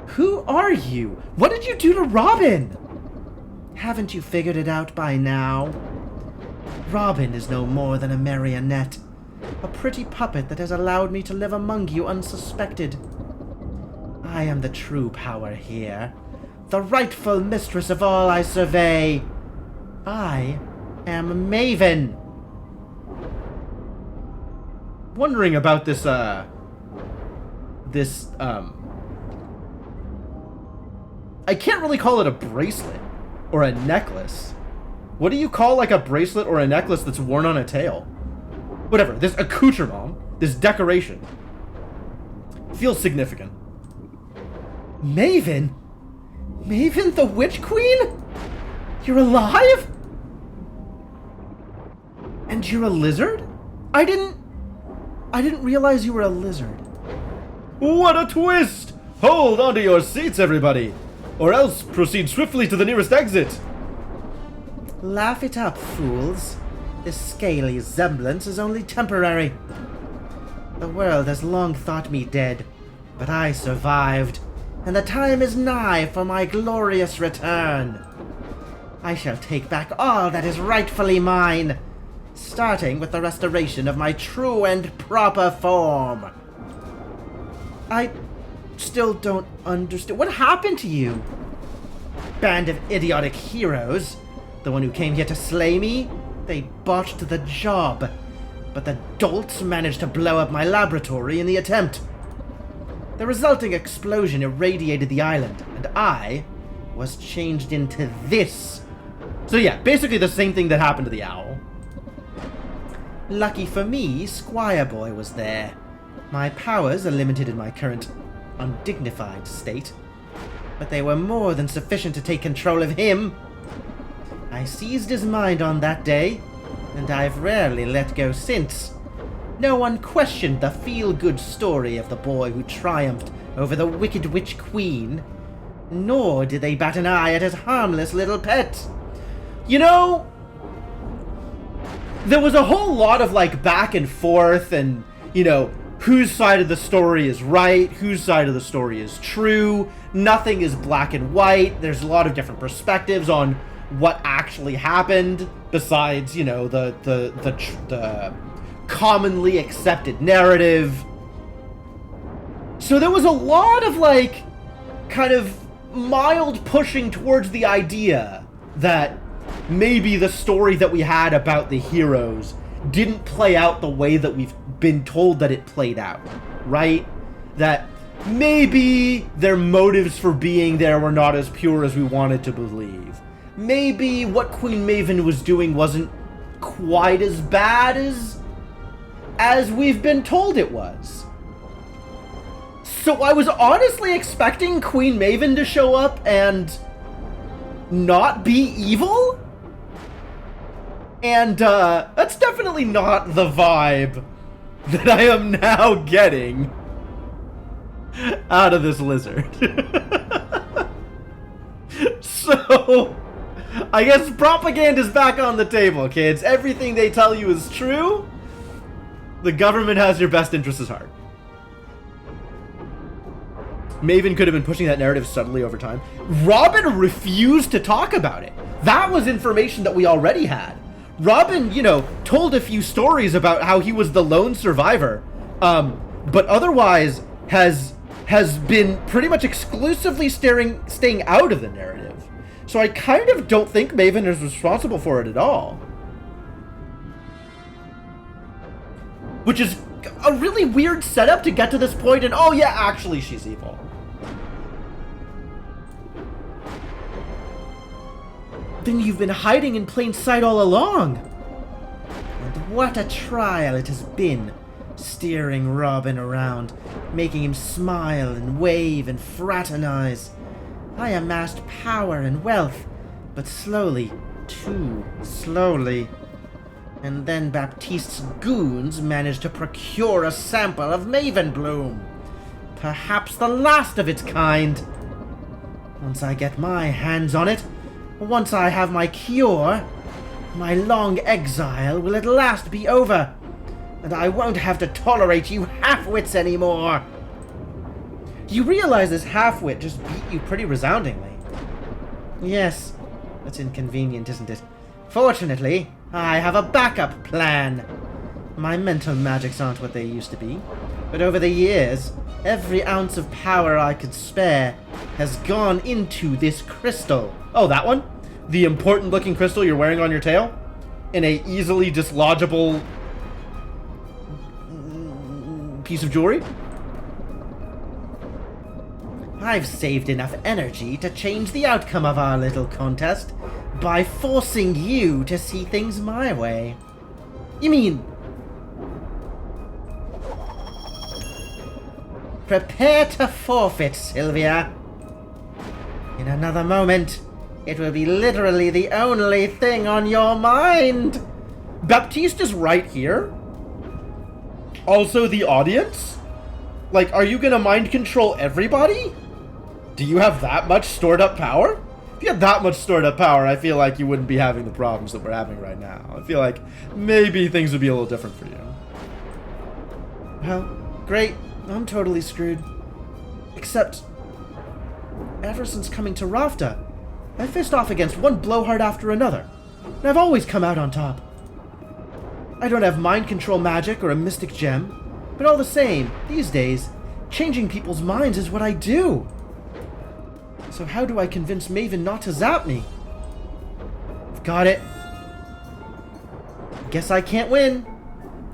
Who are you? What did you do to Robin? Haven't you figured it out by now? Robin is no more than a marionette, a pretty puppet that has allowed me to live among you unsuspected. I am the true power here, the rightful mistress of all I survey. I am Maven. Wondering about this, I can't really call it a bracelet or a necklace. What do you call like a bracelet or a necklace that's worn on a tail? Whatever, this accoutrement, this decoration, feels significant. Maven? Maven the Witch Queen? You're alive? And you're a lizard? I didn't realize you were a lizard. What a twist! Hold onto your seats, everybody, or else proceed swiftly to the nearest exit. Laugh it up, fools. This scaly semblance is only temporary. The world has long thought me dead, but I survived, and the time is nigh for my glorious return. I shall take back all that is rightfully mine, starting with the restoration of my true and proper form. I still don't understand. What happened to you? Band of idiotic heroes. The one who came here to slay me? They botched the job. But the dolts managed to blow up my laboratory in the attempt. The resulting explosion irradiated the island, and I was changed into this. So yeah, basically the same thing that happened to the owl. Lucky for me, Squire Boy was there. My powers are limited in my current undignified state, but they were more than sufficient to take control of him. I seized his mind on that day, and I've rarely let go since. No one questioned the feel-good story of the boy who triumphed over the Wicked Witch Queen, nor did they bat an eye at his harmless little pet. You know, there was a whole lot of, like, back and forth and, you know, whose side of the story is right, whose side of the story is true. Nothing is black and white. There's a lot of different perspectives on what actually happened besides, you know, the commonly accepted narrative. So there was a lot of, like, kind of mild pushing towards the idea that maybe the story that we had about the heroes didn't play out the way that we've been told that it played out, right? That maybe their motives for being there were not as pure as we wanted to believe. Maybe what Queen Maven was doing wasn't quite as bad as we've been told it was. So I was honestly expecting Queen Maven to show up and not be evil? And, that's definitely not the vibe that I am now getting out of this lizard. So, I guess propaganda's back on the table, kids. Everything they tell you is true. The government has your best interests at heart. Maven could have been pushing that narrative subtly over time. Robin refused to talk about it. That was information that we already had. Robin, you know, told a few stories about how he was the lone survivor, but otherwise has been pretty much exclusively staying out of the narrative. So I kind of don't think Maven is responsible for it at all. Which is a really weird setup to get to this point and, oh yeah, actually she's evil. Then you've been hiding in plain sight all along. And what a trial it has been, steering Robin around, making him smile and wave and fraternize. I amassed power and wealth, but slowly, too slowly. And then Baptiste's goons managed to procure a sample of Maven Bloom. Perhaps the last of its kind. Once I get my hands on it, once I have my cure, my long exile will at last be over, and I won't have to tolerate you half-wits anymore. You realize this half-wit just beat you pretty resoundingly. Yes, that's inconvenient, isn't it? Fortunately, I have a backup plan. My mental magics aren't what they used to be, but over the years, every ounce of power I could spare has gone into this crystal. Oh, that one? The important-looking crystal you're wearing on your tail? In a easily dislodgeable piece of jewelry? I've saved enough energy to change the outcome of our little contest by forcing you to see things my way. You mean... Prepare to forfeit, Sylvia. In another moment, it will be literally the only thing on your mind. Baptiste is right here. Also the audience? Like, are you gonna mind control everybody? Do you have that much stored up power? If you had that much stored up power, I feel like you wouldn't be having the problems that we're having right now. I feel like maybe things would be a little different for you. Well, great. I'm totally screwed. Except, ever since coming to Rafta, I faced off against one blowhard after another, and I've always come out on top. I don't have mind control magic or a mystic gem, but all the same, these days, changing people's minds is what I do. So how do I convince Maven not to zap me? I've got it. Guess I can't win.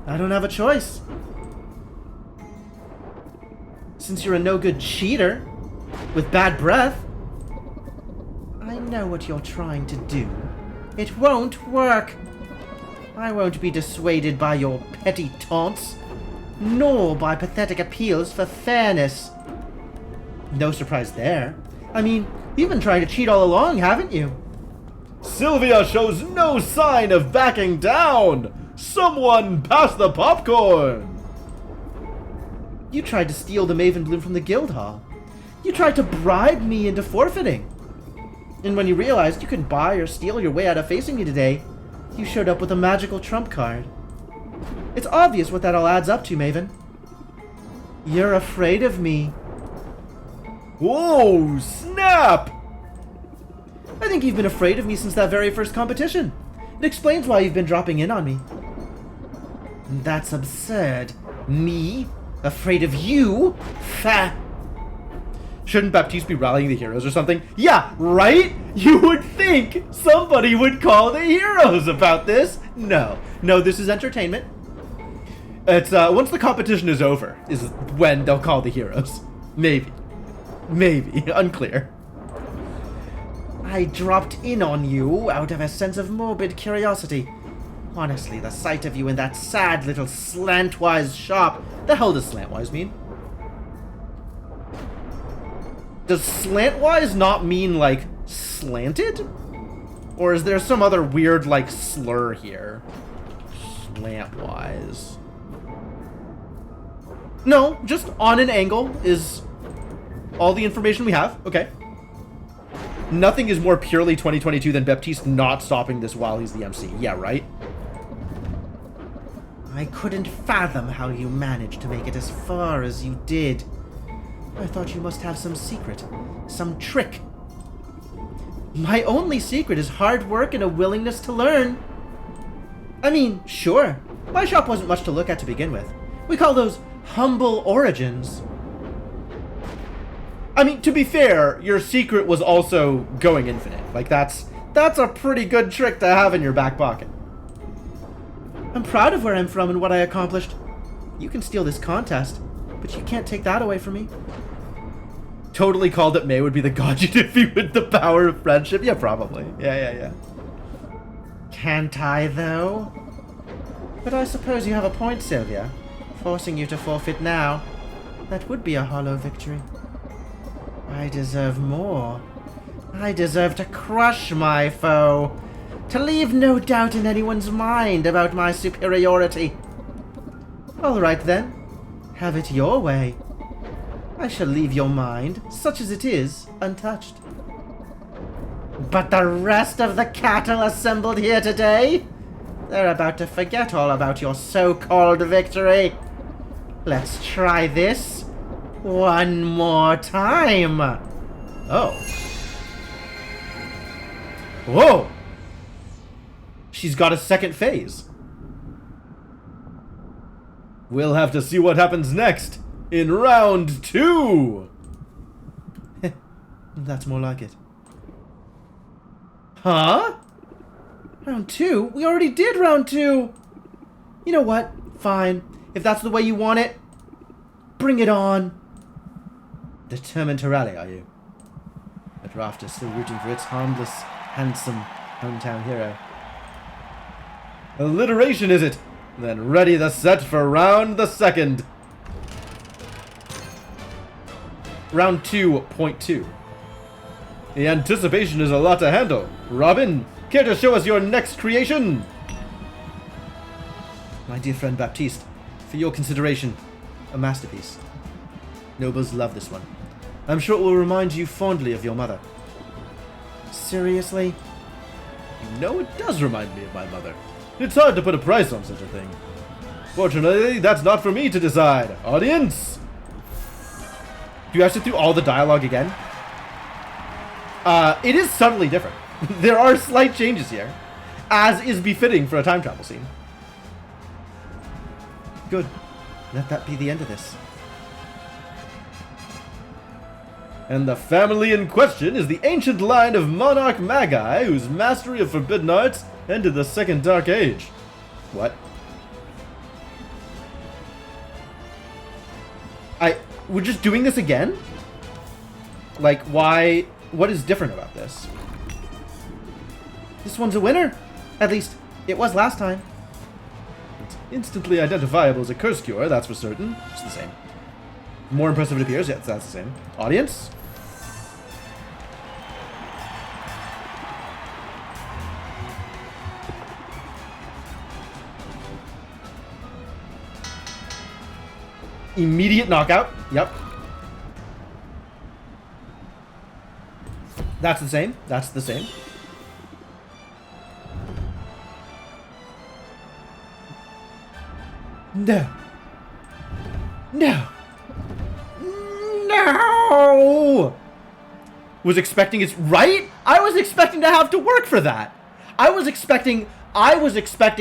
I don't have a choice. Since you're a no-good cheater with bad breath, I know what you're trying to do. It won't work. I won't be dissuaded by your petty taunts, nor by pathetic appeals for fairness. No surprise there. I mean, you've been trying to cheat all along, haven't you? Sylvia shows no sign of backing down! Someone pass the popcorn! You tried to steal the Maven Bloom from the guild hall. You tried to bribe me into forfeiting. And when you realized you couldn't buy or steal your way out of facing me today, You showed up with a magical trump card. It's obvious what that all adds up to, Maven. You're afraid of me. Whoa, snap! I think you've been afraid of me since that very first competition. It explains why you've been dropping in on me. That's absurd. Me? Afraid of you? Fa. Shouldn't Baptiste be rallying the heroes or something? Yeah, right? You would think somebody would call the heroes about this. No, this is entertainment. It's, once the competition is over, is when they'll call the heroes. Maybe. Unclear. I dropped in on you out of a sense of morbid curiosity. Honestly, the sight of you in that sad little slantwise shop... The hell does slantwise mean? Does slantwise not mean, like, slanted? Or is there some other weird, like, slur here? Slantwise. No, just on an angle is all the information we have. Okay. Nothing is more purely 2022 than Baptiste not stopping this while he's the MC. Yeah, right? I couldn't fathom how you managed to make it as far as you did. I thought you must have some secret, some trick. My only secret is hard work and a willingness to learn. I mean, sure, my shop wasn't much to look at to begin with. We call those humble origins. I mean, to be fair, your secret was also going infinite. Like, that's a pretty good trick to have in your back pocket. I'm proud of where I'm from and what I accomplished. You can steal this contest, but you can't take that away from me. Totally called it May would be the god you defeat with the power of friendship. Yeah, probably. Yeah. Can't I, though? But I suppose you have a point, Sylvia. Forcing you to forfeit now. That would be a hollow victory. I deserve more. I deserve to crush my foe. To leave no doubt in anyone's mind about my superiority. All right, then. Have it your way. I shall leave your mind, such as it is, untouched. But the rest of the cattle assembled here today? They're about to forget all about your so-called victory. Let's try this one more time. Oh. Whoa! She's got a second phase. We'll have to see what happens next in round 2. That's more like it. Huh? Round 2? We already did round 2. You know what? Fine. If that's the way you want it, bring it on. Determined to rally, are you? But Rafter's still rooting for its harmless, handsome hometown hero. Alliteration, is it? Then ready the set for round the second. Round 2.2. The anticipation is a lot to handle. Robin, care to show us your next creation? My dear friend Baptiste, for your consideration, a masterpiece. Nobles love this one. I'm sure it will remind you fondly of your mother. Seriously? You know, it does remind me of my mother. It's hard to put a price on such a thing. Fortunately, that's not for me to decide. Audience! Do you have to do all the dialogue again? It is subtly different. There are slight changes here, as is befitting for a time travel scene. Good. Let that be the end of this. And the family in question is the ancient line of Monarch Magi, whose mastery of forbidden arts ended the Second Dark Age. What? We're just doing this again? Like, why? What is different about this? This one's a winner. At least, it was last time. It's instantly identifiable as a curse cure, that's for certain. It's the same. More impressive it appears, yes, that's the same. Audience? Immediate knockout. Yep. That's the same. That's the same. No. No. No! Was expecting it, right? I was expecting to have to work for that. I was expecting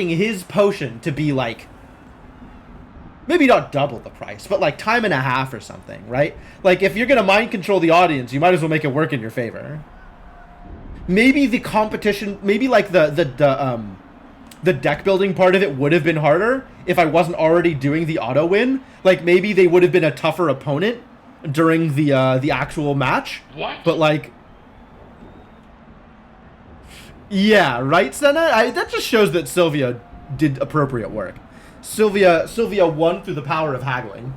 his potion to be like, maybe not double the price, but like time and a half or something, right? Like if you're gonna mind control the audience, you might as well make it work in your favor. Maybe the competition, maybe like the deck building part of it would have been harder if I wasn't already doing the auto win. Like maybe they would have been a tougher opponent during the actual match. What? But like, yeah, right, Senna? That just shows that Sylvia did appropriate work. Sylvia won through the power of haggling.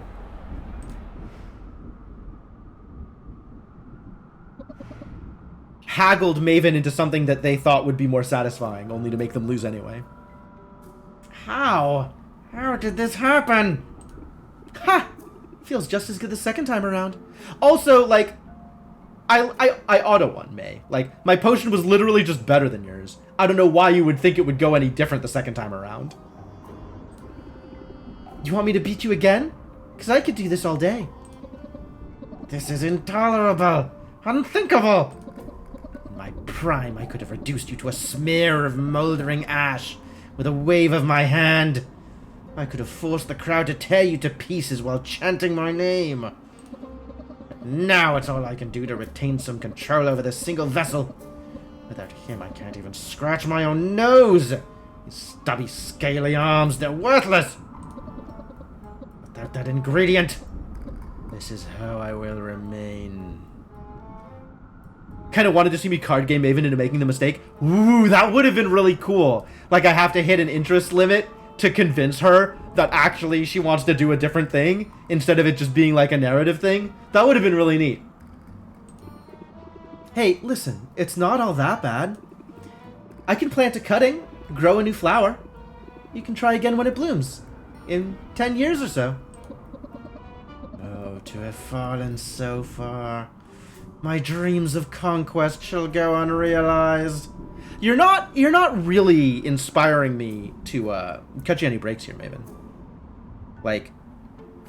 Haggled Maven into something that they thought would be more satisfying, only to make them lose anyway. How? How did this happen? Ha! Feels just as good the second time around. Also, like, I auto-won May. Like, my potion was literally just better than yours. I don't know why you would think it would go any different the second time around. You want me to beat you again? Because I could do this all day. This is intolerable. Unthinkable. In my prime, I could have reduced you to a smear of moldering ash with a wave of my hand. I could have forced the crowd to tear you to pieces while chanting my name. But now it's all I can do to retain some control over this single vessel. Without him, I can't even scratch my own nose. His stubby, scaly arms, they're worthless. Without that ingredient, this is how I will remain. Kind of wanted to see me card game Maven into making the mistake. Ooh, that would have been really cool. Like, I have to hit an interest limit to convince her that actually she wants to do a different thing instead of it just being like a narrative thing. That would have been really neat. Hey, listen, it's not all that bad. I can plant a cutting, grow a new flower. You can try again when it blooms. In 10 years or so. Oh, to have fallen so far. My dreams of conquest shall go unrealized. You're not really inspiring me to cut you any breaks here, Maven. Like,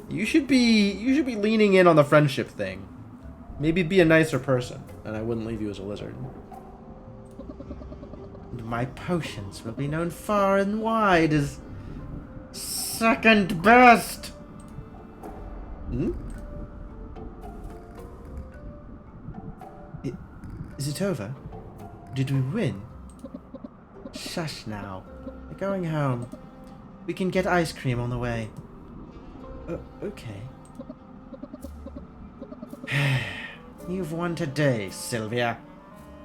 you should be leaning in on the friendship thing. Maybe be a nicer person, and I wouldn't leave you as a lizard. And my potions will be known far and wide as second best. Hmm? Is it over? Did we win? Shush now. We're going home. We can get ice cream on the way. Okay. You've won today, Sylvia.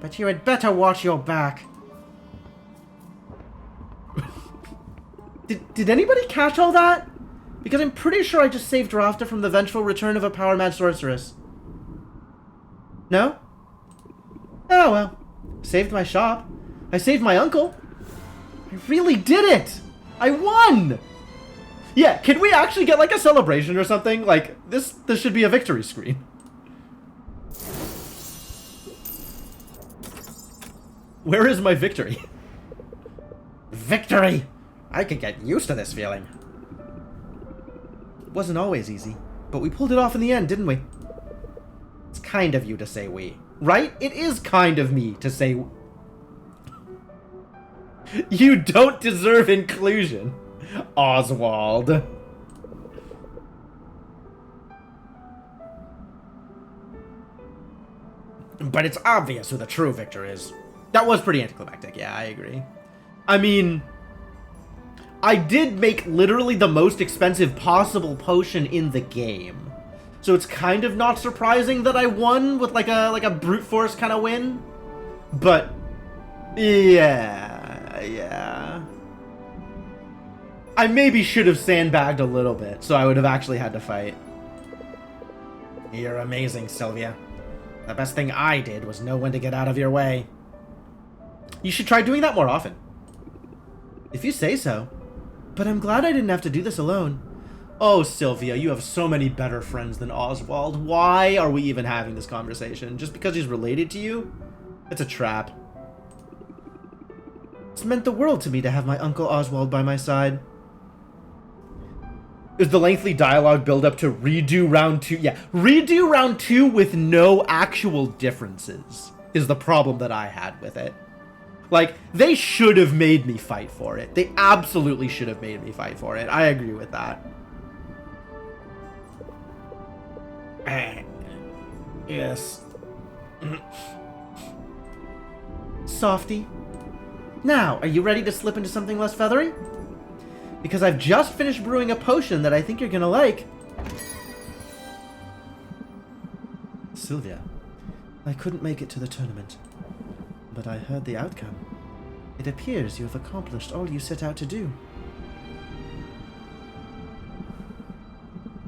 But you had better watch your back. Did anybody catch all that? Because I'm pretty sure I just saved Rafta from the vengeful return of a power-mad sorceress. No? Oh well. Saved my shop. I saved my uncle. I really did it! I won! Yeah, can we actually get like a celebration or something? Like, this should be a victory screen. Where is my victory? Victory! I could get used to this feeling. It wasn't always easy, but we pulled it off in the end, didn't we? It's kind of you to say we. Right? It is kind of me to say... You don't deserve inclusion, Oswald. But it's obvious who the true victor is. That was pretty anticlimactic, yeah, I agree. I mean, I did make literally the most expensive possible potion in the game. So it's kind of not surprising that I won with like a brute force kind of win. But yeah. I maybe should have sandbagged a little bit, so I would have actually had to fight. You're amazing, Sylvia. The best thing I did was know when to get out of your way. You should try doing that more often. If you say so. But I'm glad I didn't have to do this alone. Oh, Sylvia, you have so many better friends than Oswald. Why are we even having this conversation? Just because he's related to you? It's a trap. It's meant the world to me to have my Uncle Oswald by my side. is the lengthy dialogue build up to redo round 2. Yeah, redo round 2 with no actual differences is the problem that I had with it. Like, they should have made me fight for it. They absolutely should have made me fight for it. I agree with that. Yes. Softy. Now, are you ready to slip into something less feathery? Because I've just finished brewing a potion that I think you're gonna like. Sylvia, I couldn't make it to the tournament, but I heard the outcome. It appears you have accomplished all you set out to do.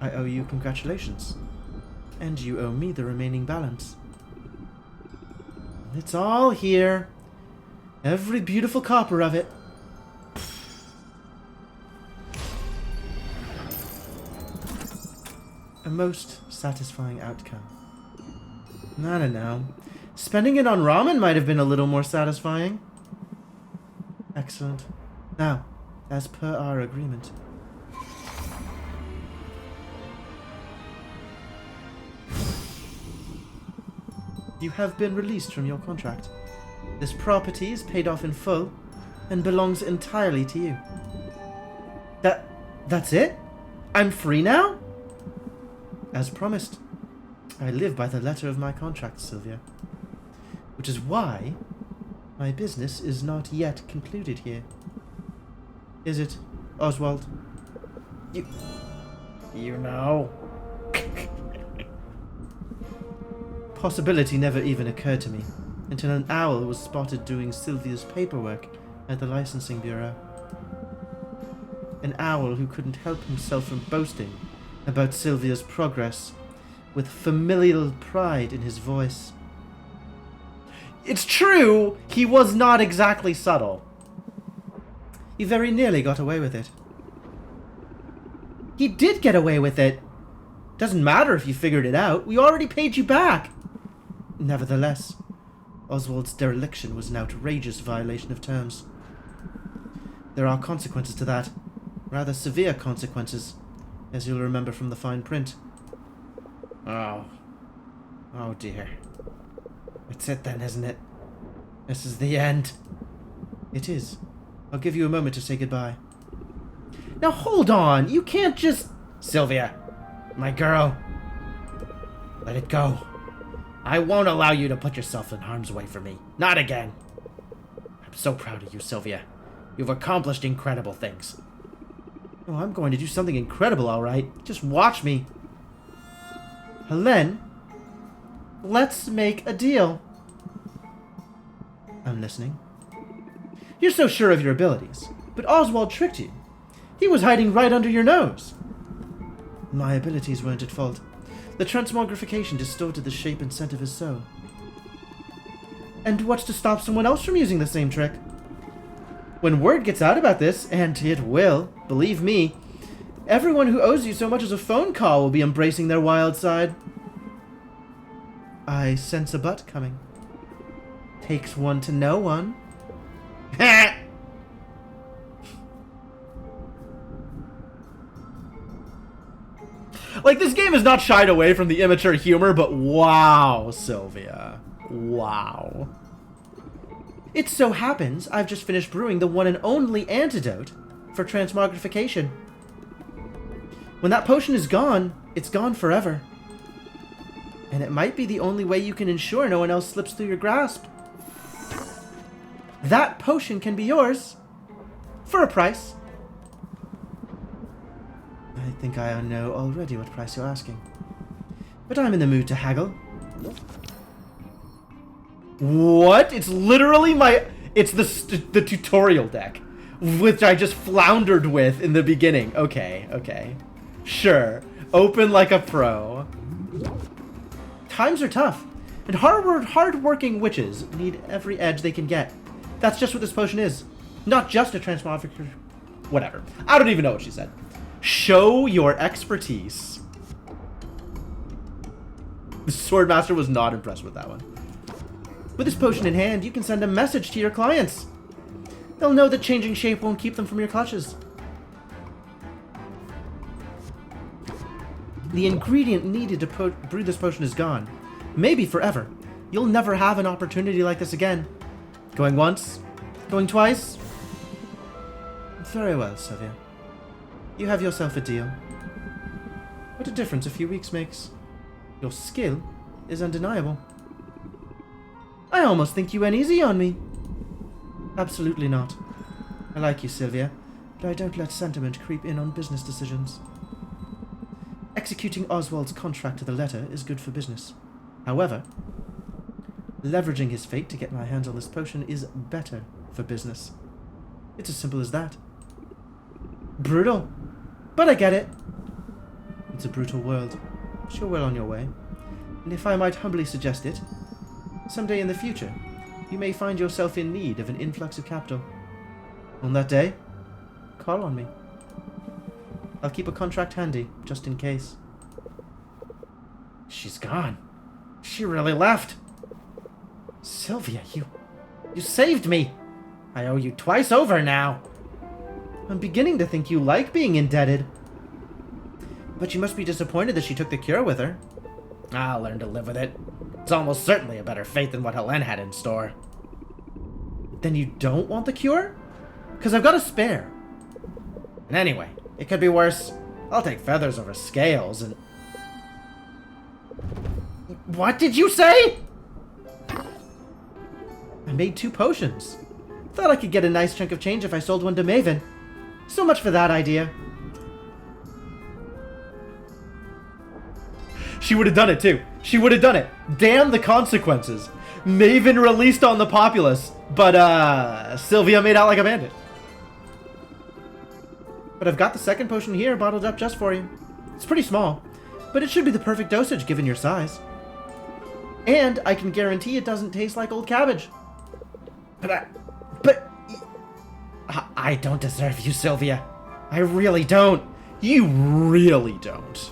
I owe you congratulations, and you owe me the remaining balance. It's all here. Every beautiful copper of it. A most satisfying outcome. I don't know. Spending it on ramen might have been a little more satisfying. Excellent. Now, as per our agreement. You have been released from your contract. This property is paid off in full and belongs entirely to you. That's it? I'm free now? As promised, I live by the letter of my contract, Sylvia. Which is why my business is not yet concluded here. Is it, Oswald? You know. Possibility never even occurred to me until an owl was spotted doing Sylvia's paperwork at the licensing bureau. An owl who couldn't help himself from boasting about Sylvia's progress, with familial pride in his voice. It's true, he was not exactly subtle. He very nearly got away with it. He did get away with it. Doesn't matter if you figured it out. We already paid you back. Nevertheless, Oswald's dereliction was an outrageous violation of terms. There are consequences to that. Rather severe consequences, as you'll remember from the fine print. Oh dear. It's it then, isn't it? This is the end. It is. I'll give you a moment to say goodbye. Now hold on, you can't just... Sylvia, my girl. Let it go. I won't allow you to put yourself in harm's way for me. Not again. I'm so proud of you, Sylvia. You've accomplished incredible things. Oh, I'm going to do something incredible, all right. Just watch me. Helene, let's make a deal. I'm listening. You're so sure of your abilities, but Oswald tricked you. He was hiding right under your nose. My abilities weren't at fault. The transmogrification distorted the shape and scent of his soul. And what's to stop someone else from using the same trick? When word gets out about this, and it will, believe me, everyone who owes you so much as a phone call will be embracing their wild side. I sense a butt coming. Takes one to know one. Like, this game has not shied away from the immature humor, but wow, Sylvia. Wow. It so happens I've just finished brewing the one and only antidote for transmogrification. When that potion is gone, it's gone forever. And it might be the only way you can ensure no one else slips through your grasp. That potion can be yours. For a price. I think I know already what price you're asking. But I'm in the mood to haggle. What? It's literally my... It's the tutorial deck, which I just floundered with in the beginning. Okay. Sure. Open like a pro. Times are tough, and hard-working witches need every edge they can get. That's just what this potion is. Not just a transmogrification. Whatever. I don't even know what she said. Show your expertise. The Swordmaster was not impressed with that one. With this potion in hand, you can send a message to your clients. They'll know that changing shape won't keep them from your clutches. The ingredient needed to brew this potion is gone. Maybe forever. You'll never have an opportunity like this again. Going once? Going twice? Very well, Sylvia. You have yourself a deal. What a difference a few weeks makes. Your skill is undeniable. I almost think you went easy on me. Absolutely not. I like you, Sylvia, but I don't let sentiment creep in on business decisions. Executing Oswald's contract to the letter is good for business. However, leveraging his fate to get my hands on this potion is better for business. It's as simple as that. Brutal, but I get it. It's a brutal world, but you're well on your way. And if I might humbly suggest it, someday in the future, you may find yourself in need of an influx of capital. On that day, call on me. I'll keep a contract handy, just in case. She's gone. She really left. Sylvia, you saved me. I owe you twice over now. I'm beginning to think you like being indebted. But you must be disappointed that she took the cure with her. I'll learn to live with it. It's almost certainly a better fate than what Helene had in store. Then you don't want the cure? Because I've got a spare. And anyway, it could be worse. I'll take feathers over scales and... What did you say? I made 2 potions. Thought I could get a nice chunk of change if I sold one to Maven. So much for that idea. She would have done it too. She would have done it. Damn the consequences. Maven released on the populace, but Sylvia made out like a bandit. But I've got the second potion here bottled up just for you. It's pretty small, but it should be the perfect dosage given your size. And I can guarantee it doesn't taste like old cabbage. But I don't deserve you, Sylvia. I really don't. You really don't.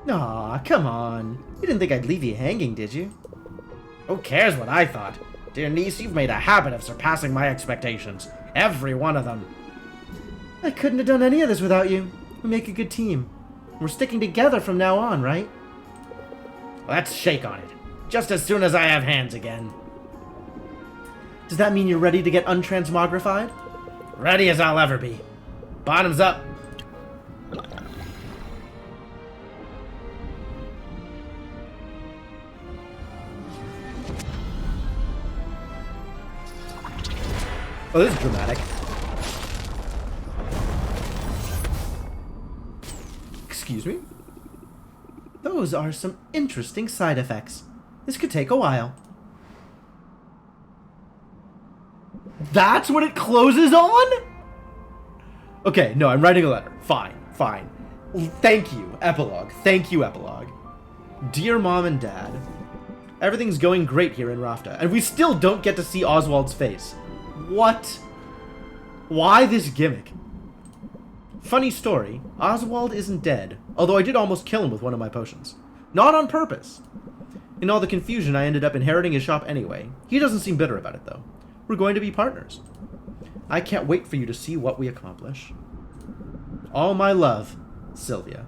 Aw, come on. You didn't think I'd leave you hanging, did you? Who cares what I thought? Dear niece, you've made a habit of surpassing my expectations. Every one of them. I couldn't have done any of this without you. We make a good team. We're sticking together from now on, right? Let's shake on it. Just as soon as I have hands again. Does that mean you're ready to get untransmogrified? Ready as I'll ever be. Bottoms up. Oh, this is dramatic. Excuse me? Those are some interesting side effects. This could take a while. That's what it closes on? Okay, no, I'm writing a letter. Fine, fine. Thank you, epilogue. Thank you, epilogue. Dear Mom and Dad, everything's going great here in Rafta, and we still don't get to see Oswald's face. What? Why this gimmick? Funny story, Oswald isn't dead, although I did almost kill him with one of my potions. Not on purpose. In all the confusion, I ended up inheriting his shop anyway. He doesn't seem bitter about it, though. We're going to be partners. I can't wait for you to see what we accomplish. All my love, Sylvia.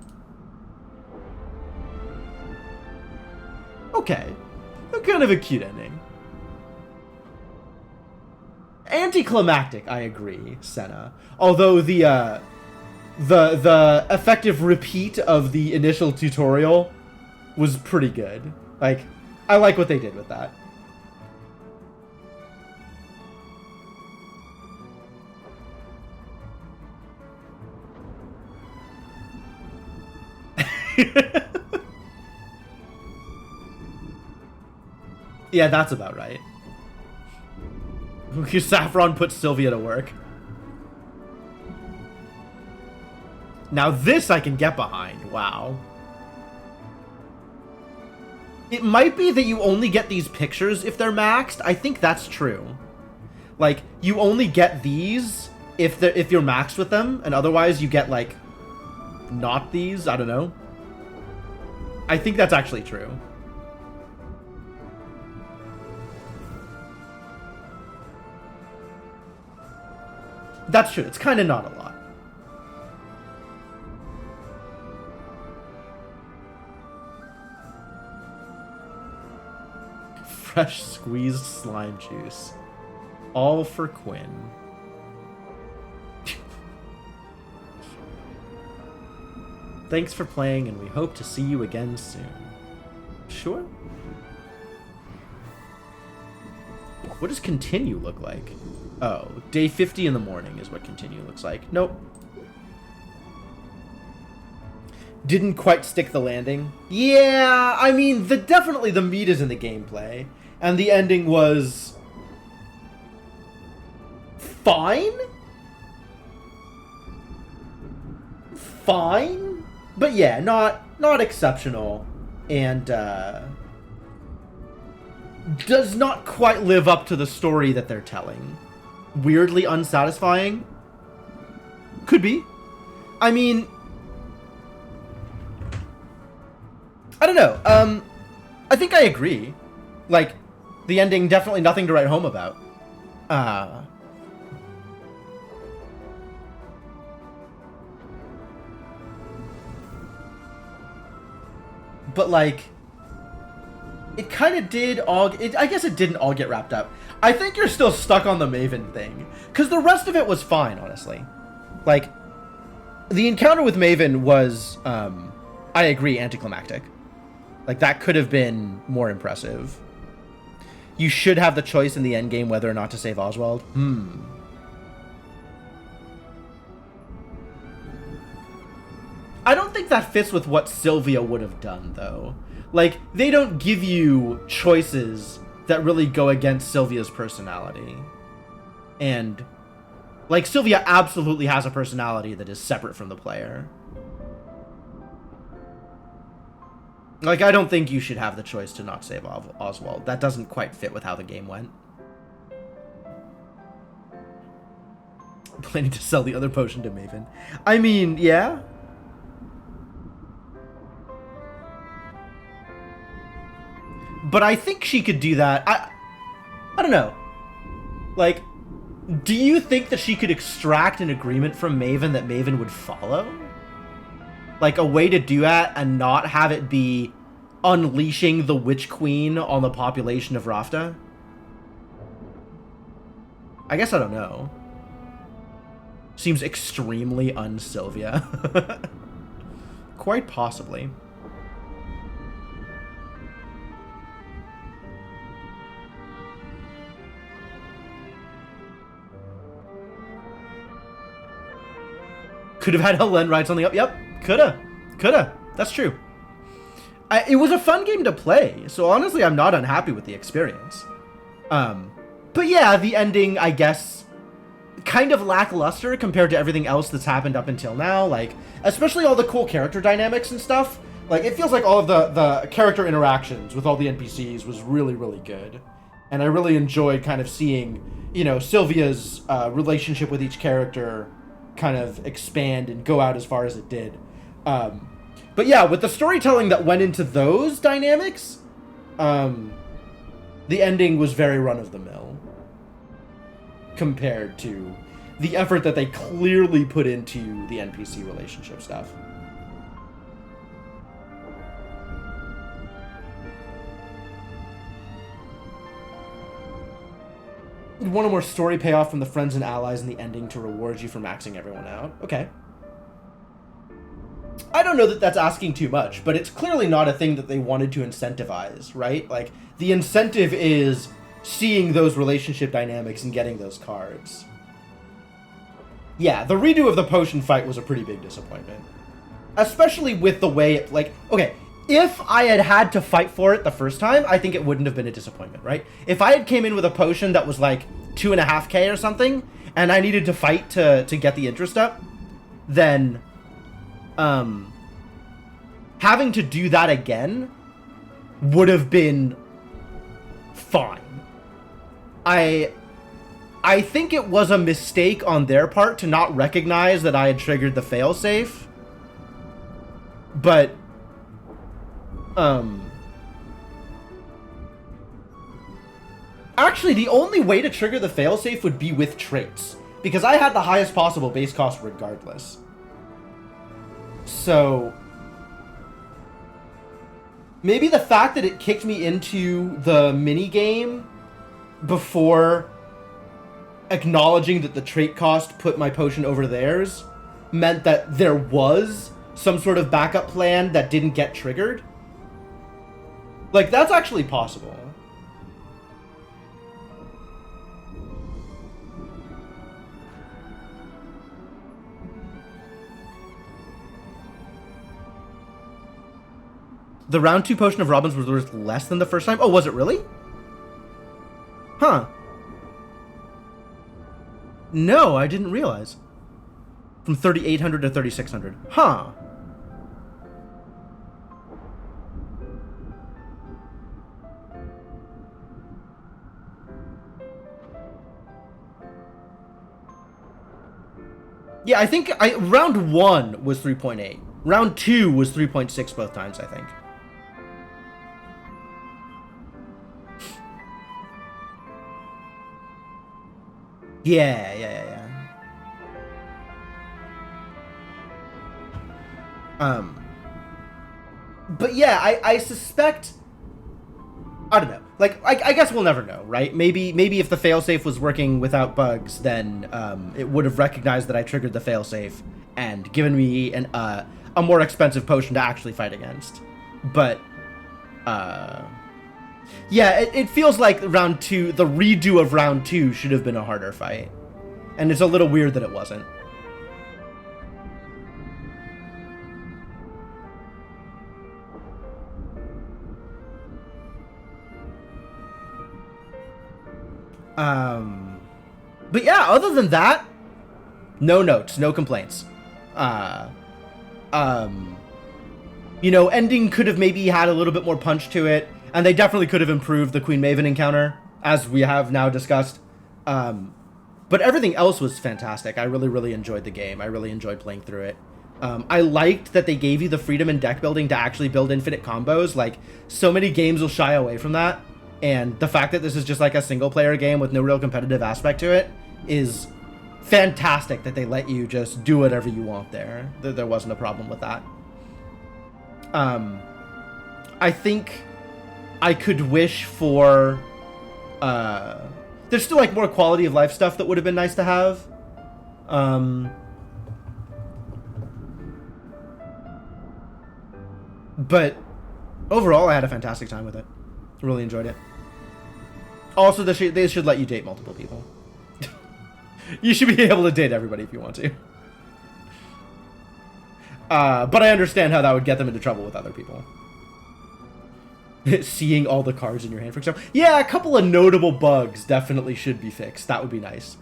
Okay. Kind of a cute ending. Anticlimactic, I agree, Senna. Although the effective repeat of the initial tutorial was pretty good. Like, I like what they did with that. Yeah, that's about right. Saffron puts Sylvia to work. Now this I can get behind. Wow. It might be that you only get these pictures if they're maxed. I think that's true. Like, you only get these if you're maxed with them, and otherwise you get, like, not these. I don't know. I think that's actually true. That's true. It's kind of not a lot. fresh squeezed slime juice. All for Quinn. Thanks for playing, and we hope to see you again soon. Sure? What does continue look like? Oh, day 50 in the morning is what continue looks like. Nope. Didn't quite stick the landing. Yeah, I mean, definitely the meat is in the gameplay. And the ending was... fine? Fine? But yeah, not exceptional. And, does not quite live up to the story that they're telling. Weirdly unsatisfying? Could be. I mean... I don't know. I think I agree. Like, the ending, definitely nothing to write home about. But, like, it kind of did all... I guess it didn't all get wrapped up. I think you're still stuck on the Maven thing. Because the rest of it was fine, honestly. Like, the encounter with Maven was, I agree, anticlimactic. Like, that could have been more impressive. You should have the choice in the endgame whether or not to save Oswald. I don't think that fits with what Sylvia would have done, though. Like, they don't give you choices that really go against Sylvia's personality. And, like, Sylvia absolutely has a personality that is separate from the player. Like, I don't think you should have the choice to not save Oswald. That doesn't quite fit with how the game went. Planning to sell the other potion to Maven. I mean, yeah. But I think she could do that. I don't know. Like, do you think that she could extract an agreement from Maven that Maven would follow? Like, a way to do that and not have it be unleashing the Witch Queen on the population of Rafta? I guess I don't know. Seems extremely un-Sylvia. Quite possibly. Could have had Helen ride something up. Yep, coulda. That's true. It was a fun game to play, so honestly, I'm not unhappy with the experience. But yeah, the ending, I guess, kind of lackluster compared to everything else that's happened up until now. Like, especially all the cool character dynamics and stuff. Like, it feels like all of the character interactions with all the NPCs was really, really good. And I really enjoyed kind of seeing, you know, Sylvia's relationship with each character kind of expand and go out as far as it did. But yeah, with the storytelling that went into those dynamics, the ending was very run-of-the-mill compared to the effort that they clearly put into the NPC relationship stuff. You want a more story payoff from the friends and allies in the ending to reward you for maxing everyone out. Okay. I don't know that that's asking too much, but it's clearly not a thing that they wanted to incentivize, right? Like, the incentive is seeing those relationship dynamics and getting those cards. Yeah, the redo of the potion fight was a pretty big disappointment. Especially with the way it, like, okay, if I had had to fight for it the first time, I think it wouldn't have been a disappointment, right? If I had came in with a potion that was like 2.5k or something, and I needed to fight to get the interest up, then having to do that again would have been fine. I think it was a mistake on their part to not recognize that I had triggered the failsafe. But actually, the only way to trigger the failsafe would be with traits, because I had the highest possible base cost regardless. So Maybe the fact that it kicked me into the mini game before acknowledging that the trait cost put my potion over theirs meant that there was some sort of backup plan that didn't get triggered. Like, that's actually possible. The round 2 potion of Robin's was worth less than the first time? Oh, was it really? Huh. No, I didn't realize. From 3,800 to 3,600. Huh. Yeah, I think round 1 was 3.8. Round 2 was 3.6 both times, I think. Yeah. But yeah, I suspect, I don't know. Like, I guess we'll never know, right? Maybe if the failsafe was working without bugs, then it would have recognized that I triggered the failsafe and given me a more expensive potion to actually fight against. But yeah, it feels like round 2, the redo of round 2 should have been a harder fight. And it's a little weird that it wasn't. But yeah, other than that, no notes, no complaints. You know, ending could have maybe had a little bit more punch to it, and they definitely could have improved the Queen Maven encounter, as we have now discussed. But everything else was fantastic. I really enjoyed the game. I really enjoyed playing through it. I liked that they gave you the freedom in deck building to actually build infinite combos. Like, so many games will shy away from that. And the fact that this is just like a single player game with no real competitive aspect to it is fantastic, that they let you just do whatever you want there. There wasn't a problem with that. I think I could wish for there's still like more quality of life stuff that would have been nice to have. But overall, I had a fantastic time with it. Really enjoyed it. Also, they should let you date multiple people. You should be able to date everybody if you want to. But I understand how that would get them into trouble with other people. Seeing all the cards in your hand, for example. Yeah, a couple of notable bugs definitely should be fixed. That would be nice.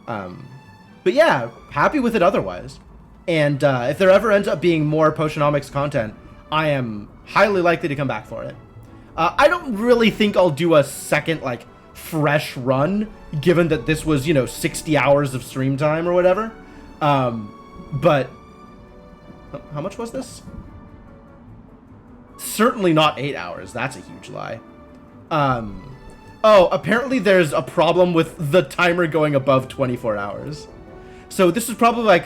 But yeah, happy with it otherwise. And if there ever ends up being more Potionomics content, I am highly likely to come back for it. I don't really think I'll do a second, like, fresh run, given that this was, you know, 60 hours of stream time or whatever. But how much was this? Certainly not 8 hours. That's a huge lie. Oh, apparently there's a problem with the timer going above 24 hours. So this is probably like,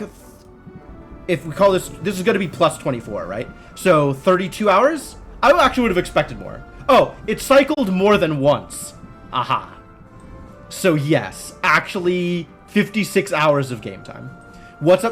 if we call this is going to be plus 24, right? So 32 hours? I actually would have expected more. Oh, it cycled more than once. Aha. So yes, actually 56 hours of game time. What's up